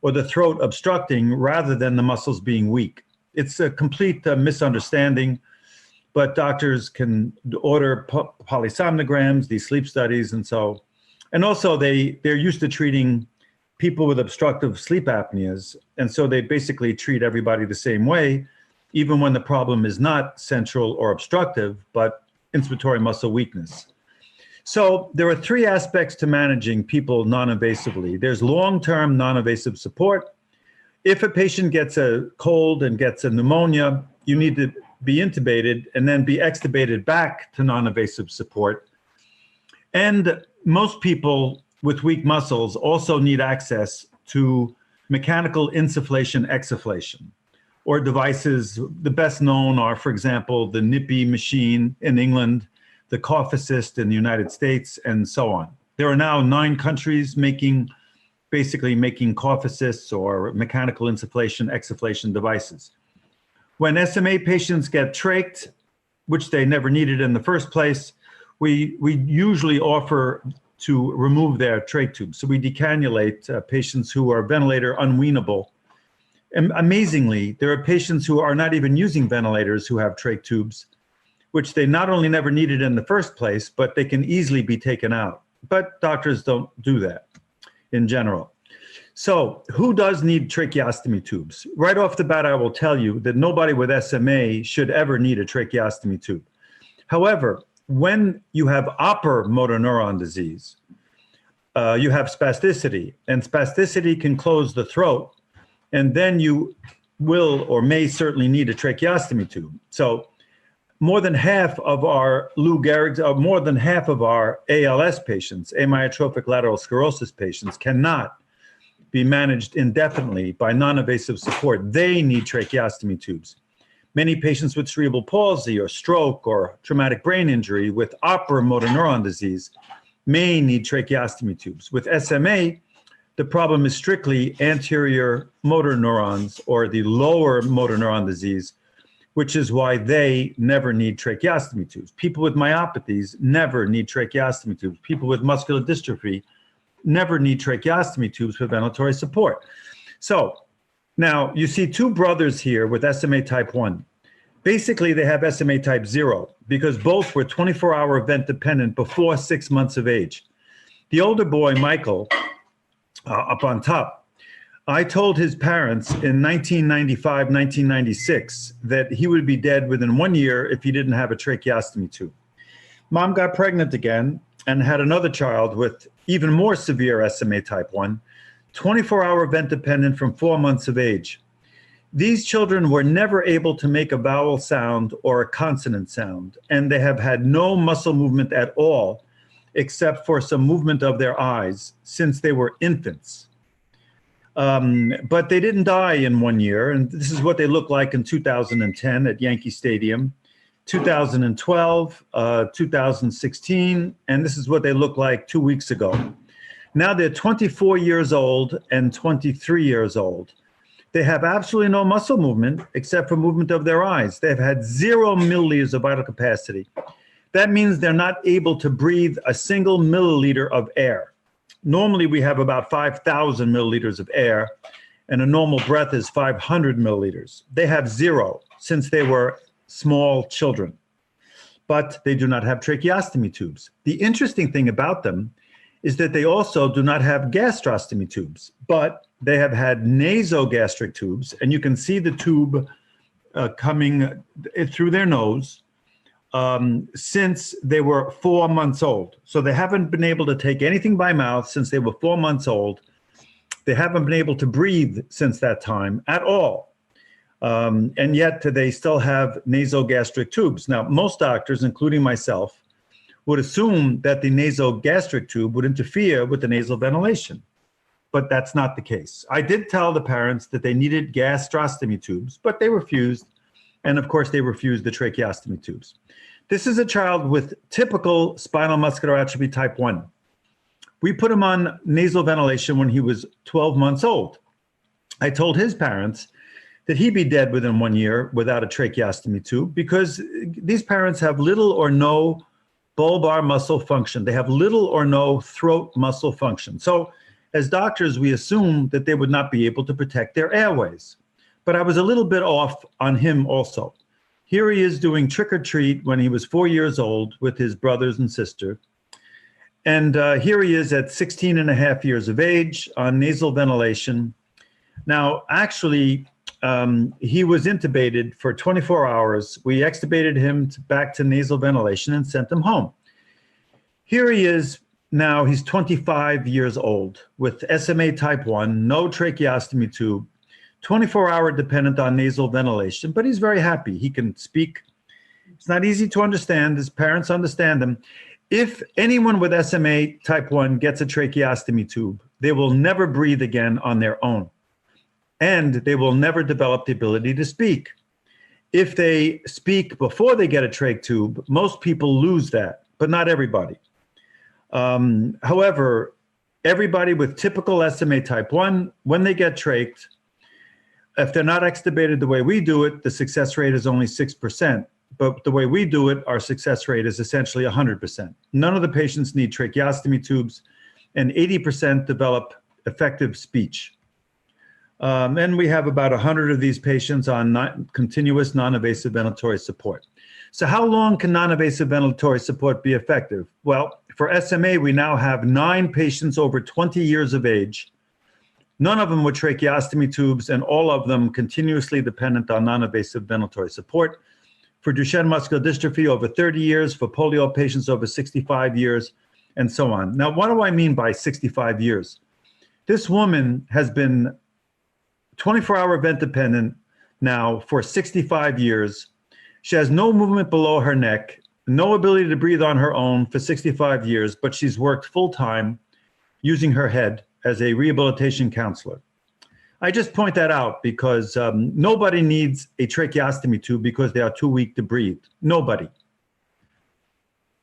or the throat obstructing rather than the muscles being weak. It's a complete misunderstanding, but doctors can order polysomnograms, these sleep studies, and also they're used to treating people with obstructive sleep apneas, and so they basically treat everybody the same way, even when the problem is not central or obstructive, but inspiratory muscle weakness. So there are 3 aspects to managing people non-invasively. There's long-term non-invasive support. If a patient gets a cold and gets a pneumonia, you need to be intubated and then be extubated back to non-invasive support. And most people with weak muscles also need access to mechanical insufflation, exsufflation, or devices. The best known are, for example, the Nippy machine in England, the Cough Assist in the United States, and so on. There are now 9 countries basically making Cough Assists or mechanical insufflation, exsufflation devices. When SMA patients get trached, which they never needed in the first place, we usually offer to remove their trach tubes. So we decannulate patients who are ventilator unweanable. And amazingly, there are patients who are not even using ventilators who have trach tubes, which they not only never needed in the first place, but they can easily be taken out. But doctors don't do that in general. So who does need tracheostomy tubes? Right off the bat, I will tell you that nobody with SMA should ever need a tracheostomy tube. However, when you have upper motor neuron disease, you have spasticity, and spasticity can close the throat, and then you will or may certainly need a tracheostomy tube. So more than half of our Lou Gehrig's, more than half of our ALS patients, amyotrophic lateral sclerosis patients, cannot be managed indefinitely by non-invasive support, they need tracheostomy tubes. Many patients with cerebral palsy or stroke or traumatic brain injury with opera motor neuron disease may need tracheostomy tubes. With SMA, the problem is strictly anterior motor neurons or the lower motor neuron disease, which is why they never need tracheostomy tubes. People with myopathies never need tracheostomy tubes. People with muscular dystrophy never need tracheostomy tubes for ventilatory support. So now you see two brothers here with SMA type 1. Basically, they have SMA type 0 because both were 24-hour vent dependent before 6 months of age. The older boy, Michael, up on top, I told his parents in 1995, 1996 that he would be dead within 1 year if he didn't have a tracheostomy tube. Mom got pregnant again and had another child with even more severe SMA type 1, 24-hour vent dependent from 4 months of age. These children were never able to make a vowel sound or a consonant sound, and they have had no muscle movement at all, except for some movement of their eyes since they were infants. But they didn't die in 1 year, and this is what they look like in 2010 at Yankee Stadium, 2012, 2016, and this is what they look like 2 weeks ago. Now they're 24 years old and 23 years old. They have absolutely no muscle movement except for movement of their eyes. They've had 0 milliliters of vital capacity. That means they're not able to breathe a single milliliter of air. Normally, we have about 5,000 milliliters of air, and a normal breath is 500 milliliters. They have 0 since they were small children, but they do not have tracheostomy tubes. The interesting thing about them is that they also do not have gastrostomy tubes, but they have had nasogastric tubes, and you can see the tube coming through their nose since they were 4 months old. So they haven't been able to take anything by mouth since they were 4 months old. They haven't been able to breathe since that time at all. And yet they still have nasogastric tubes. Now, most doctors, including myself, would assume that the nasogastric tube would interfere with the nasal ventilation, but that's not the case. I did tell the parents that they needed gastrostomy tubes, but they refused. And of course, they refused the tracheostomy tubes. This is a child with typical spinal muscular atrophy type 1. We put him on nasal ventilation when he was 12 months old. I told his parents that he'd be dead within 1 year without a tracheostomy tube because these parents have little or no bulbar muscle function. They have little or no throat muscle function. So as doctors, we assume that they would not be able to protect their airways. But I was a little bit off on him also. Here he is doing trick or treat when he was 4 years old with his brothers and sister. And here he is at 16 and a half years of age on nasal ventilation. Now, actually, he was intubated for 24 hours. We extubated him back to nasal ventilation and sent him home. Here he is now, he's 25 years old with SMA type 1, no tracheostomy tube, 24-hour dependent on nasal ventilation, but he's very happy. He can speak. It's not easy to understand. His parents understand him. If anyone with SMA type 1 gets a tracheostomy tube, they will never breathe again on their own, and they will never develop the ability to speak. If they speak before they get a trach tube, most people lose that, but not everybody. However, everybody with typical SMA type 1, when they get trached, if they're not extubated the way we do it, the success rate is only 6%. But the way we do it, our success rate is essentially 100%. None of the patients need tracheostomy tubes, and 80% develop effective speech. And we have about 100 of these patients on continuous non-invasive ventilatory support. So how long can non-invasive ventilatory support be effective? Well, for SMA, we now have 9 patients over 20 years of age. None of them with tracheostomy tubes, and all of them continuously dependent on non-invasive ventilatory support. For Duchenne muscular dystrophy, over 30 years. For polio patients, over 65 years, and so on. Now, what do I mean by 65 years? This woman has been 24-hour vent dependent now for 65 years. She has no movement below her neck, no ability to breathe on her own for 65 years, but she's worked full-time using her head as a rehabilitation counselor. I just point that out because nobody needs a tracheostomy tube because they are too weak to breathe. Nobody.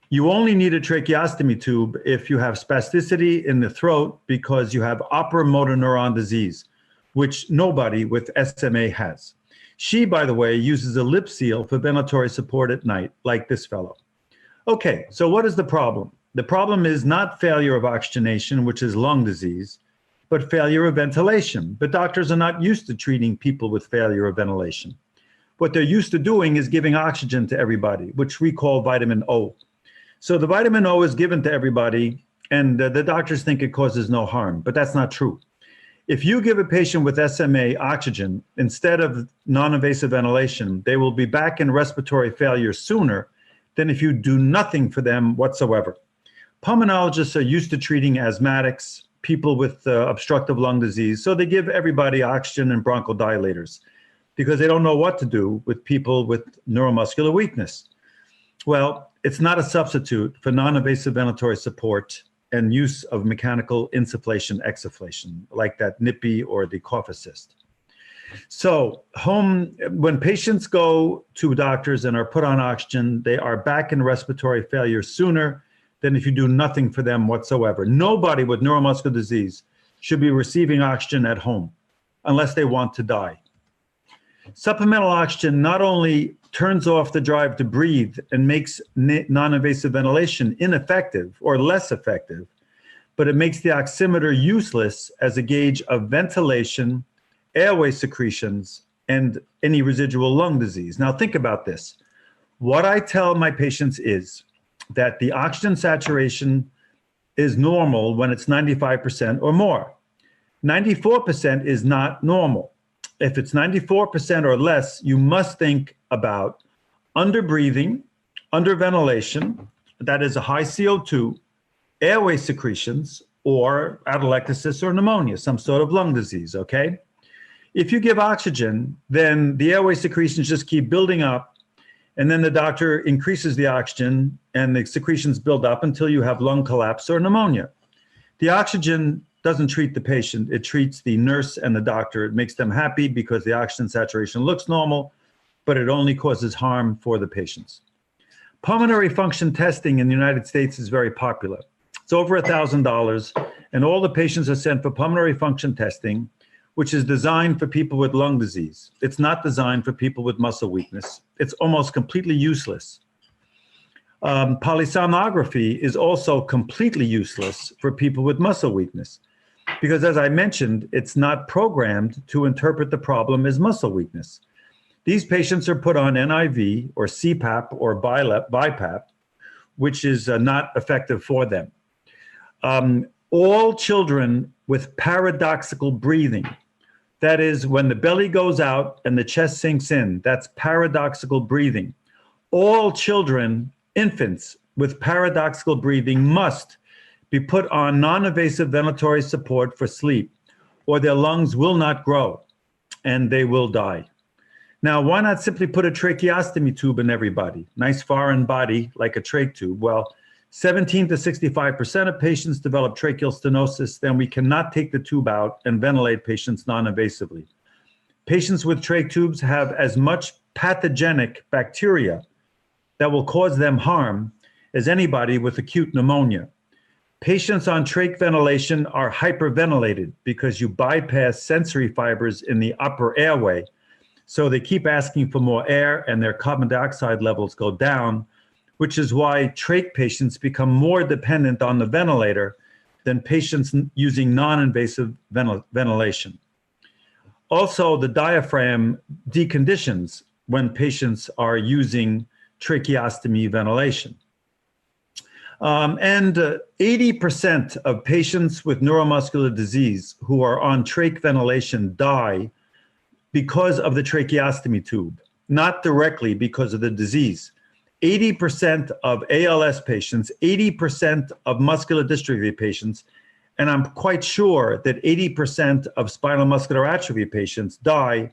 You only need a tracheostomy tube if you have spasticity in the throat because you have ocular motor neuron disease, which nobody with SMA has. She, by the way, uses a lip seal for ventilatory support at night, like this fellow. Okay, so what is the problem? The problem is not failure of oxygenation, which is lung disease, but failure of ventilation. But doctors are not used to treating people with failure of ventilation. What they're used to doing is giving oxygen to everybody, which we call vitamin O. So the vitamin O is given to everybody, and the doctors think it causes no harm, but that's not true. If you give a patient with SMA oxygen instead of non-invasive ventilation, they will be back in respiratory failure sooner than if you do nothing for them whatsoever. Pulmonologists are used to treating asthmatics, people with obstructive lung disease, so they give everybody oxygen and bronchodilators because they don't know what to do with people with neuromuscular weakness. Well, it's not a substitute for non-invasive ventilatory support and use of mechanical insufflation, exsufflation, like that NIPI or the cough assist. So when patients go to doctors and are put on oxygen, they are back in respiratory failure sooner than if you do nothing for them whatsoever. Nobody with neuromuscular disease should be receiving oxygen at home unless they want to die. Supplemental oxygen not only turns off the drive to breathe and makes non-invasive ventilation ineffective or less effective, but it makes the oximeter useless as a gauge of ventilation, airway secretions, and any residual lung disease. Now think about this. What I tell my patients is that the oxygen saturation is normal when it's 95% or more. 94% is not normal. If it's 94% or less, you must think about underbreathing, underventilation, that is a high CO2, airway secretions, or atelectasis or pneumonia, some sort of lung disease, okay? If you give oxygen, then the airway secretions just keep building up, and then the doctor increases the oxygen and the secretions build up until you have lung collapse or pneumonia. The oxygen doesn't treat the patient, it treats the nurse and the doctor. It makes them happy because the oxygen saturation looks normal, but it only causes harm for the patients. Pulmonary function testing in the United States is very popular. It's over $1,000, and all the patients are sent for pulmonary function testing, which is designed for people with lung disease. It's not designed for people with muscle weakness. It's almost completely useless. Polysomnography is also completely useless for people with muscle weakness because, as I mentioned, it's not programmed to interpret the problem as muscle weakness. These patients are put on NIV or CPAP or BiPAP, which is not effective for them. All children with paradoxical breathing, that is when the belly goes out and the chest sinks in, that's paradoxical breathing. All children, infants with paradoxical breathing must be put on non-invasive ventilatory support for sleep, or their lungs will not grow and they will die. Now, why not simply put a tracheostomy tube in everybody? Nice foreign body like a trach tube. Well, 17 to 65% of patients develop tracheal stenosis, then we cannot take the tube out and ventilate patients non-invasively. Patients with trach tubes have as much pathogenic bacteria that will cause them harm as anybody with acute pneumonia. Patients on trach ventilation are hyperventilated because you bypass sensory fibers in the upper airway. So they keep asking for more air and their carbon dioxide levels go down, which is why trach patients become more dependent on the ventilator than patients using non-invasive ventilation. Also, the diaphragm deconditions when patients are using tracheostomy ventilation. And 80% of patients with neuromuscular disease who are on trach ventilation die because of the tracheostomy tube, not directly because of the disease. 80% of ALS patients, 80% of muscular dystrophy patients, and I'm quite sure that 80% of spinal muscular atrophy patients die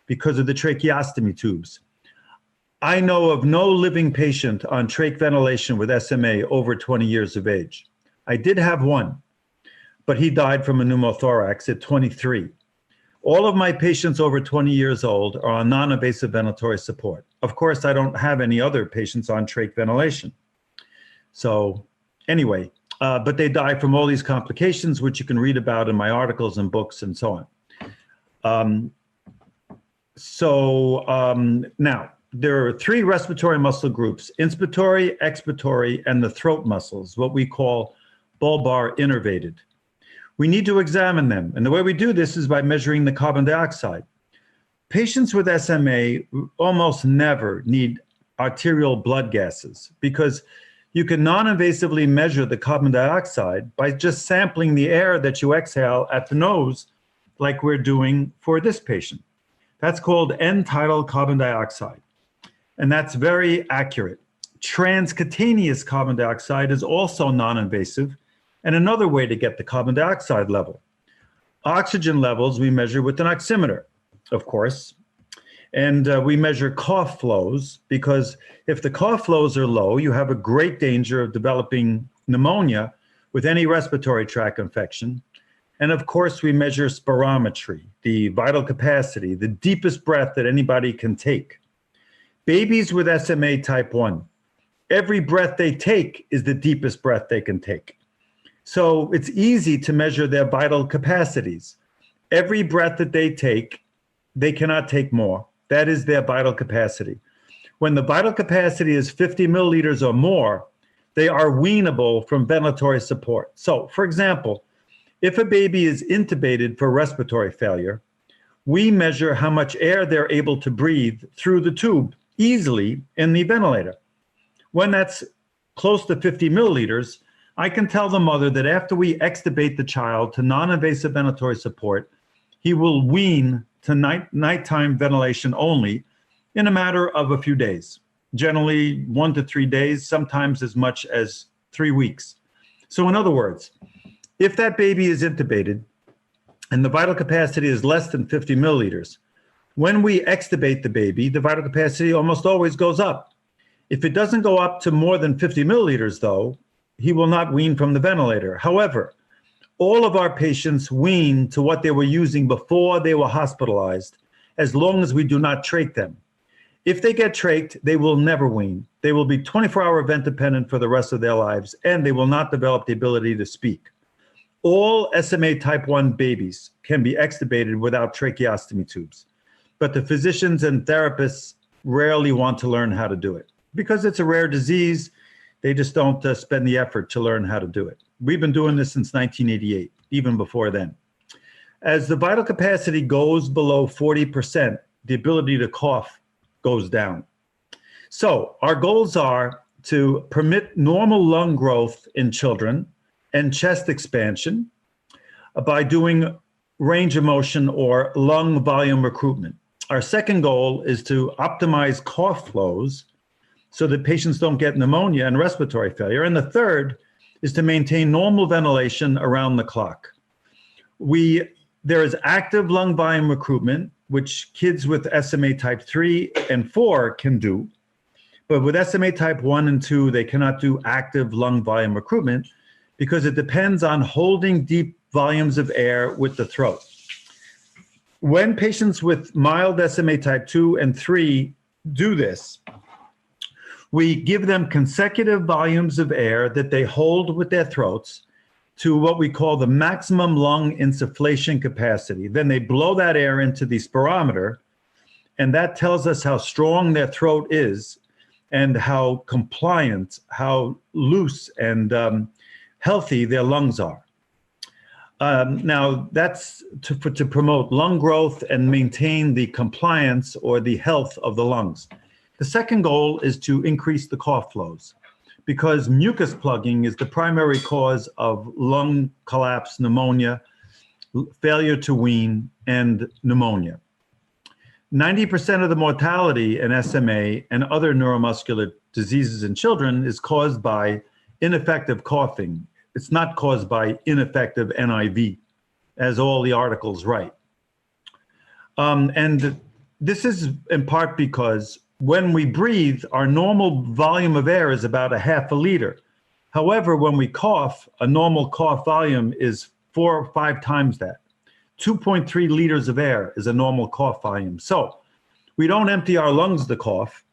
because of the tracheostomy tubes. I know of no living patient on trach ventilation with SMA over 20 years of age. I did have one, but he died from a pneumothorax at 23. All of my patients over 20 years old are on non-invasive ventilatory support. Of course, I don't have any other patients on trach ventilation. So anyway, but they die from all these complications, which you can read about in my articles and books and so on. Now, there are 3 respiratory muscle groups: inspiratory, expiratory, and the throat muscles, what we call bulbar innervated. We need to examine them. And the way we do this is by measuring the carbon dioxide. Patients with SMA almost never need arterial blood gases because you can non-invasively measure the carbon dioxide by just sampling the air that you exhale at the nose, like we're doing for this patient. That's called end-tidal carbon dioxide. And that's very accurate. Transcutaneous carbon dioxide is also non-invasive and another way to get the carbon dioxide level. Oxygen levels we measure with an oximeter, of course. And we measure cough flows because if the cough flows are low, you have a great danger of developing pneumonia with any respiratory tract infection. And of course, we measure spirometry, the vital capacity, the deepest breath that anybody can take. Babies with SMA type 1, every breath they take is the deepest breath they can take. So it's easy to measure their vital capacities. Every breath that they take, they cannot take more. That is their vital capacity. When the vital capacity is 50 milliliters or more, they are weanable from ventilatory support. So, for example, if a baby is intubated for respiratory failure, we measure how much air they're able to breathe through the tube easily in the ventilator. When that's close to 50 milliliters, I can tell the mother that after we extubate the child to non-invasive ventilatory support, he will wean to nighttime ventilation only in a matter of a few days, generally 1 to 3 days, sometimes as much as 3 weeks. So in other words, if that baby is intubated and the vital capacity is less than 50 milliliters, when we extubate the baby, the vital capacity almost always goes up. If it doesn't go up to more than 50 milliliters, though, he will not wean from the ventilator. However, all of our patients wean to what they were using before they were hospitalized, as long as we do not trach them. If they get trached, they will never wean. They will be 24-hour vent dependent for the rest of their lives, and they will not develop the ability to speak. All SMA type 1 babies can be extubated without tracheostomy tubes, but the physicians and therapists rarely want to learn how to do it. Because it's a rare disease, they just don't spend the effort to learn how to do it. We've been doing this since 1988, even before then. As the vital capacity goes below 40%, the ability to cough goes down. So our goals are to permit normal lung growth in children and chest expansion by doing range of motion or lung volume recruitment. Our second goal is to optimize cough flows so that patients don't get pneumonia and respiratory failure. And the third is to maintain normal ventilation around the clock. There is active lung volume recruitment, which kids with SMA type 3 and 4 can do. But with SMA type 1 and 2, they cannot do active lung volume recruitment because it depends on holding deep volumes of air with the throat. When patients with mild SMA type 2 and 3 do this, we give them consecutive volumes of air that they hold with their throats to what we call the maximum lung insufflation capacity. Then they blow that air into the spirometer, and that tells us how strong their throat is and how compliant, how loose and healthy their lungs are. Now, that's to promote lung growth and maintain the compliance or the health of the lungs. The second goal is to increase the cough flows because mucus plugging is the primary cause of lung collapse, pneumonia, failure to wean, and pneumonia. 90% of the mortality in SMA and other neuromuscular diseases in children is caused by ineffective coughing. It's not caused by ineffective NIV, as all the articles write. And this is in part because when we breathe, our normal volume of air is about 0.5 liter. However, when we cough, a normal cough volume is 4 or 5 times that. 2.3 liters of air is a normal cough volume. So we don't empty our lungs to cough.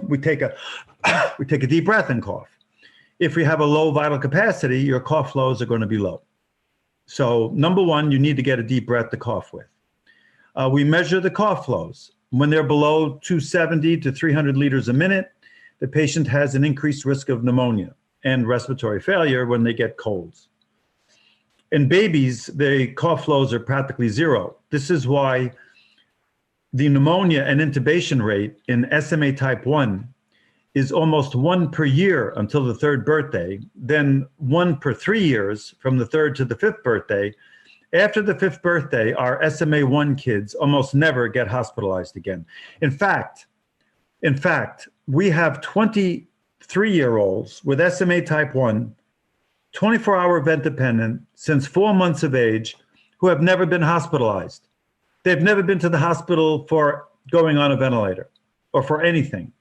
we take a deep breath and cough. If we have a low vital capacity, your cough flows are going to be low. So number one, you need to get a deep breath to cough with. We measure the cough flows. When they're below 270 to 300 liters a minute, the patient has an increased risk of pneumonia and respiratory failure when they get colds. In babies, the cough flows are practically zero. This is why the pneumonia and intubation rate in SMA type 1 is almost 1 per year until the 3rd birthday, then 1 per 3 years from the 3rd to the 5th birthday. After the 5th birthday, our SMA1 kids almost never get hospitalized again. In fact, we have 23-year-olds with SMA type 1, 24-hour vent dependent, since 4 months of age, who have never been hospitalized. They've never been to the hospital for going on a ventilator or for anything.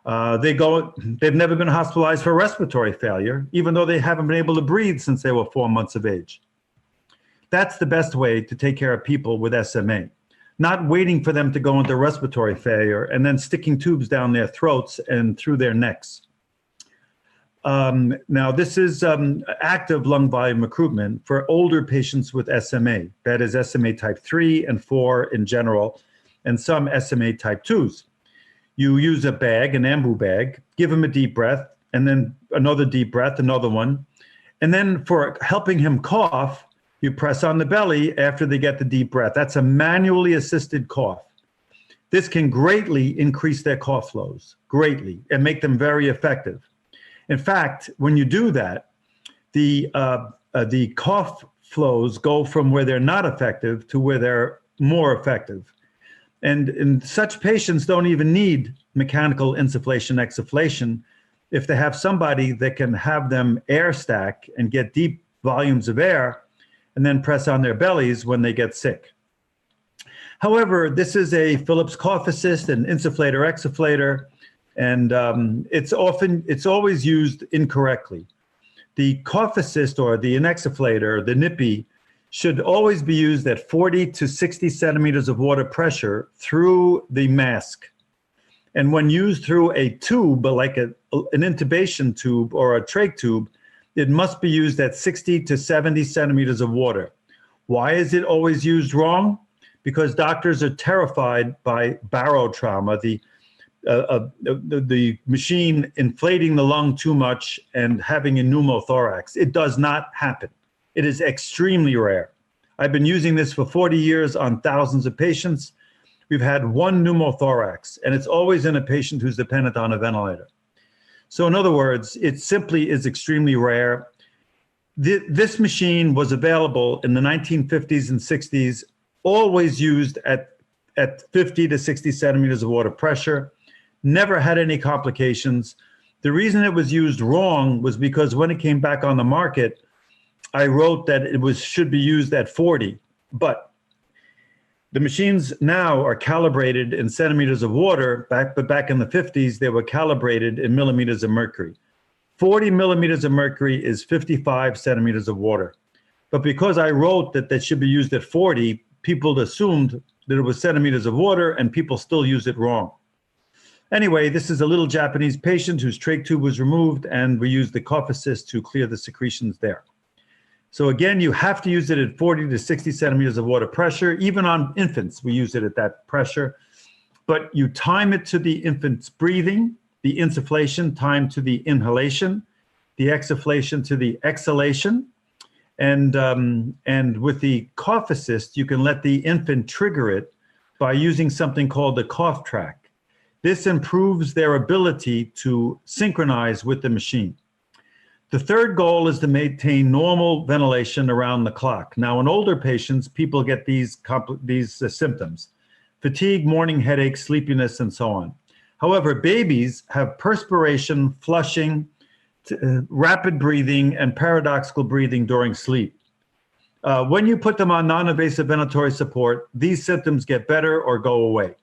They've never been hospitalized for respiratory failure, even though they haven't been able to breathe since they were 4 months of age. That's the best way to take care of people with SMA, not waiting for them to go into respiratory failure and then sticking tubes down their throats and through their necks. Now, this is active lung volume recruitment for older patients with SMA, that is SMA type 3 and 4 in general, and some SMA type 2s. You use a bag, an ambu bag, give him a deep breath, and then another deep breath, another one. And then for helping him cough, you press on the belly after they get the deep breath. That's a manually assisted cough. This can greatly increase their cough flows, greatly, and make them very effective. In fact, when you do that, the cough flows go from where they're not effective to where they're more effective. And such patients don't even need mechanical insufflation, exsufflation if they have somebody that can have them air stack and get deep volumes of air and then press on their bellies when they get sick. However, this is a Philips cough assist, an insufflator, exsufflator, and it's always used incorrectly. The cough assist or the inexsufflator, the NIPI, should always be used at 40 to 60 centimeters of water pressure through the mask. And when used through a tube, like an intubation tube or a trach tube, it must be used at 60 to 70 centimeters of water. Why is it always used wrong? Because doctors are terrified by barotrauma, the machine inflating the lung too much and having a pneumothorax. It does not happen. It is extremely rare. I've been using this for 40 years on thousands of patients. We've had 1 pneumothorax, and it's always in a patient who's dependent on a ventilator. So in other words, it simply is extremely rare. This machine was available in the 1950s and 60s, always used at 50 to 60 centimeters of water pressure, never had any complications. The reason it was used wrong was because when it came back on the market, I wrote that it should be used at 40, but the machines now are calibrated in centimeters of water, but back in the 50s, they were calibrated in millimeters of mercury. 40 millimeters of mercury is 55 centimeters of water. But because I wrote that should be used at 40, people assumed that it was centimeters of water, and people still use it wrong. Anyway, this is a little Japanese patient whose trach tube was removed, and we used the cough assist to clear the secretions there. So again, you have to use it at 40 to 60 centimeters of water pressure. Even on infants, we use it at that pressure. But you time it to the infant's breathing, the insufflation time to the inhalation, the exsufflation to the exhalation. And with the cough assist, you can let the infant trigger it by using something called the cough track. This improves their ability to synchronize with the machine. The third goal is to maintain normal ventilation around the clock. Now, in older patients, people get these symptoms: fatigue, morning headache, sleepiness, and so on. However, babies have perspiration, flushing, rapid breathing, and paradoxical breathing during sleep. When you put them on non-invasive ventilatory support, these symptoms get better or go away.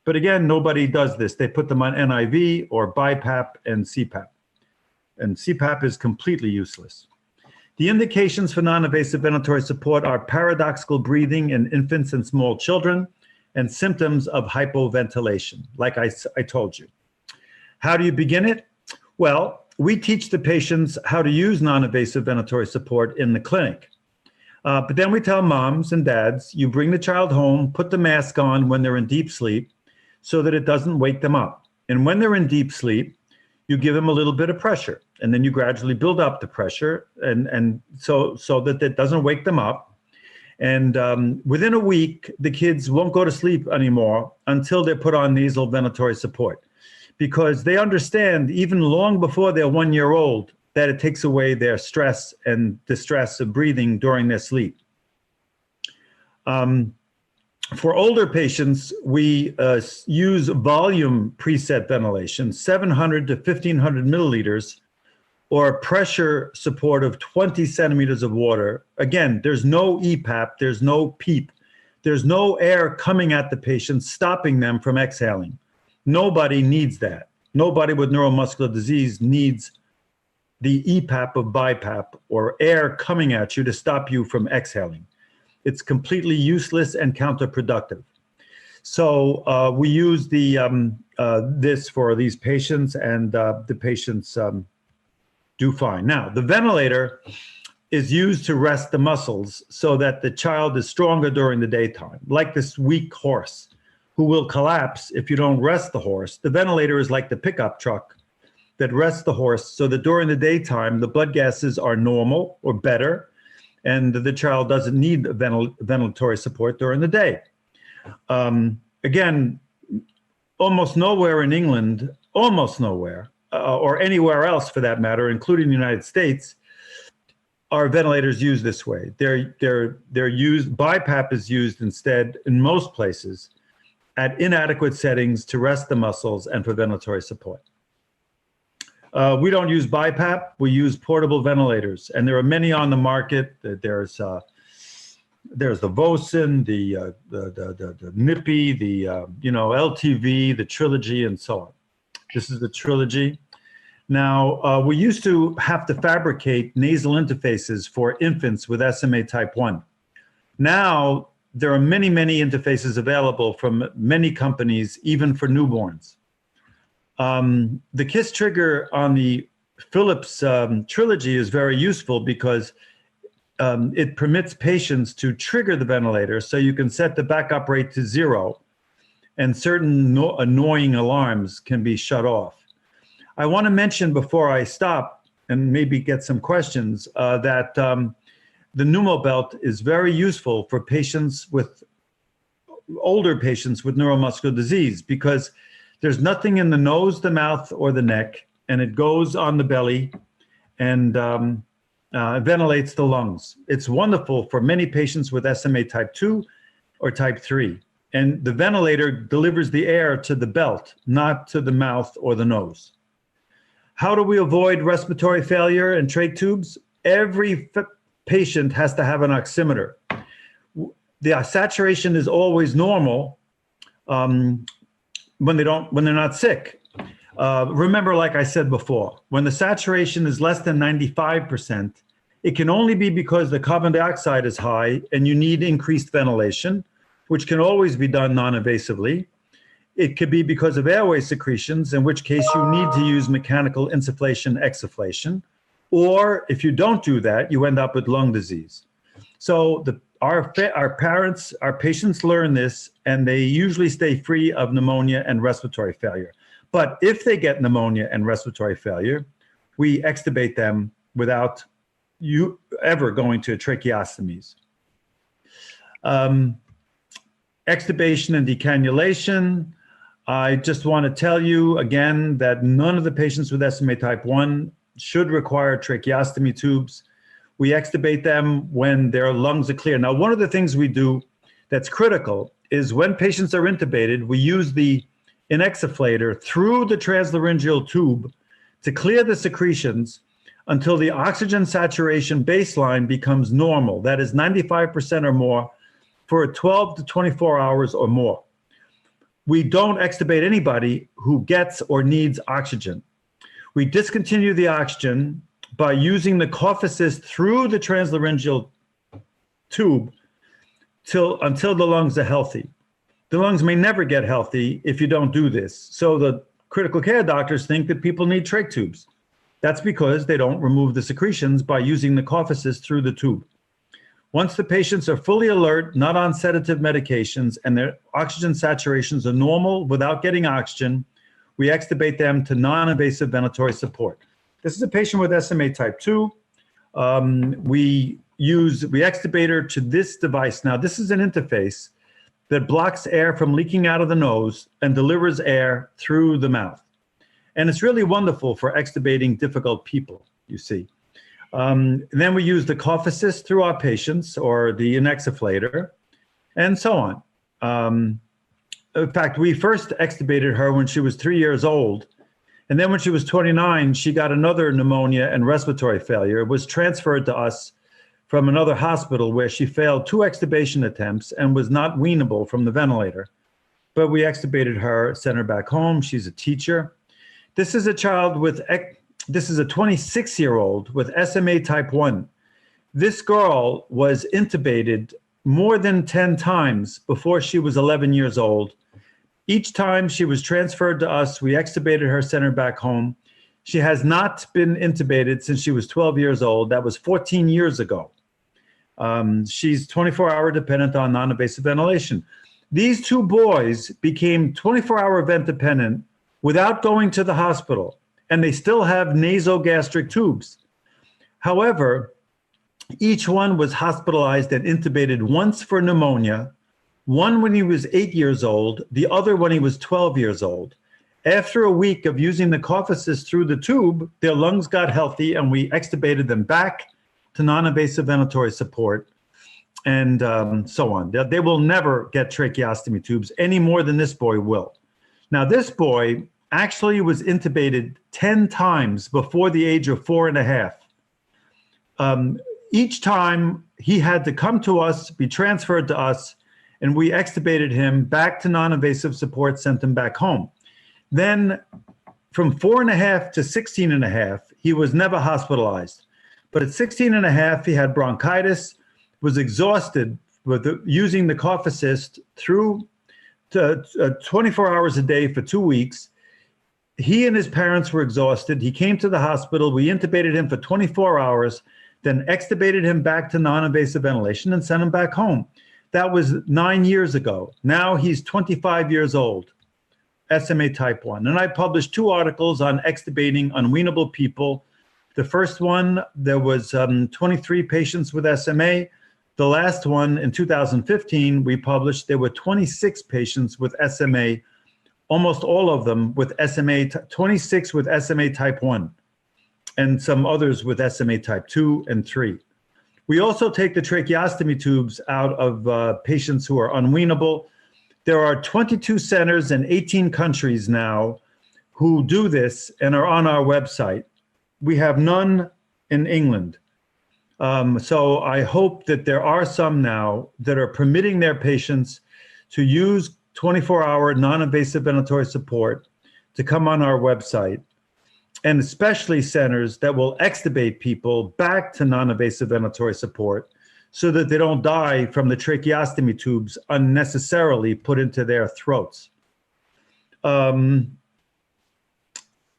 But again, nobody does this. They put them on NIV or BiPAP and CPAP. And CPAP is completely useless. The indications for non-invasive ventilatory support are paradoxical breathing in infants and small children and symptoms of hypoventilation, like I told you. How do you begin it? Well, we teach the patients how to use non-invasive ventilatory support in the clinic. But then we tell moms and dads, you bring the child home, put the mask on when they're in deep sleep so that it doesn't wake them up. And when they're in deep sleep, you give them a little bit of pressure, and then you gradually build up the pressure and so that it doesn't wake them up. And within a week, the kids won't go to sleep anymore until they're put on nasal ventilatory support, because they understand even long before they're 1 year old that it takes away their stress and distress of breathing during their sleep. For older patients, we use volume preset ventilation, 700 to 1500 milliliters, or pressure support of 20 centimeters of water. Again, there's no EPAP, there's no PEEP, there's no air coming at the patient, stopping them from exhaling. Nobody needs that. Nobody with neuromuscular disease needs the EPAP of BiPAP or air coming at you to stop you from exhaling. It's completely useless and counterproductive. So we use this for these patients, and the patients do fine. Now, the ventilator is used to rest the muscles so that the child is stronger during the daytime, like this weak horse who will collapse if you don't rest the horse. The ventilator is like the pickup truck that rests the horse so that during the daytime, the blood gases are normal or better, and the child doesn't need ventilatory support during the day. Again, almost nowhere in England, almost nowhere, or anywhere else for that matter, including the United States, are ventilators used this way. They're used, BiPAP is used instead in most places at inadequate settings to rest the muscles and for ventilatory support. We don't use BiPAP, we use portable ventilators, and there are many on the market. There's the Vosin, the Nippy, the LTV, the Trilogy, and so on. This is the Trilogy. Now, we used to have to fabricate nasal interfaces for infants with SMA type 1. Now, there are many, many interfaces available from many companies, even for newborns. The KISS trigger on the Philips Trilogy is very useful because it permits patients to trigger the ventilator so you can set the backup rate to 0 and certain annoying alarms can be shut off. I want to mention before I stop and maybe get some questions that the pneumobelt is very useful for older patients with neuromuscular disease, because there's nothing in the nose, the mouth, or the neck, and it goes on the belly and ventilates the lungs. It's wonderful for many patients with SMA type 2 or type 3. And the ventilator delivers the air to the belt, not to the mouth or the nose. How do we avoid respiratory failure and trach tubes? Every patient has to have an oximeter. The saturation is always normal when they're not sick. Remember, like I said before, when the saturation is less than 95%, it can only be because the carbon dioxide is high and you need increased ventilation, which can always be done non-invasively. It could be because of airway secretions, in which case you need to use mechanical insufflation, exsufflation. Or if you don't do that, you end up with lung disease. So our patients learn this, and they usually stay free of pneumonia and respiratory failure. But if they get pneumonia and respiratory failure, we extubate them without you ever going to tracheostomies. Extubation and decannulation. I just want to tell you again that none of the patients with SMA type 1 should require tracheostomy tubes. We extubate them when their lungs are clear. Now, one of the things we do that's critical is when patients are intubated, we use the inexsufflator through the translaryngeal tube to clear the secretions until the oxygen saturation baseline becomes normal. That is 95% or more for 12 to 24 hours or more. We don't extubate anybody who gets or needs oxygen. We discontinue the oxygen by using the cough assist through the translaryngeal tube until the lungs are healthy. The lungs may never get healthy if you don't do this. So the critical care doctors think that people need trach tubes. That's because they don't remove the secretions by using the cough assist through the tube. Once the patients are fully alert, not on sedative medications, and their oxygen saturations are normal without getting oxygen, we extubate them to non-invasive ventilatory support. This is a patient with SMA type 2. We extubate her to this device. Now, this is an interface that blocks air from leaking out of the nose and delivers air through the mouth. And it's really wonderful for extubating difficult people, you see. Then we use the cough assist through our patients or the inexaflator and so on. In fact, we first extubated her when she was 3 years old. And then when she was 29, she got another pneumonia and respiratory failure, was transferred to us from another hospital where she failed 2 extubation attempts and was not weanable from the ventilator. But we extubated her, sent her back home. She's a teacher. This is a 26-year-old with SMA type 1. This girl was intubated more than 10 times before she was 11 years old. Each time she was transferred to us, we extubated her, sent her back home. She has not been intubated since she was 12 years old. That was 14 years ago. She's 24-hour dependent on non-invasive ventilation. These 2 boys became 24-hour vent dependent without going to the hospital, and they still have nasogastric tubes. However, each one was hospitalized and intubated once for pneumonia, one when he was 8 years old, the other when he was 12 years old. After a week of using the cough assist through the tube, their lungs got healthy and we extubated them back to non-invasive ventilatory support and so on. They will never get tracheostomy tubes any more than this boy will. Now, this boy actually was intubated 10 times before the age of 4.5. Each time he had to come to us, be transferred to us, and we extubated him back to non-invasive support, sent him back home. Then from 4.5 to 16.5, he was never hospitalized. But at 16.5, he had bronchitis, was exhausted with using the cough assist through 24 hours a day for 2 weeks. He and his parents were exhausted. He came to the hospital. We intubated him for 24 hours, then extubated him back to non-invasive ventilation and sent him back home. That was 9 years ago. Now he's 25 years old, SMA type 1. And I published 2 articles on extubating unweanable people. The first one, there was 23 patients with SMA. The last one in 2015, we published, there were 26 patients with SMA, almost all of them with SMA, 26 with SMA type 1, and some others with SMA type 2 and 3. We also take the tracheostomy tubes out of patients who are unweanable. There are 22 centers in 18 countries now who do this and are on our website. We have none in England. So I hope that there are some now that are permitting their patients to use 24-hour non-invasive ventilatory support to come on our website, and especially centers that will extubate people back to non-invasive ventilatory support so that they don't die from the tracheostomy tubes unnecessarily put into their throats.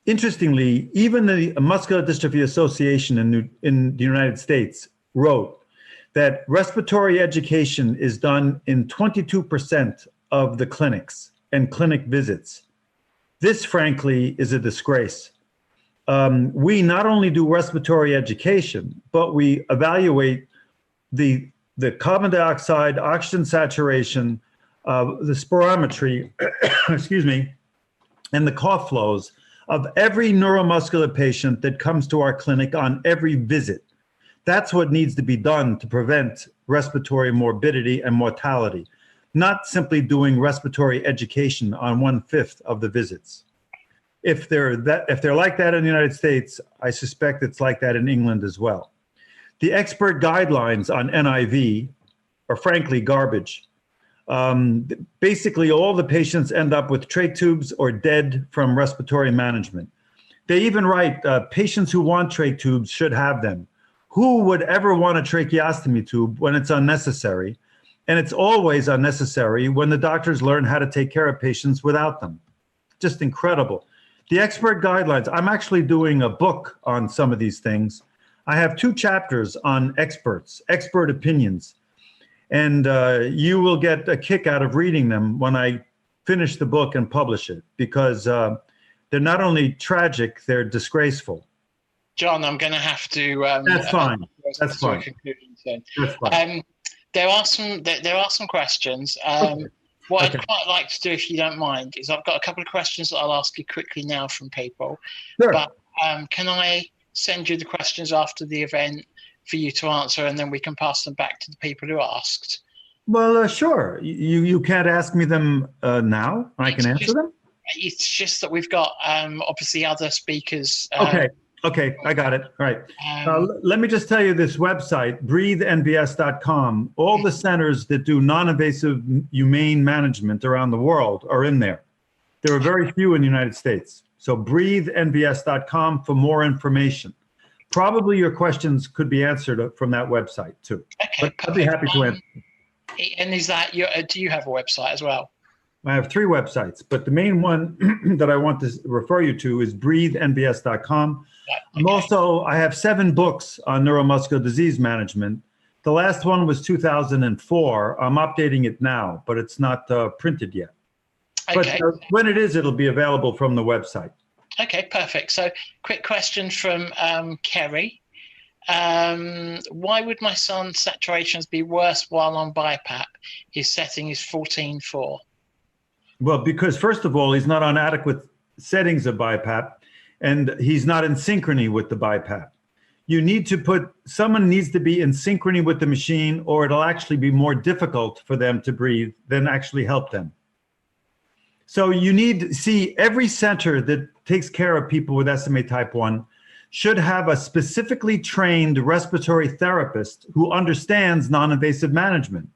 Interestingly, even the Muscular Dystrophy Association in the United States wrote that respiratory education is done in 22% of the clinics and clinic visits. This, frankly, is a disgrace. We not only do respiratory education, but we evaluate the carbon dioxide, oxygen saturation, the spirometry, excuse me, and the cough flows of every neuromuscular patient that comes to our clinic on every visit. That's what needs to be done to prevent respiratory morbidity and mortality, not simply doing respiratory education on 1/5 of the visits. If they're like that in the United States, I suspect it's like that in England as well. The expert guidelines on NIV are frankly garbage. Basically, all the patients end up with trach tubes or dead from respiratory management. They even write, patients who want trach tubes should have them. Who would ever want a tracheostomy tube when it's unnecessary? And it's always unnecessary when the doctors learn how to take care of patients without them. Just incredible. The expert guidelines, I'm actually doing a book on some of these things. I have 2 chapters on experts, expert opinions. And you will get a kick out of reading them when I finish the book and publish it, because they're not only tragic, they're disgraceful. John, I'm going to have to. That's fine. That's fine. That's fine. There are some questions. What I'd quite like to do, if you don't mind, is I've got a couple of questions that I'll ask you quickly now from people. Sure. But can I send you the questions after the event for you to answer, and then we can pass them back to the people who asked? Well, sure. You can't ask me them now. I can answer them. It's just that we've got obviously other speakers. Okay, I got it. All right. Let me just tell you this website, breathenbs.com. All the centers that do non-invasive humane management around the world are in there. There are very few in the United States. So breathenbs.com for more information. Probably your questions could be answered from that website too. Okay, but I'd be happy to answer. And is that do you have a website as well? I have 3 websites, but the main one that I want to refer you to is breathenbs.com. Okay. I have 7 books on neuromuscular disease management. The last one was 2004. I'm updating it now, but it's not printed yet. Okay. But when it is, it'll be available from the website. Okay, perfect. So quick question from Kerry. Why would my son's saturations be worse while on BiPAP? His setting is 14.4. Well, because first of all, he's not on adequate settings of BiPAP, and he's not in synchrony with the BiPAP. Someone needs to be in synchrony with the machine, or it'll actually be more difficult for them to breathe than actually help them. So you need to see every center that takes care of people with SMA type 1 should have a specifically trained respiratory therapist who understands non-invasive management.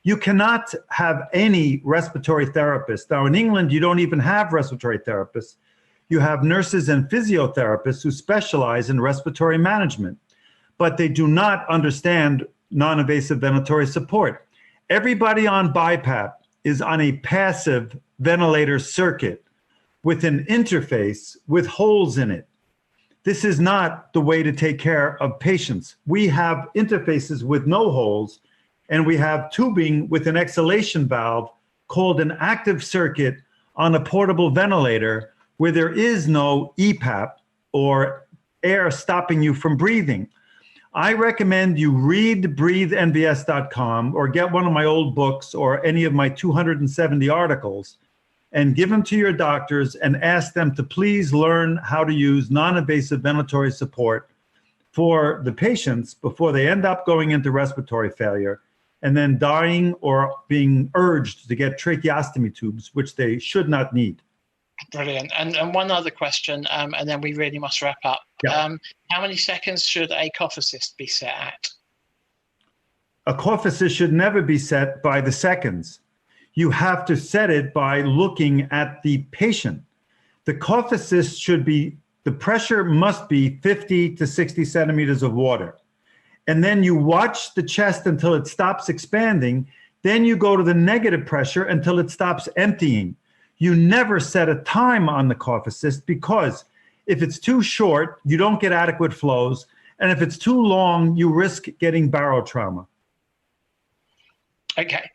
You cannot have any respiratory therapist. Now, in England, you don't even have respiratory therapists. You have nurses and physiotherapists who specialize in respiratory management, but they do not understand non-invasive ventilatory support. Everybody on BiPAP is on a passive ventilator circuit with an interface with holes in it. This is not the way to take care of patients. We have interfaces with no holes, and we have tubing with an exhalation valve called an active circuit on a portable ventilator where there is no EPAP or air stopping you from breathing. I recommend you read breathenbs.com or get one of my old books or any of my 270 articles and give them to your doctors and ask them to please learn how to use non-invasive ventilatory support for the patients before they end up going into respiratory failure and then dying or being urged to get tracheostomy tubes, which they should not need. Brilliant. And one other question, and then we really must wrap up. Yeah. How many seconds should a cough assist be set at? A cough assist should never be set by the seconds. You have to set it by looking at the patient. The cough assist should be, the pressure must be 50 to 60 centimeters of water. And then you watch the chest until it stops expanding. Then you go to the negative pressure until it stops emptying. You never set a time on the cough assist because if it's too short, you don't get adequate flows. And if it's too long, you risk getting barotrauma. Okay.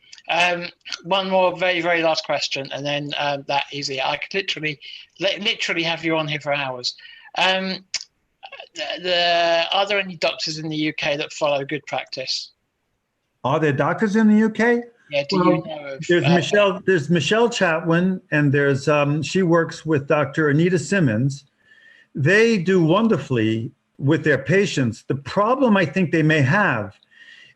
One more very, very last question, and then that is it. I could literally have you on here for hours. Are there any doctors in the UK that follow good practice? Are there doctors in the UK? Yeah, do you know of, there's Michelle Chatwin, and there's she works with Dr. Anita Simmons. They do wonderfully with their patients. The problem I think they may have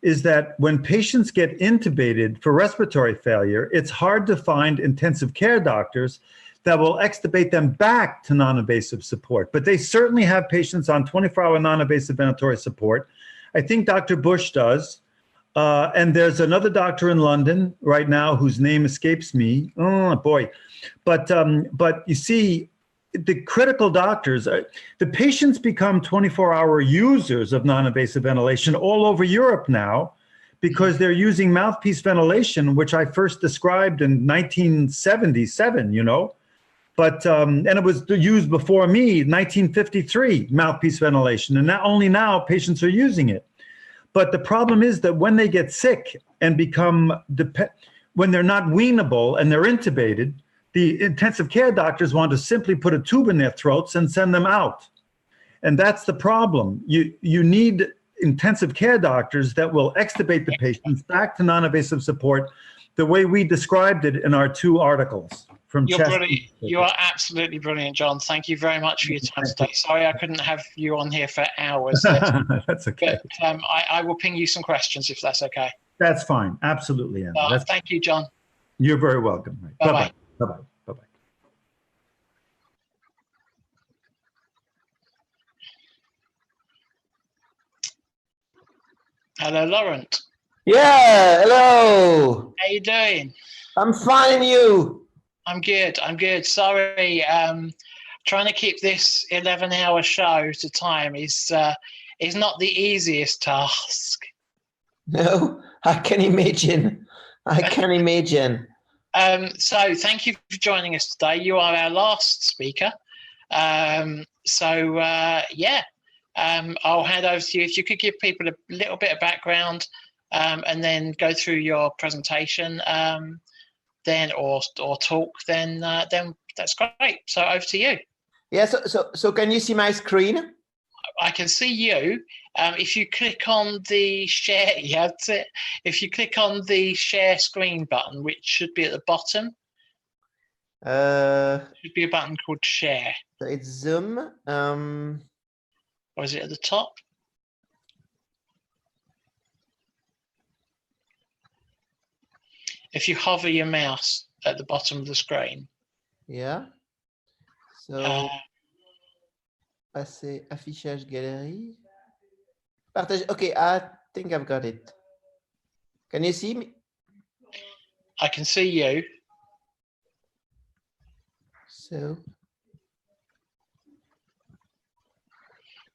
is that when patients get intubated for respiratory failure, it's hard to find intensive care doctors that will extubate them back to non-invasive support. But they certainly have patients on 24-hour non-invasive ventilatory support. I think Dr. Bush does. And there's another doctor in London right now whose name escapes me. Oh, boy. But you see, the critical doctors, the patients become 24-hour users of non-invasive ventilation all over Europe now, because they're using mouthpiece ventilation, which I first described in 1977, you know. But, and it was used before me, 1953, mouthpiece ventilation. And not only now, patients are using it. But the problem is that when they get sick and become, when they're not weanable and they're intubated, the intensive care doctors want to simply put a tube in their throats and send them out. And that's the problem. You need intensive care doctors that will extubate the patients back to non-invasive support the way we described it in our 2 articles from You're chest. brilliant. You are absolutely brilliant, John. Thank you very much for your time today. Sorry I couldn't have you on here for hours. That's okay. But I will ping you some questions if that's okay. That's fine. Absolutely, Andy. Thank you, John. You're very welcome. Bye-bye. Bye-bye. Bye-bye. Hello, Laurent. Yeah, hello. How you doing? I'm fine, you? I'm good. I'm good. Sorry, trying to keep this 11-hour show to time is not the easiest task. No, I can imagine. I can imagine. So thank you for joining us today. You are our last speaker. I'll hand over to you. If you could give people a little bit of background and then go through your presentation, then or talk, then that's great. So over to you. Yeah. So can you see my screen? I can see you. If you click on the share, yeah, that's it. If you click on the share screen button, which should be at the bottom, should be a button called share. So it's Zoom. Or is it at the top? If you hover your mouse at the bottom of the screen. Yeah. So, passer affichage galerie. Partage. Okay, I think I've got it. Can you see me? I can see you. So.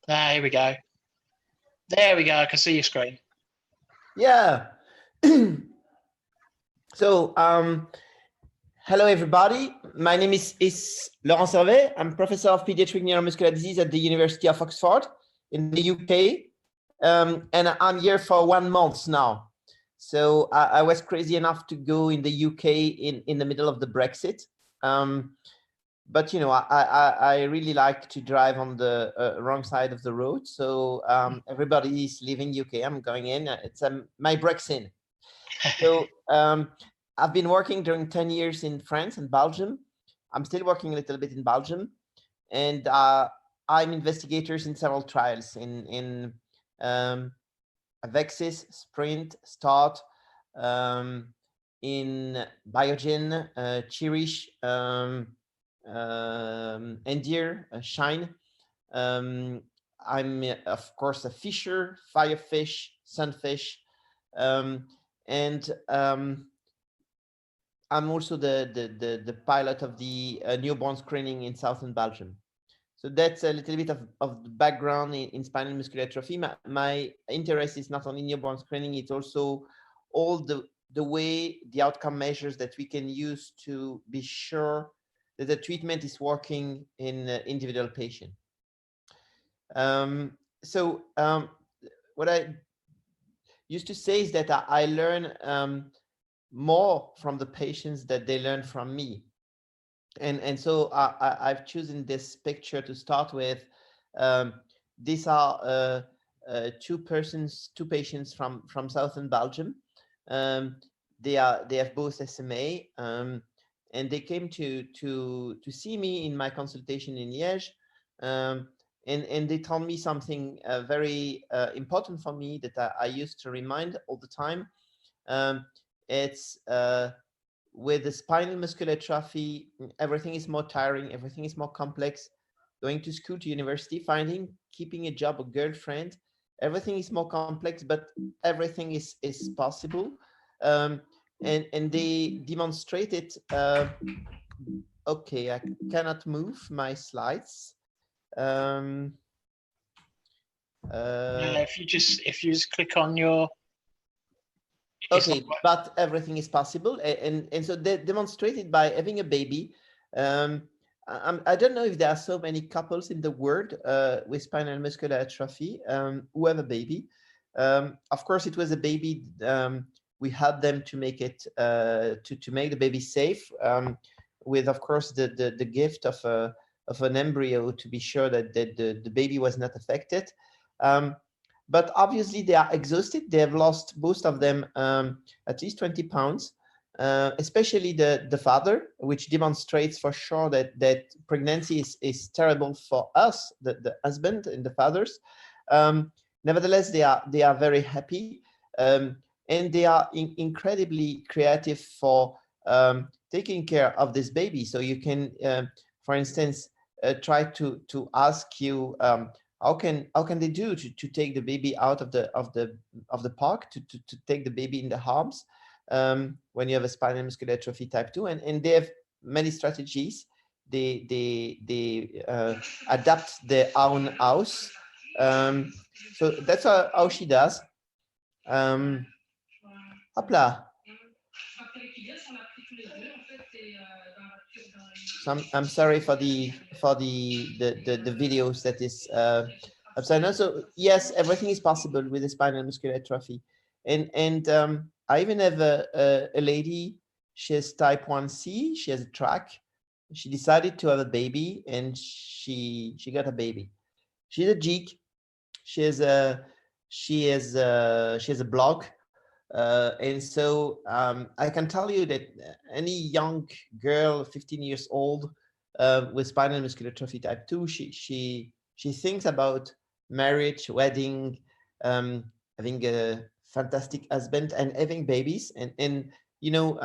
Here we go. There we go. I can see your screen. Yeah. So, hello everybody. My name is Laurent Servet. I'm professor of pediatric neuromuscular disease at the University of Oxford in the UK. And I'm here for 1 month now. So I was crazy enough to go in the UK in the middle of the Brexit. But you know, I really like to drive on the wrong side of the road. So everybody is leaving UK. I'm going in. It's my Brexit. So I've been working during 10 years in France and Belgium. I'm still working a little bit in Belgium, and I'm investigators in several trials in Avexis, Sprint, Start, in Biogen, Cherish, Endear, Shine. I'm of course a fisher, firefish, sunfish, and I'm also the pilot of the newborn screening in southern Belgium. So that's a little bit of the background in spinal muscular atrophy. My interest is not only newborn screening, it's also all the way, the outcome measures that we can use to be sure that the treatment is working in individual patient. What I used to say is that I learn more from the patients that they learn from me. And so I've chosen this picture to start with. These are two patients from southern Belgium. They have both SMA, and they came to see me in my consultation in Liège, and they told me something very important for me that I used to remind all the time. It's with the spinal muscular atrophy, everything is more tiring, everything is more complex. Going to school, to university, keeping a job, a girlfriend, everything is more complex, but everything is possible. And they demonstrated Okay, I cannot move my slides. No, if you just click on your. Okay, but everything is possible, and so they demonstrated by having a baby. I don't know if there are so many couples in the world with spinal muscular atrophy who have a baby. Of course, it was a baby. We helped them to make it to make the baby safe, with of course the gift of an embryo to be sure that the baby was not affected. But obviously they are exhausted. They have lost, most of them, at least 20 pounds, especially the father, which demonstrates for sure that pregnancy is terrible for us, the husband and the fathers. Nevertheless, they are very happy, and they are incredibly creative for taking care of this baby. So you can, for instance, try to ask you, how can they do to take the baby out of the park, to take the baby in the arms when you have a spinal muscular atrophy type 2, and they have many strategies. They adapt their own house. So that's how she does. Hop là. So I'm sorry for the videos that is upside down. So yes, everything is possible with the spinal muscular atrophy, and I even have a lady. She has type 1C. She has a track. She decided to have a baby, and she got a baby. She's a geek. She has a blog. And so I can tell you that any young girl, 15 years old, with spinal muscular atrophy type 2, she thinks about marriage, wedding, having a fantastic husband, and having babies. And you know,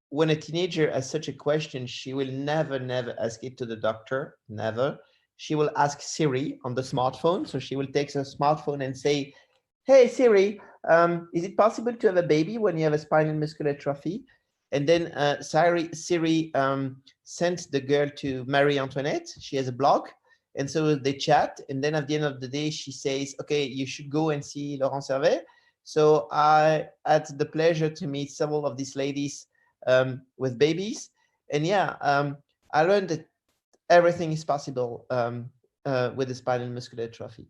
when a teenager has such a question, she will never ask it to the doctor. Never. She will ask Siri on the smartphone. So she will take her smartphone and say, "Hey Siri, is it possible to have a baby when you have a spinal muscular atrophy?" And then Siri sent the girl to Marie Antoinette. She has a blog, and so they chat. And then at the end of the day, she says, "Okay, you should go and see Laurent Servet." So I had the pleasure to meet several of these ladies with babies, and yeah, I learned that everything is possible with the spinal muscular atrophy,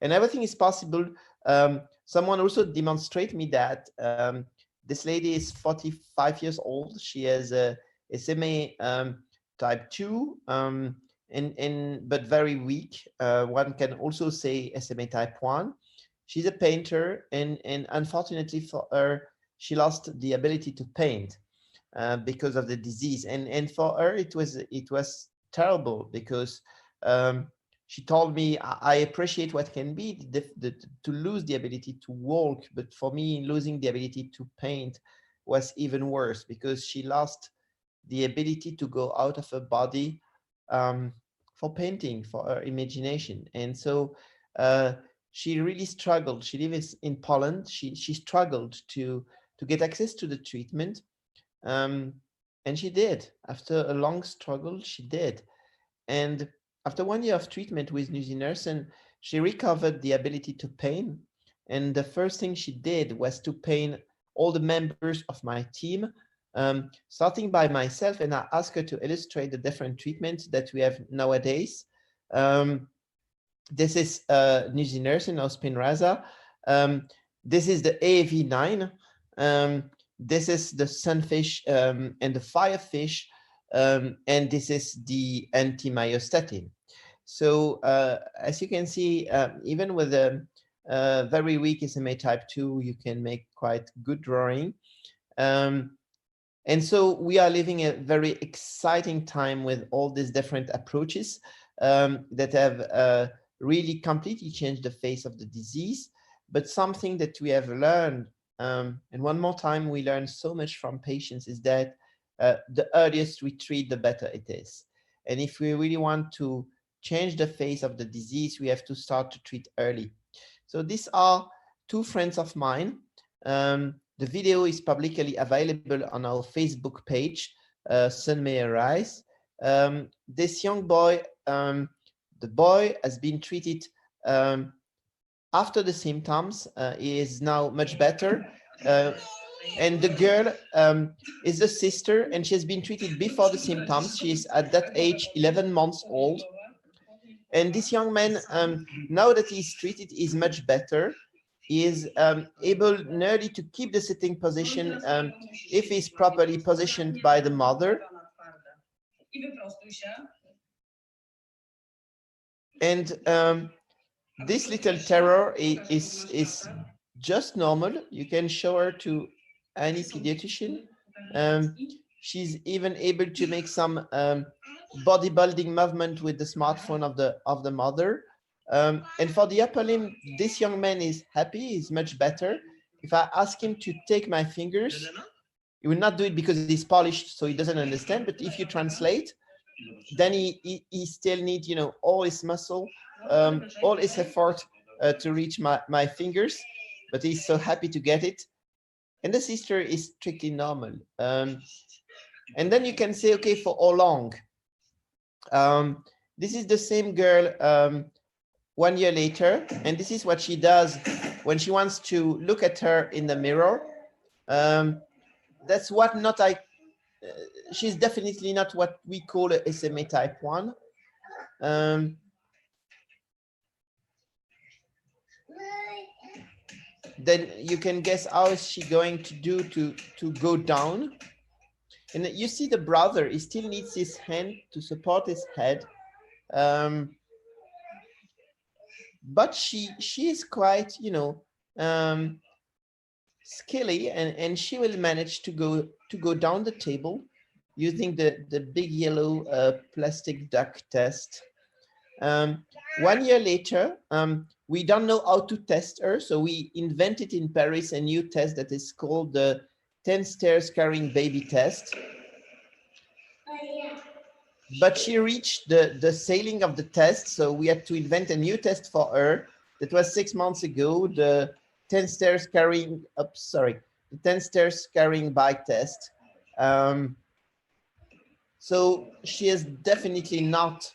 and everything is possible. Someone also demonstrate me that this lady is 45 years old. She has a SMA type 2, but very weak. One can also say SMA type 1. She's a painter, and unfortunately for her, she lost the ability to paint because of the disease. And for her, it was terrible, because she told me, I appreciate what can be to lose the ability to walk, but for me, losing the ability to paint was even worse, because she lost the ability to go out of her body for painting, for her imagination. And so she really struggled. She lives in Poland. She struggled to get access to the treatment. And she did. After a long struggle, she did. And after 1 year of treatment with nusinersen, she recovered the ability to paint. And the first thing she did was to paint all the members of my team, starting by myself. And I asked her to illustrate the different treatments that we have nowadays. This is nusinersen or Spinraza. This is the AAV9. This is the sunfish and the firefish, and this is the anti-myostatin. So as you can see, even with a very weak SMA type 2, you can make quite good drawing. And so we are living a very exciting time with all these different approaches that have really completely changed the face of the disease. But something that we have learned, and one more time, we learn so much from patients, is that the earliest we treat, the better it is. And if we really want to change the face of the disease, we have to start to treat early. So these are two friends of mine. The video is publicly available on our Facebook page. sun may arise. This young boy, the boy has been treated after the symptoms. He is now much better. And the girl is a sister, and she has been treated before the symptoms. She is at that age 11 months old. And this young man, now that he's treated, is much better. He is able nearly to keep the sitting position if he's properly positioned by the mother. And this little terror is just normal. You can show her to any pediatrician. She's even able to make some bodybuilding movement with the smartphone of the mother. And for the upper limb, this young man is happy, he's much better. If I ask him to take my fingers, he will not do it because he's polished, so he doesn't understand. But if you translate, then he still needs, you know, all his muscle, all his effort to reach my fingers, but he's so happy to get it. And the sister is strictly normal. And then you can say, okay, for how long? This is the same girl 1 year later, and this is what she does when she wants to look at her in the mirror. That's what not I. She's definitely not what we call a SMA type 1. Then you can guess how is she going to do to go down. And you see the brother, he still needs his hand to support his head. But she is quite, you know, skilly, and she will manage to go down the table using the big yellow plastic duck test. 1 year later, we don't know how to test her, so we invented in Paris a new test that is called the 10 stairs carrying baby test. But she reached the ceiling of the test, so we had to invent a new test for her. That was 6 months ago, the 10 stairs carrying, the 10 stairs carrying bike test. So she is definitely not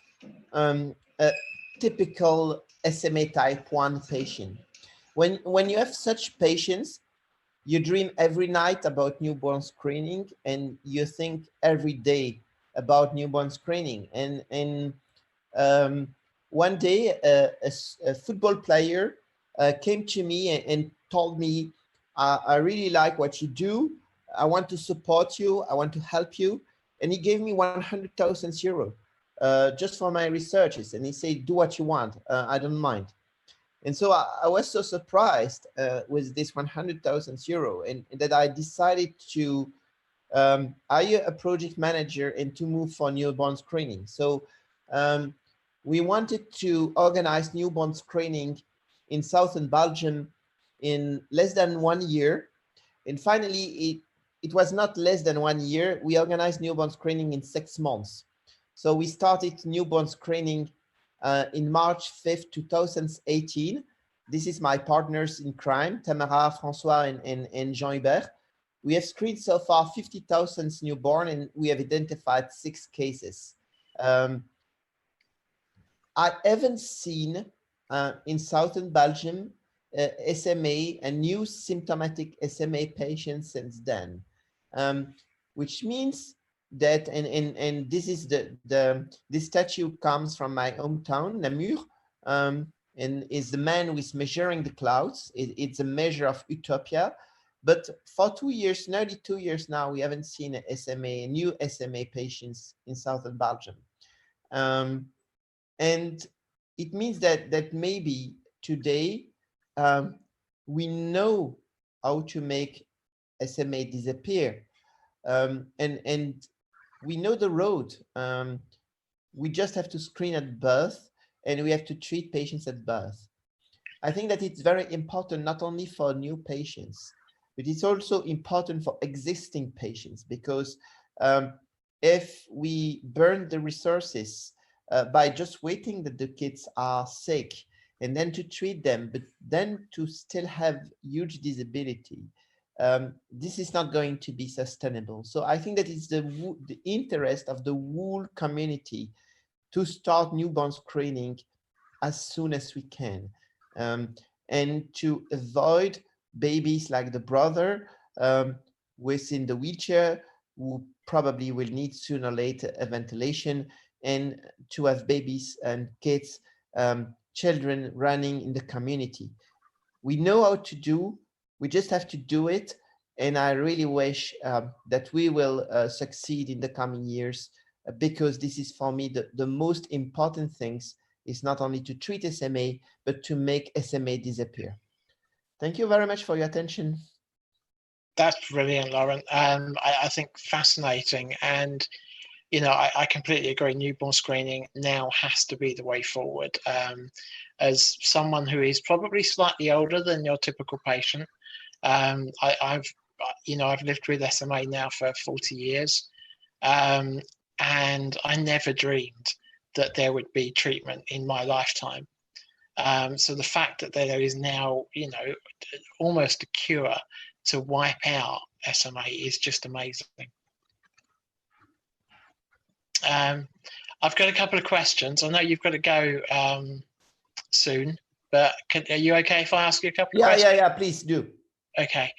a typical SMA type 1 patient. When you have such patients, you dream every night about newborn screening, and you think every day about newborn screening. And one day, a football player came to me and told me, I really like what you do. I want to support you. I want to help you. And he gave me 100,000 euro just for my researches. And he said, do what you want. I don't mind. And so I was so surprised with this 100,000 euro, and that I decided to hire a project manager and to move for newborn screening. So we wanted to organize newborn screening in southern Belgium in less than 1 year. And finally, it was not less than 1 year. We organized newborn screening in 6 months. So we started newborn screening in March 5th, 2018. This is my partners in crime, Tamara, François, and Jean-Hubert. We have screened so far 50,000 newborn, and we have identified 6 cases. I haven't seen in southern Belgium SMA, a new symptomatic SMA patient since then, which means that, and this is this statue comes from my hometown, Namur, and is the man who is measuring the clouds. It's a measure of utopia. But for 2 years, nearly 2 years now, we haven't seen a SMA, new SMA patients in southern Belgium. And it means that maybe today we know how to make SMA disappear. And we know the road. We just have to screen at birth, and we have to treat patients at birth. I think that it's very important, not only for new patients, but it's also important for existing patients, because if we burn the resources by just waiting that the kids are sick and then to treat them, but then to still have huge disability, this is not going to be sustainable. So I think that it's the interest of the whole community to start newborn screening as soon as we can, and to avoid babies like the brother within the wheelchair, who probably will need sooner or later a ventilation, and to have babies and kids, children running in the community. We know how to do, we just have to do it. And I really wish that we will succeed in the coming years, because this is for me the most important things is not only to treat SMA, but to make SMA disappear. Thank you very much for your attention. That's brilliant, Lauren. I think fascinating. And, you know, I completely agree. Newborn screening now has to be the way forward. As someone who is probably slightly older than your typical patient, I've lived with SMA now for 40 years. And I never dreamed that there would be treatment in my lifetime. So the fact that there is now, you know, almost a cure to wipe out SMA is just amazing. I've got a couple of questions. I know you've got to go soon, but are you okay if I ask you a couple of questions? Yeah, please do. Okay.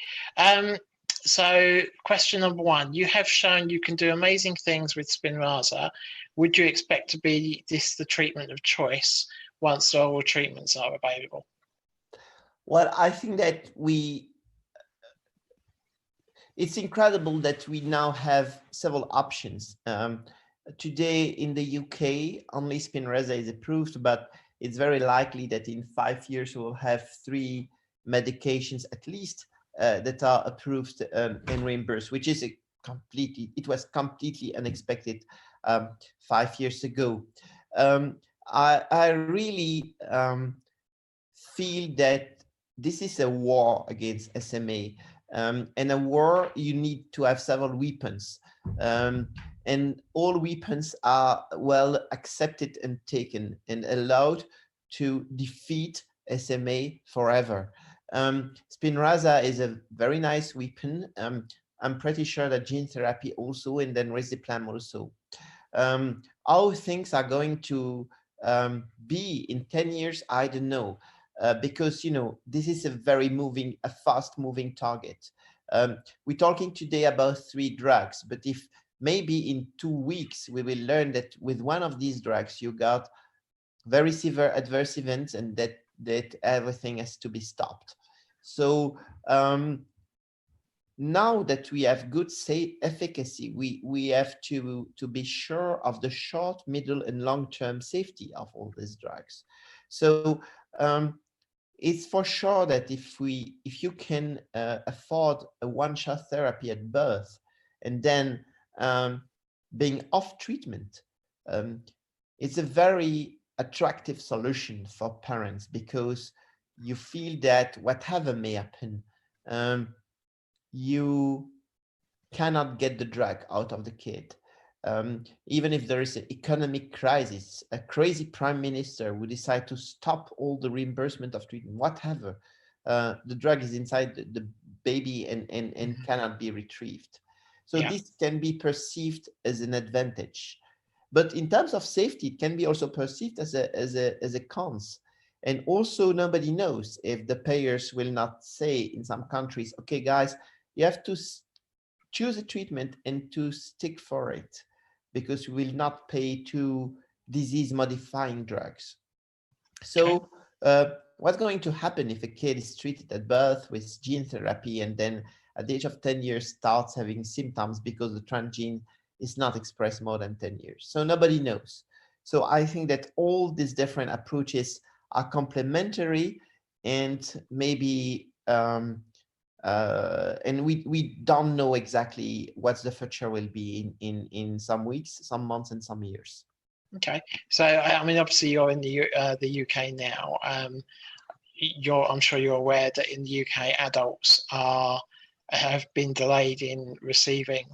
So question number one, you have shown you can do amazing things with Spinraza. Would you expect to be this the treatment of choice once oral treatments are available? Well, I think that it's incredible that we now have several options. Today in the UK, only Spinraza is approved, but it's very likely that in 5 years we'll have 3 medications at least that are approved and reimbursed, which is it was completely unexpected 5 years ago. I really feel that this is a war against SMA, and a war you need to have several weapons, and all weapons are well accepted and taken and allowed to defeat SMA forever. Spinraza is a very nice weapon. I'm pretty sure that gene therapy also, and then risdiplam also. How things are going to be in 10 years, I don't know, because, you know, this is a fast moving target. We're talking today about 3 drugs, but if maybe in 2 weeks we will learn that with one of these drugs you got very severe adverse events and that everything has to be stopped. So now that we have good efficacy, we have to be sure of the short, middle, and long-term safety of all these drugs. So it's for sure that if you can afford a one-shot therapy at birth and then being off treatment, it's a very attractive solution for parents, because you feel that whatever may happen, you cannot get the drug out of the kid. Even if there is an economic crisis, a crazy prime minister would decide to stop all the reimbursement of treatment, whatever, the drug is inside the baby and cannot be retrieved. So this can be perceived as an advantage. But in terms of safety, it can be also perceived as a cons. And also nobody knows if the payers will not say in some countries, okay, guys, you have to choose a treatment and to stick for it, because we will not pay to disease-modifying drugs. So what's going to happen if a kid is treated at birth with gene therapy and then at the age of 10 years starts having symptoms because the transgene is not expressed more than 10 years? So nobody knows. So I think that all these different approaches are complementary, and maybe and we don't know exactly what the future will be in some weeks, some months, and some years. Okay, so I mean, obviously you're in the UK now. I'm sure you're aware that in the UK, adults have been delayed in receiving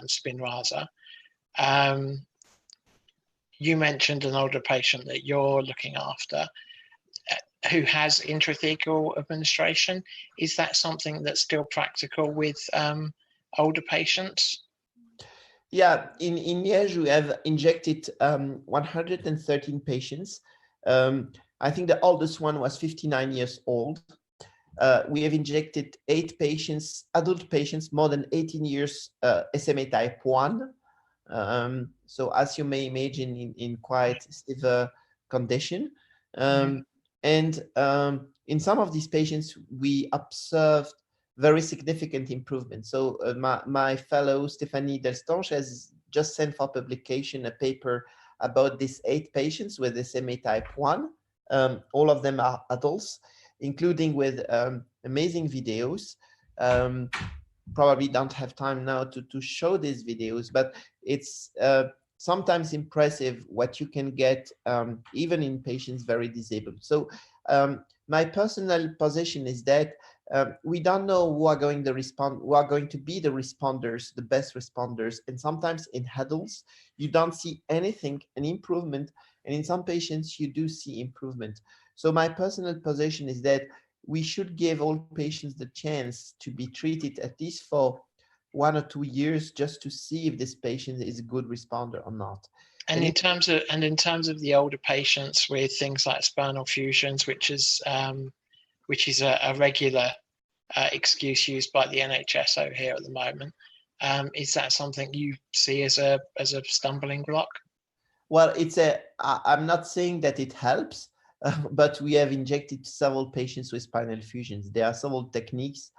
Spinraza. You mentioned an older patient that you're looking after. who has intrathecal administration. Is that something that's still practical with older patients? Yeah, in Liège, we have injected 113 patients. I think the oldest one was 59 years old. We have injected 8 patients, adult patients, more than 18 years, SMA type 1. So as you may imagine, in quite severe condition. And in some of these patients, we observed very significant improvement. So my fellow Stephanie Delstange has just sent for publication a paper about these 8 patients with SMA type 1. All of them are adults, including with amazing videos. Probably don't have time now to show these videos, but it's sometimes impressive what you can get even in patients very disabled. So my personal position is that we don't know who are going to be the responders, the best responders. And sometimes in adults, you don't see anything, an improvement. And in some patients, you do see improvement. So my personal position is that we should give all patients the chance to be treated at least for 1 or 2 years, just to see if this patient is a good responder or not. And in terms of the older patients with things like spinal fusions, which is a regular excuse used by the NHS over here at the moment, is that something you see as a stumbling block? Well, I'm not saying that it helps, but we have injected several patients with spinal fusions. There are several techniques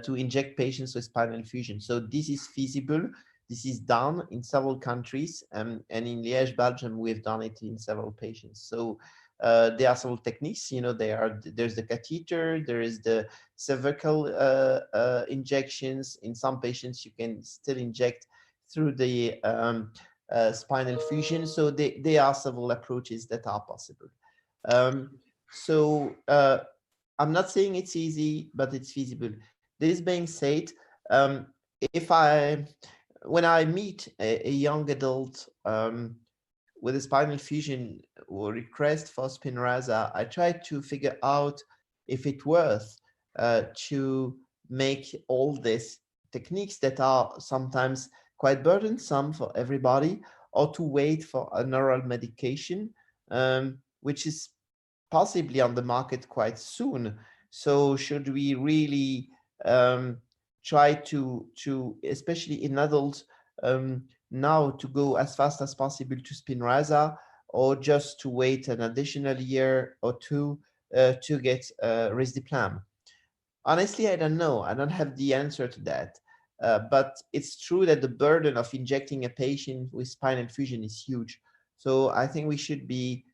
to inject patients with spinal fusion. So this is feasible. This is done in several countries, and in Liège, Belgium, we've done it in several patients. So there are several techniques. You know, there's the catheter, there is the cervical injections. In some patients, you can still inject through the spinal fusion. So there are several approaches that are possible. So I'm not saying it's easy, but it's feasible. This being said, when I meet a young adult with a spinal fusion or request for Spinraza, I try to figure out if it's worth to make all these techniques that are sometimes quite burdensome for everybody, or to wait for an oral medication, which is possibly on the market quite soon. So should we really try to, especially in adults, now to go as fast as possible to Spinraza, or just to wait an additional year or 2 to get risdiplam? Honestly, I don't know. I don't have the answer to that. But it's true that the burden of injecting a patient with spinal fusion is huge. So I think we should be,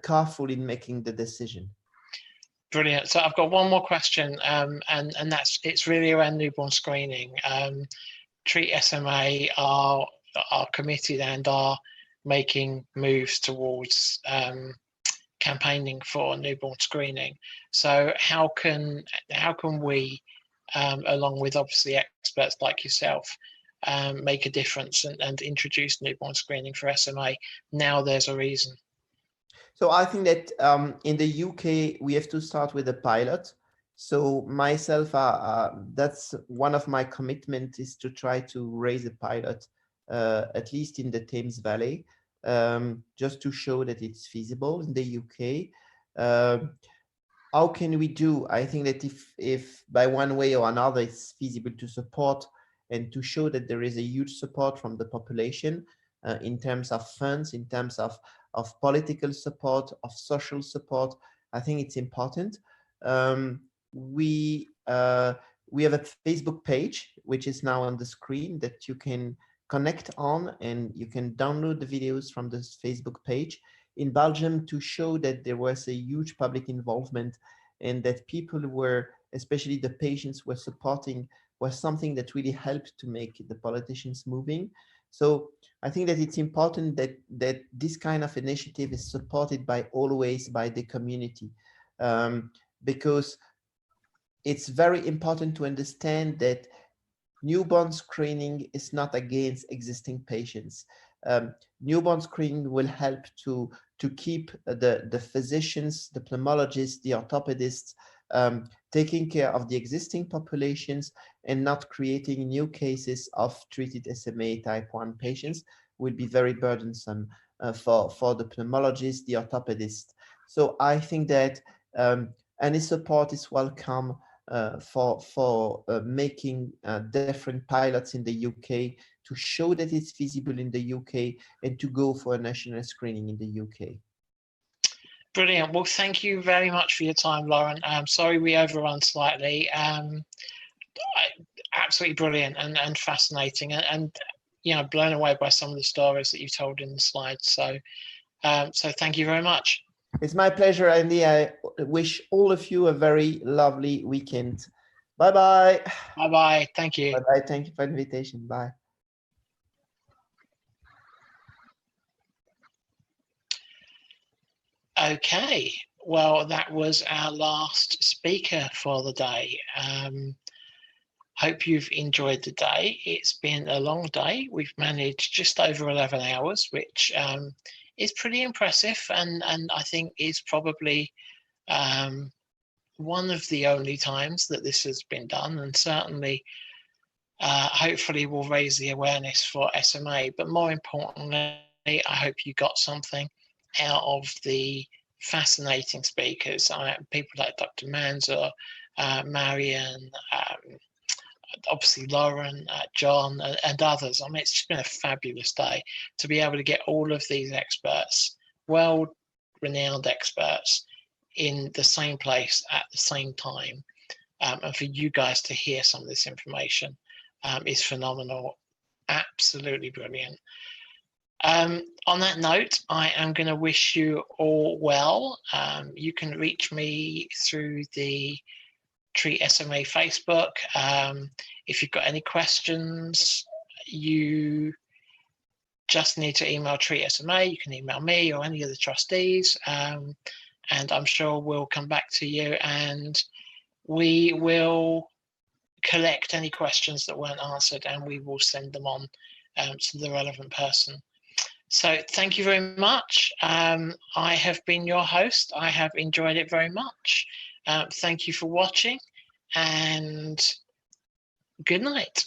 careful in making the decision. Brilliant. So I've got one more question, and it's really around newborn screening. TreatSMA are committed and are making moves towards campaigning for newborn screening. So how can we, along with obviously experts like yourself, make a difference and introduce newborn screening for SMA now there's a reason? So I think that in the UK, we have to start with a pilot. So myself, that's one of my commitments, is to try to raise a pilot, at least in the Thames Valley, just to show that it's feasible in the UK. How can we do? I think that if by one way or another it's feasible to support and to show that there is a huge support from the population in terms of funds, in terms of political support, of social support, I think it's important. We have a Facebook page, which is now on the screen, that you can connect on, and you can download the videos from this Facebook page in Belgium to show that there was a huge public involvement, and that people were, especially the patients, were supporting, was something that really helped to make the politicians moving. So I think that it's important that this kind of initiative is supported always by the community, because it's very important to understand that newborn screening is not against existing patients. newborn screening will help to keep the physicians, the pneumologists, the orthopedists taking care of the existing populations and not creating new cases of treated SMA type 1 patients will be very burdensome for the pneumologist, the orthopedist. So I think that any support is welcome for making different pilots in the UK to show that it's feasible in the UK and to go for a national screening in the UK. Brilliant. Well, thank you very much for your time, Lauren. Sorry we overrun slightly. Absolutely brilliant and fascinating, and you know, blown away by some of the stories that you told in the slides. So, so thank you very much. It's my pleasure, Andy. I wish all of you a very lovely weekend. Bye-bye. Bye-bye. Thank you. Bye-bye. Thank you for the invitation. Bye. Okay. Well, that was our last speaker for the day. Hope you've enjoyed the day. It's been a long day. We've managed just over 11 hours, which is pretty impressive, and I think is probably one of the only times that this has been done, and certainly hopefully will raise the awareness for SMA. But more importantly, I hope you got something out of the fascinating speakers, people like Dr. Manzur, Marion, obviously Lauren, John, and others. I mean, it's just been a fabulous day to be able to get all of these experts, world-renowned experts, in the same place at the same time, and for you guys to hear some of this information is phenomenal, absolutely brilliant. On that note, I am going to wish you all well. You can reach me through the TreatSMA Facebook. If you've got any questions, you just need to email TreatSMA. You can email me or any of the trustees, and I'm sure we'll come back to you and we will collect any questions that weren't answered and we will send them on to the relevant person. So thank you very much. I have been your host. I have enjoyed it very much. Thank you for watching, and good night.